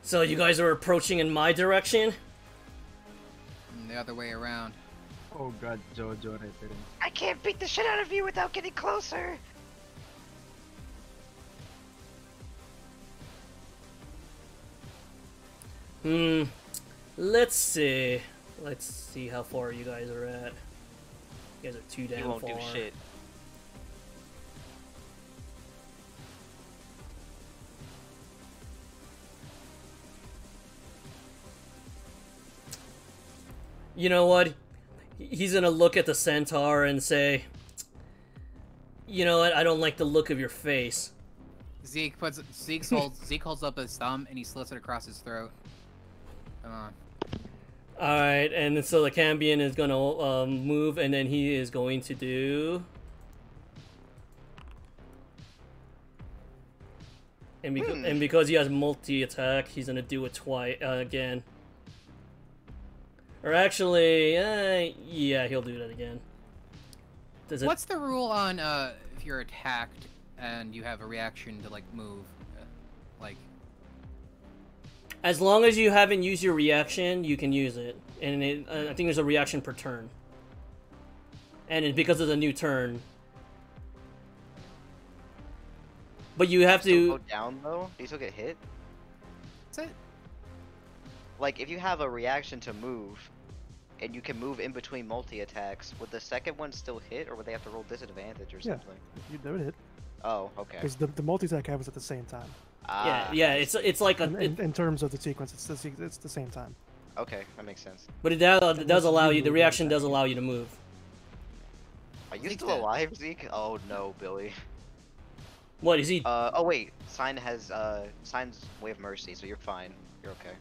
So you guys are approaching in my direction. And the other way around. Oh god, Jojo reference. I can't beat the shit out of you without getting closer. Let's see. Let's see how far you guys are at. You guys are too damn You won't far. do shit. You know what? He's gonna look at the centaur and say, "You know what? I don't like the look of your face." Zeke holds up his thumb and he slits it across his throat. Come on. All right, and then so the Cambion is gonna move, and then he is going to do. And because he has multi-attack, he's gonna do it twice again. Or actually, yeah, he'll do that again. Does it? What's the rule on if you're attacked and you have a reaction to like move? Like As long as you haven't used your reaction, you can use it, and I think there's a reaction per turn. And it's because of the new turn. But you have Still to. go down though? Do you still get hit? that's it. Like if you have a reaction to move, and you can move in between multi-attacks, would the second one still hit, or would they have to roll disadvantage or Yeah. something? You would hit. Oh, okay. Because the multi-attack happens at the same time. Ah, Yeah, it's like a. In terms of the sequence, it's the same time. Okay, that makes sense. But it does allow you. The move, reaction exactly. does allow you to move. Are you Zeke's still dead. alive, Zeke? Oh no, Billy. What is he? Oh wait, Sign has Sign's Way of Mercy, so you're fine. You're okay.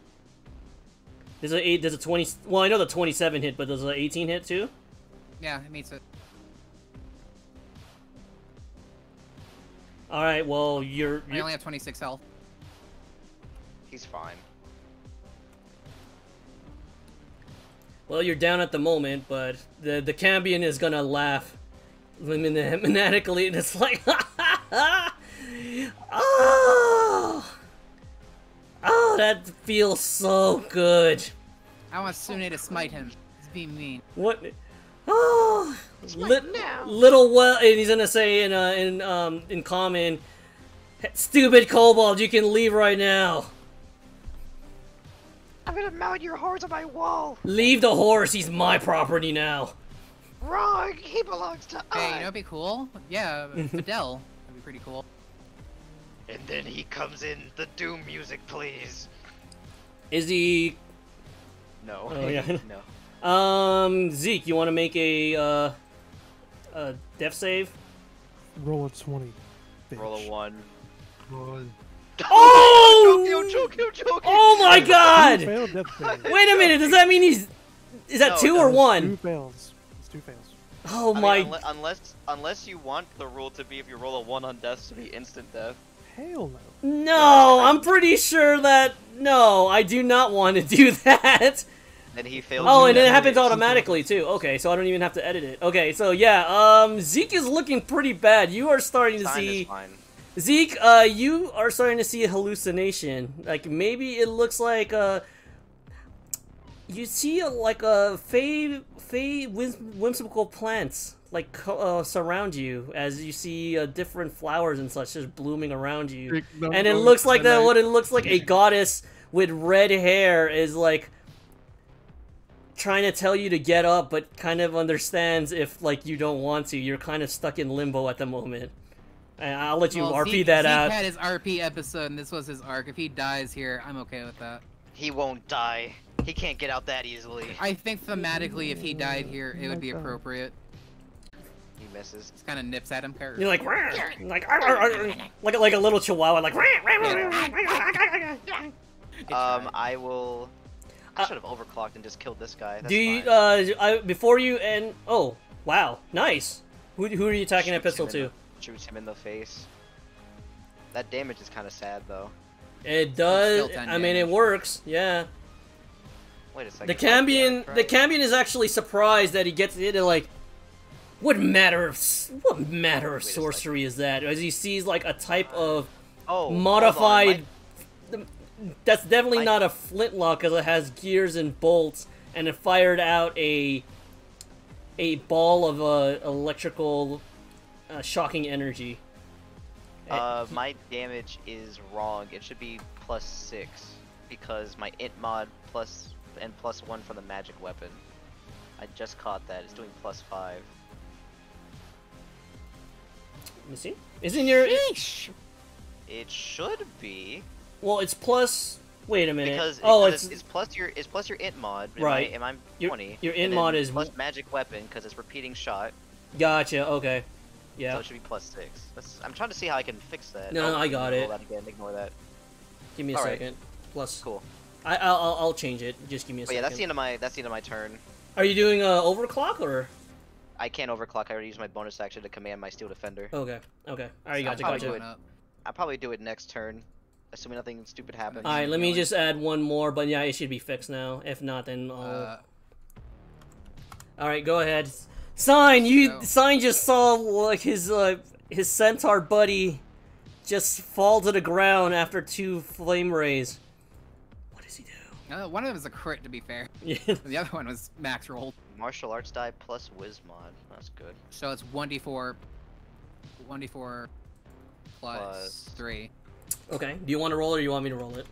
There's a 8. There's a 20. Well, I know the 27 hit, but does an 18 hit too? Yeah, it meets it. All right. Well, I only have 26 health. He's fine. Well, you're down at the moment, but the Cambion is gonna laugh maniacally, and it's like, oh, that feels so good. I want Sune to smite him. He's being mean. What? Oh, little well, and he's gonna say in common, stupid kobold, you can leave right now. I'm gonna mount your horse on my wall. Leave the horse. He's my property now. Wrong. He belongs to us. Hey, you know what'd be cool? Yeah, Fidel. That'd be pretty cool. And then he comes in. The Doom music, please. Is he? No. Oh yeah. No. Zeke, you want to make a death save? Roll a 20. Bitch. Roll a 1. Oh! Joke. Oh my God! Failed death save. Wait a minute. Does that mean he's? Is that No, two it or doesn't. one? 2 fails. It's 2 fails. Oh I my! mean, unless you want the rule to be if you roll a 1 on death to be instant death. Hell no. No, I'm pretty sure that no, I do not want to do that. And he failed. Oh, to and it death. happens automatically too. Okay, so I don't even have to edit it. Okay, so yeah, Zeke is looking pretty bad. You are starting to Sign is see. fine. Zeke, you are starting to see a hallucination. Like, maybe it looks like, you see, like, whimsical plants, like, surround you, as you see, different flowers and such just blooming around you. And it looks like that, what it looks like a goddess with red hair is, like, trying to tell you to get up, but kind of understands if, like, you don't want to. You're kind of stuck in limbo at the moment. I'll let you RP that out. Zeke had his RP episode, and this was his arc. If he dies here, I'm okay with that. He won't die. He can't get out that easily. I think thematically, if he died here, it would be appropriate. He misses. Just kind of nips at him. You're like, like a little chihuahua, like. I will. I should have overclocked and just killed this guy. That's Do you, fine. before you end? Oh, wow, nice. Who are you attacking a pistol to? Shoots him in the face. That damage is kind of sad though. It does. Still 10 I mean, it damage. works. Yeah. Wait a second. The Cambion is actually surprised that he gets it. And like, what matter of sorcery is that? As he sees like a type of modified. That's definitely not a flintlock because it has gears and bolts, and it fired out a ball of electrical shocking energy. My damage is wrong. It should be +6 because my int mod +1 from the magic weapon. I just caught that. It's doing +5. Let me see. Isn't your? It should be. Well, it's plus. Wait a minute. Because it's plus your int mod. Right. Am I 20? Your int mod is plus magic weapon because it's repeating shot. Gotcha. Okay. Yeah. So it should be +6. I'm trying to see how I can fix that. No, I got it. That again. Ignore that. Give me a second. Plus. Cool. I'll change it. Just give me a second. Yeah, that's the end of my turn. Are you doing overclock or? I can't overclock. I already used my bonus action to command my steel defender. Okay. Okay. Alright, gotcha. I'll probably do it next turn, assuming nothing stupid happens. Alright, let me just add one more, but yeah, it should be fixed now. If not, then I'll. Alright, go ahead. Sign just saw like his centaur buddy just fall to the ground after 2 flame rays. What does he do? One of them is a crit, to be fair. Yeah. The other one was max rolled. Martial arts die plus whiz mod. That's good. So it's 1d4 plus 3. Okay. Do you want to roll it or you want me to roll it?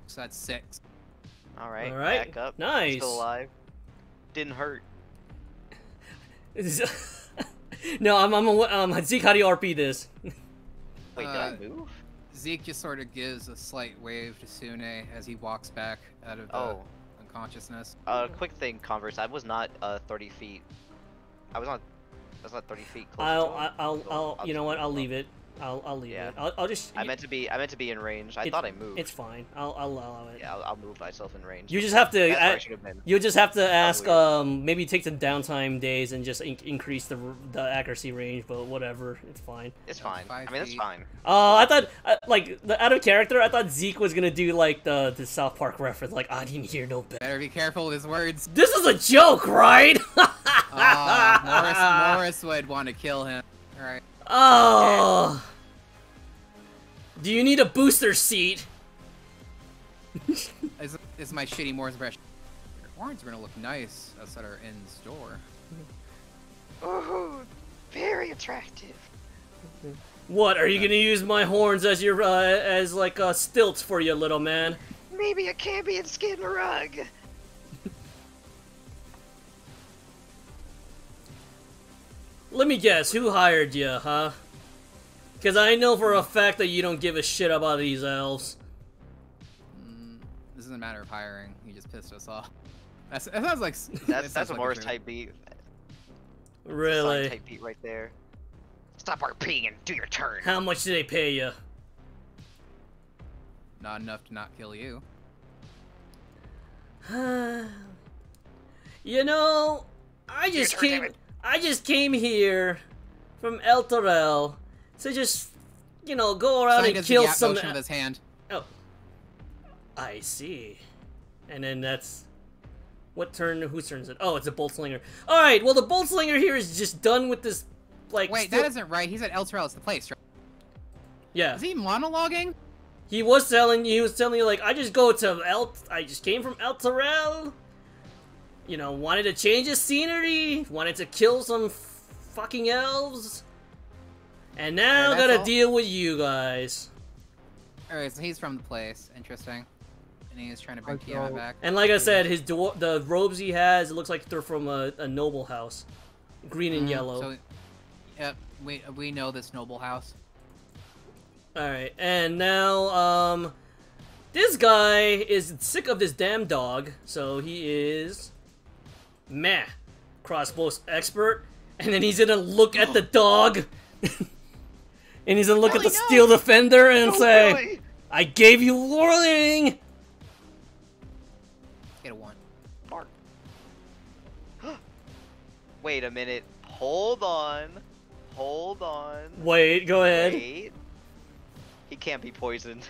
So that's 6. All right. Back up. Nice. Still alive. Didn't hurt. No, I'm Zeke, how do you RP this? Wait, did I move? Zeke just sort of gives a slight wave to Sune as he walks back out of unconsciousness. Quick thing, Converse. I was not 30 feet. I was not 30 feet close. I'll you know what? I'll leave it. I'll leave Yeah. it. I'll just. I meant to be in range. I thought I moved. It's fine. I'll allow it. Yeah, I'll move myself in range. You just have to. That's where I should have been. You just have to ask. weird. Maybe take some downtime days and just increase the accuracy range. But whatever, it's fine. It's fine. I mean, that's fine. I thought like out of character. I thought Zeke was gonna do like the South Park reference. Like I didn't hear no better. Better be careful with his words. This is a joke, right? Morris would want to kill him. All right. Oh. Do you need a booster seat? This is my shitty Morris impression. Your horns are gonna look nice outside our inn's door. Oh, very attractive. What, are you gonna use my horns as your, as like, stilts for you, little man? Maybe a Cambion skin rug. Let me guess, who hired you, huh? Because I know for a fact that you don't give a shit about these elves. This isn't a matter of hiring. You just pissed us off. That sounds like that's a Morris type beat. Really? Type beat right there. Stop RPing and do your turn. How much do they pay you? Not enough to not kill you. You know, I just came here from Elturel to just, you know, go around and kill some. Motion with his hand. Oh, I see. And then that's what turn? Whose turn is it? Oh, it's a bolt slinger. All right. Well, the bolt slinger here is just done with this. Like, wait, that isn't right. He's at Elturel. It's the place, right? Yeah. Is he monologuing? He was telling you like, I just came from Elturel. You know, wanted to change the scenery, wanted to kill some fucking elves. And now gotta deal with you guys. Alright, so he's from the place. Interesting. And he's trying to bring Tiamat back. And like I said, the robes he has, it looks like they're from a noble house. Green and yellow. So, yep, we know this noble house. Alright, and now, this guy is sick of this damn dog, so he is meh. Crossbow expert, and then he's gonna look at the dog, and he's gonna look at the steel defender and say, really? I gave you warning! Get a 1. Mark. Wait a minute. Hold on. Hold on. Wait, go ahead. Wait. He can't be poisoned.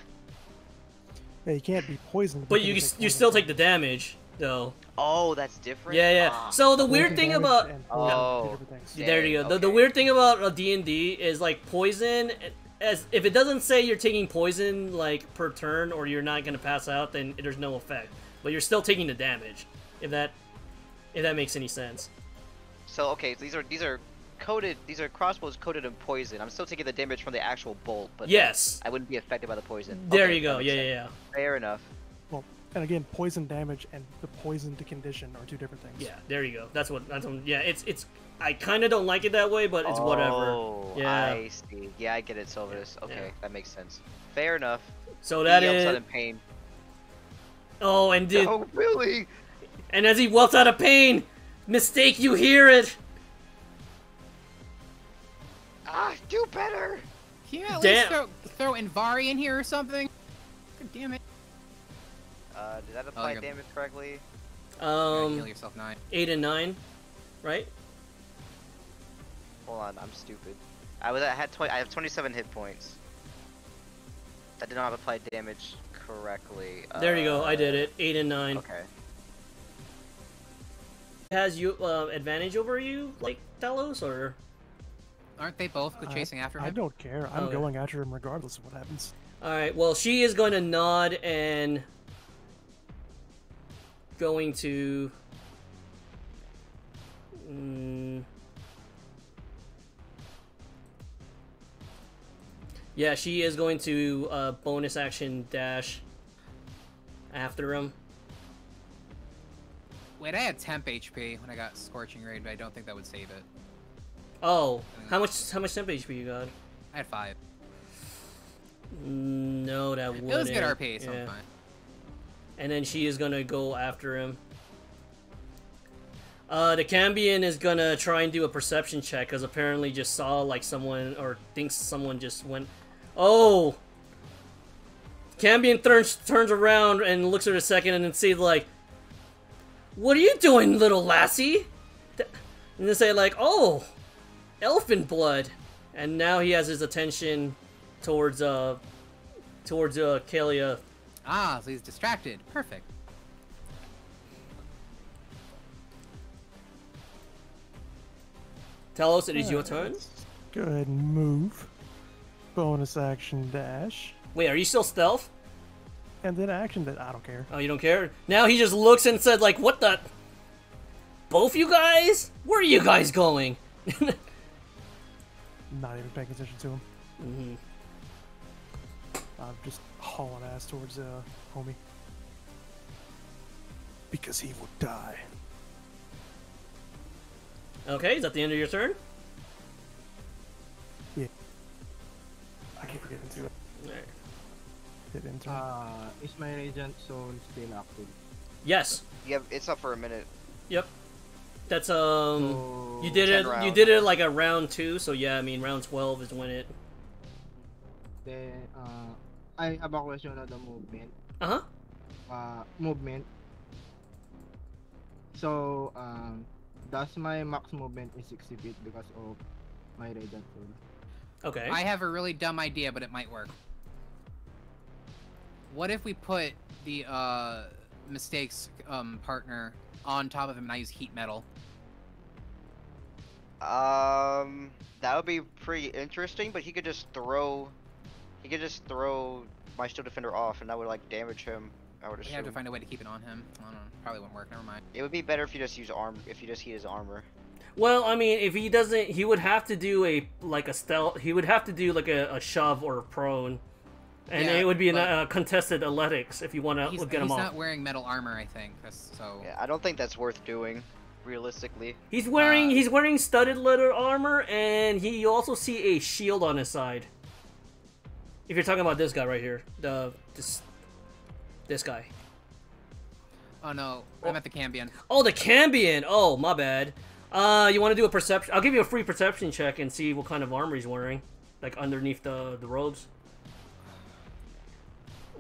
Yeah, he can't be poisoned. But you still take the damage, though. Oh, that's different? Yeah. Ah. So the weird thing about... Oh. There you go. Okay. The weird thing about D&D is, like, poison... If it doesn't say you're taking poison, like, per turn, or you're not gonna pass out, then there's no effect. But you're still taking the damage. If that makes any sense. So, okay, so these are coated, these are crossbows coated in poison. I'm still taking the damage from the actual bolt, but yes, I wouldn't be affected by the poison. There okay, you go. Yeah. Fair enough. Well, and again, poison damage and the poisoned condition are two different things. Yeah, there you go. That's what. Yeah, it's. I kind of don't like it that way, but it's whatever. Yeah. I see. Yeah, I get it, Silvus. Okay, that makes sense. Fair enough. So that is. In pain. Oh, and did. Oh, really? And as he welts out of pain, mistake, you hear it. Do better. Can you at least throw Invari in here or something? God damn it. Did that apply damage correctly? Heal yourself 9. 8 and 9, right? Hold on, I'm stupid. I have 27 hit points. That did not apply damage correctly. There you go. I did it. 8 and 9. Okay. Has you advantage over you, like Talos, or? Aren't they both chasing after him? I don't care. I'm going after him regardless of what happens. Alright, well, she is going to nod and going to... Yeah, she is going to bonus action dash after him. Wait, I had temp HP when I got Scorching Raid, but I don't think that would save it. Oh, how much temp HP you got? I had 5. No, that wouldn't. It was good RP, so yeah. I'm fine. And then she is gonna go after him. The Cambion is gonna try and do a perception check, because apparently just saw, like, someone, or thinks someone just went... Oh! Cambion turns around and looks at her a second and then sees, like, what are you doing, little lassie? And then say, like, oh! Elfin blood! And now he has his attention towards Kalia. Ah, so he's distracted. Perfect. Talos, it is your turn. Go ahead and move. Bonus action dash. Wait, are you still stealth? And then action that I don't care. Oh, you don't care? Now he just looks and said, like, what the... Both you guys? Where are you guys going? Not even paying attention to him. Mm-hmm. I'm just hauling ass towards homie. Because he will die. Okay, is that the end of your turn? Yeah. I keep forgetting to Alright. hit into Is my Radiant Zone still active? Yes. Yeah, it's up for a minute. Yep. That's So, you did 10 it. You rounds. did it like at round 2, so yeah. I mean, round 12 is when it. Then, I have a question on the movement. Movement. So, does my max movement is 60 feet because of my Radiant Zone? Okay. I have a really dumb idea, but it might work. What if we put the mistakes partner on top of him and I use heat metal? That would be pretty interesting, but he could just throw my Shield Defender off, and that would like damage him. I would We assume. have to find a way to keep it on him. I don't know. Probably won't work. Never mind. It would be better if you just use if you just heat his armor. Well, I mean, if he doesn't, he would have to do a stealth. He would have to do like a shove or a prone, and Yeah, it would be but- a contested athletics if you want to get him He's off. not wearing metal armor, I think. So. Yeah, I don't think that's worth doing, realistically. He's wearing studded leather armor, and you also see a shield on his side. If you're talking about this guy right here, this guy. Oh no, I'm at the Cambion. Oh, the Cambion. Oh, my bad. You want to do a perception? I'll give you a free perception check and see what kind of armor he's wearing, like underneath the robes.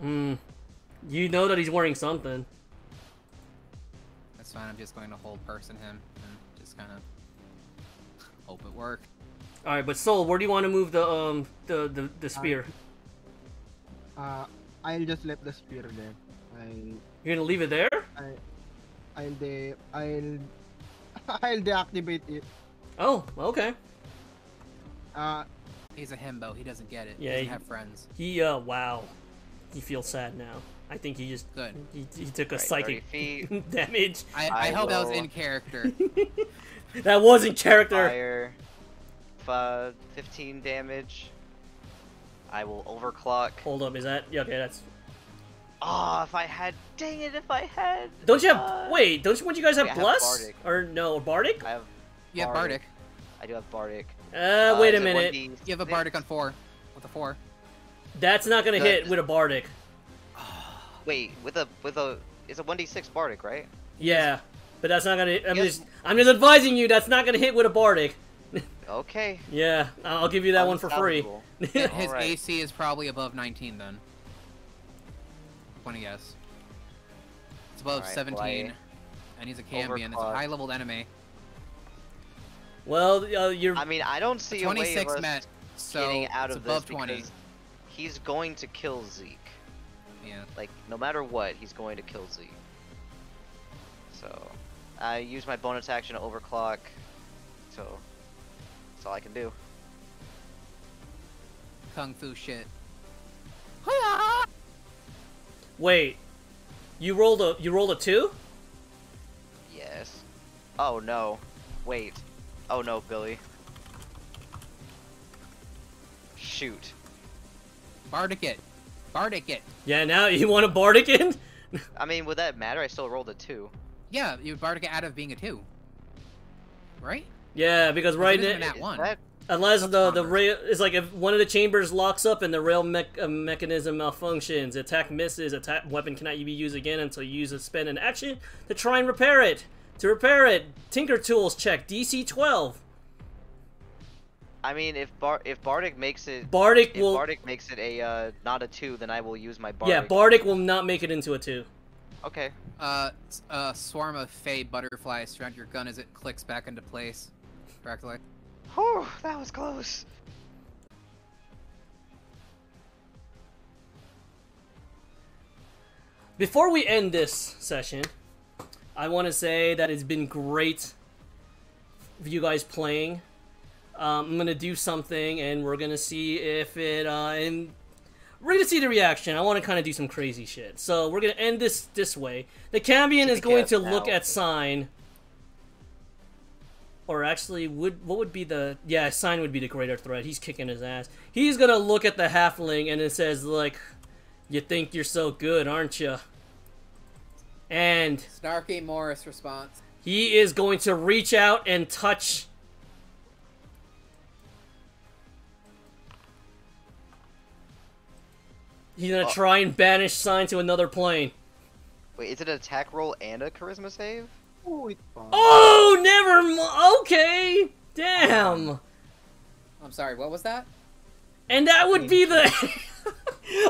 You know that he's wearing something. That's fine. I'm just going to hold person him and just kind of hope it works. All right, but Soul, where do you want to move the spear? I'll just let the spear there. You're gonna leave it there? I'll deactivate it. Oh, okay. He's a himbo. He doesn't get it. Yeah, he doesn't he- have friends. Wow. He feels sad now. I think he just Good. he took a Right, psychic 30 feet. damage. I hope that was will- in character. That was in character. Fire 15 damage. I will overclock. Hold up, is that yeah, okay? That's. Oh, if I had, dang it, if I had. Don't you have? Wait, don't you guys have Wait, I have Bless Bardic. or no Bardic? I have. You have Bardic. I do have Bardic. Wait a is it minute. 1d6? You have a Bardic on 4. With a 4. That's not gonna Good. hit with a Bardic. Wait, it's a 1d6 Bardic, right? Yeah, but that's not gonna. I'm Yes. just advising you. That's not gonna hit with a Bardic. Okay. Yeah, I'll give you that one for free. Unsalvageable. His Alright. AC is probably above 19 then. I'm gonna guess. It's above Alright, 17. well, And he's a Cambion. It's a overclock. high leveled enemy. Well, you're. I mean, I don't see a way of 26 us met. So getting out it's of above this 20. because he's going to kill Zeke. Yeah. Like, no matter what, he's going to kill Zeke. So, I use my bonus action to overclock. So, that's all I can do. Kung Fu shit. Wait, you rolled a 2? Yes. Oh no. Wait. Oh no, Billy. Shoot. Bardic it. Bardic it. Yeah, now you want a Bardic in? I mean, would that matter? I still rolled a 2. Yeah, you would Bardic it out of being a 2. Right? Yeah, because right It isn't now, an at 1. That, unless the stronger. rail is like if one of the chambers locks up and the rail mechanism malfunctions, attack misses, attack weapon cannot be used again until you spend an action to try and repair it. To repair it, Tinker Tools check DC 12. I mean, if Bardic makes it, Bardic if will. Bardic makes it a not a 2, then I will use my Bardic. Yeah, Bardic will not make it into a 2. Okay. Swarm of Fey butterflies surround your gun as it clicks back into place. Correctly. Whew, that was close. Before we end this session, I want to say that it's been great for you guys playing. I'm gonna do something, and we're gonna see if it. And we're gonna see the reaction. I want to kind of do some crazy shit. So we're gonna end this way. The Cambion is going to look at Sign. Or actually, what would be the... Yeah, Sign would be the greater threat. He's kicking his ass. He's gonna look at the halfling, and it says, like, you think you're so good, aren't you? And... Snarky Morris response. He is going to reach out and touch... He's gonna try and banish Sign to another plane. Wait, is it an attack roll and a charisma save? Oh, it's fine. Oh, never mind. Okay. Damn. I'm sorry, what was that? And that would be the...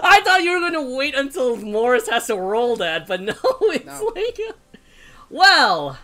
I thought you were going to wait until Morris has to roll that, but no, it's like... Well...